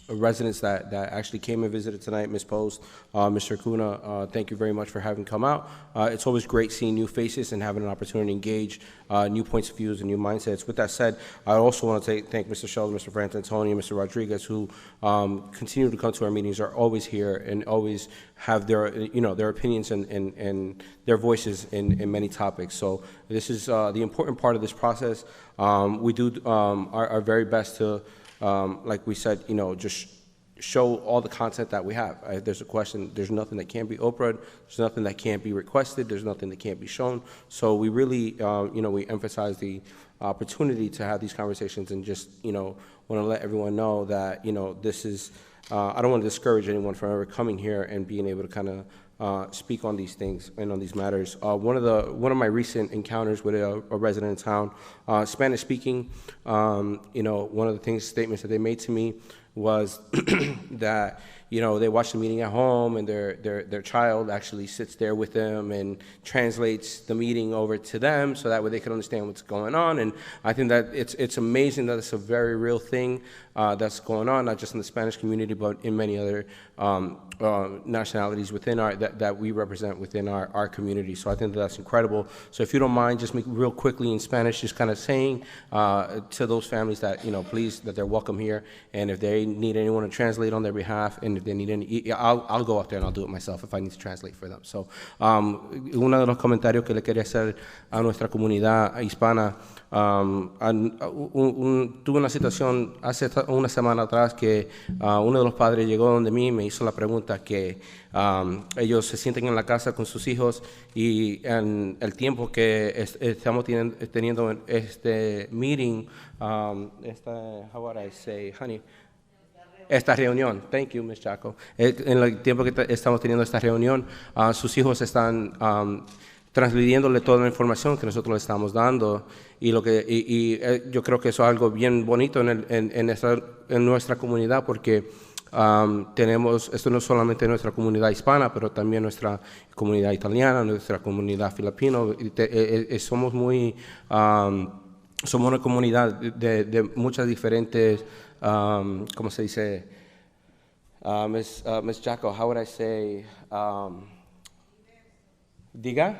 residents that actually came and visited tonight, Ms. Post, Mr. Kuna, thank you very much for having come out. It's always great seeing new faces and having an opportunity to engage new points of views and new mindsets. With that said, I also want to thank Mr. Sheldon, Mr. Frantantoni, Mr. Rodriguez, who continue to come to our meetings, are always here and always have their, their opinions and their voices in many topics. So this is the important part of this process. We do our very best to, like we said, just show all the content that we have. If there's a question, there's nothing that can't be Oprah'd, there's nothing that can't be requested, there's nothing that can't be shown. So we really, we emphasize the opportunity to have these conversations and just, want to let everyone know that, this is, I don't want to discourage anyone from ever coming here and being able to kind of speak on these things and on these matters. One of my recent encounters with a resident in town, Spanish speaking, one of the statements that they made to me was that, they watch the meeting at home and their child actually sits there with them and translates the meeting over to them so that way they can understand what's going on. And I think that it's amazing that it's a very real thing that's going on, not just in the Spanish community, but in many other nationalities within that we represent within our community. So I think that's incredible. So if you don't mind, just real quickly in Spanish, just kind of saying to those families that, please, that they're welcome here. And if they need anyone to translate on their behalf, and if they need any, I'll go up there and I'll do it myself if I need to translate for them. So uno de los comentarios que le quería hacer a nuestra comunidad hispana, tuve una situación hace una semana atrás que uno de los padres llegó donde mí y me hizo la pregunta que ellos se sienten en la casa con sus hijos y en el tiempo que estamos teniendo este meeting, how would I say, honey? Esta reunión, thank you, Ms. Chaco. En el tiempo que estamos teniendo esta reunión, sus hijos están transmitiéndole toda la información que nosotros le estamos dando y yo creo que eso es algo bien bonito en nuestra comunidad porque tenemos, esto no es solamente nuestra comunidad hispana, pero también nuestra comunidad italiana, nuestra comunidad filipina, somos una comunidad de muchas diferentes, ¿cómo se dice? Ms. Jaco, how would I say? Diga?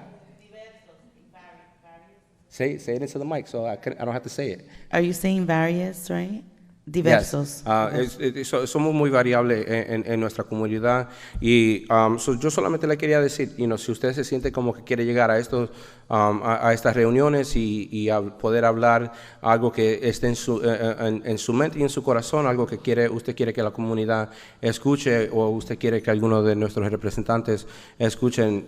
Say it into the mic so I don't have to say it. Are you saying various, right? Diversos. Yes. Somos muy variables en nuestra comunidad y yo solamente le quería decir, si usted se siente como que quiere llegar a estas reuniones y a poder hablar algo que esté en su mente y en su corazón, algo que usted quiere que la comunidad escuche o usted quiere que alguno de nuestros representantes escuchen,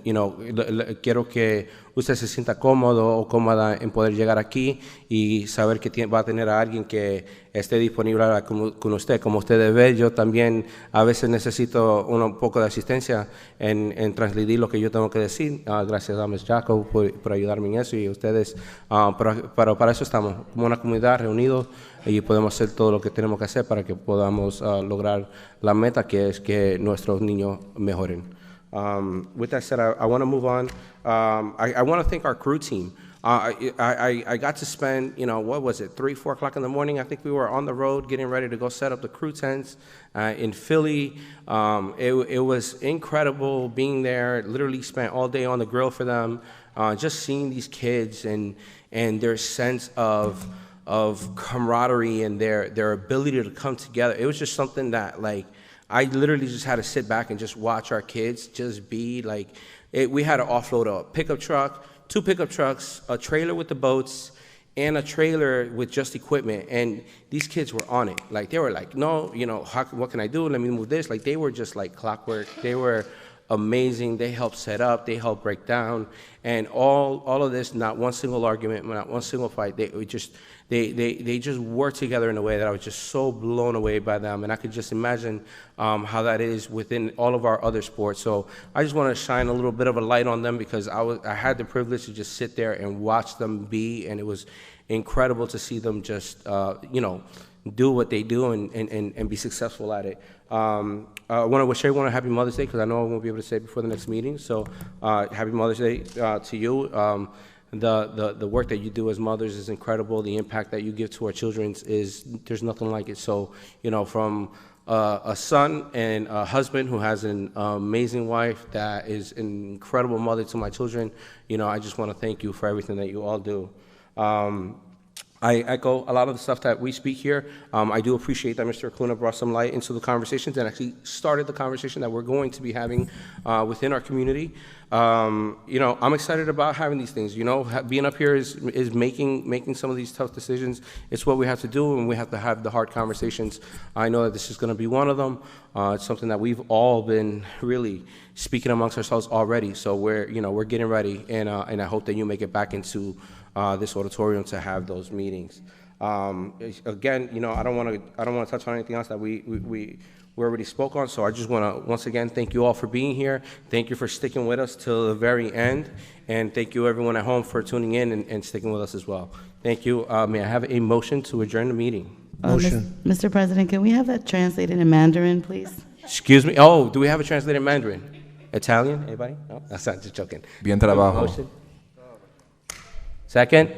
quiero que usted se sienta cómodo o cómoda en poder llegar aquí y saber que va a tener a alguien que esté disponible con usted. Como usted ve, yo también a veces necesito un poco de asistencia en transmitir lo que yo tengo que decir. Gracias a Ms. Jaco por ayudarme en eso y ustedes, pero para eso estamos, como una comunidad reunidos y podemos hacer todo lo que tenemos que hacer para que podamos lograr la meta que es que nuestros niños mejoren. With that said, I want to move on. I want to thank our crew team. I got to spend, what was it, 3, 4 o'clock in the morning? I think we were on the road getting ready to go set up the crew tents in Philly. It was incredible being there. Literally spent all day on the grill for them, just seeing these kids and their sense of camaraderie and their ability to come together. It was just something that, I literally just had to sit back and just watch our kids just be we had to offload a pickup truck, 2 pickup trucks, a trailer with the boats, and a trailer with just equipment. And these kids were on it. They were no, what can I do? Let me move this. They were just like clockwork. They were amazing. They helped set up. They helped break down. And all of this, not one single argument, not one single fight. They just worked together in a way that I was just so blown away by them. And I could just imagine how that is within all of our other sports. So I just want to shine a little bit of a light on them because I had the privilege to just sit there and watch them be, and it was incredible to see them just, do what they do and be successful at it. I want to wish everyone a happy Mother's Day because I know I won't be able to say it before the next meeting. So happy Mother's Day to you. The work that you do as mothers is incredible. The impact that you give to our children there's nothing like it. So, from a son and a husband who has an amazing wife that is an incredible mother to my children. You know, I just want to thank you for everything that you all do. I echo a lot of the stuff that we speak here. I do appreciate that Mr. Acuna brought some light into the conversations and actually started the conversation that we're going to be having within our community. You know, I'm excited about having these things. You know, being up here is making some of these tough decisions. It's what we have to do, and we have to have the hard conversations. I know that this is going to be one of them. It's something that we've all been really speaking amongst ourselves already. So we're getting ready, and I hope that you make it back into this auditorium to have those meetings. Again, you know, I don't want to touch on anything else that we already spoke on. So I just want to once again thank you all for being here. Thank you for sticking with us till the very end, and thank you everyone at home for tuning in and sticking with us as well. Thank you. May I have a motion to adjourn the meeting? Motion. Mr. President, can we have that translated in Mandarin, please? Excuse me. Oh, do we have a translated Mandarin? Italian? Anybody? No, that's not just joking. Bien trabajo. Motion. Second.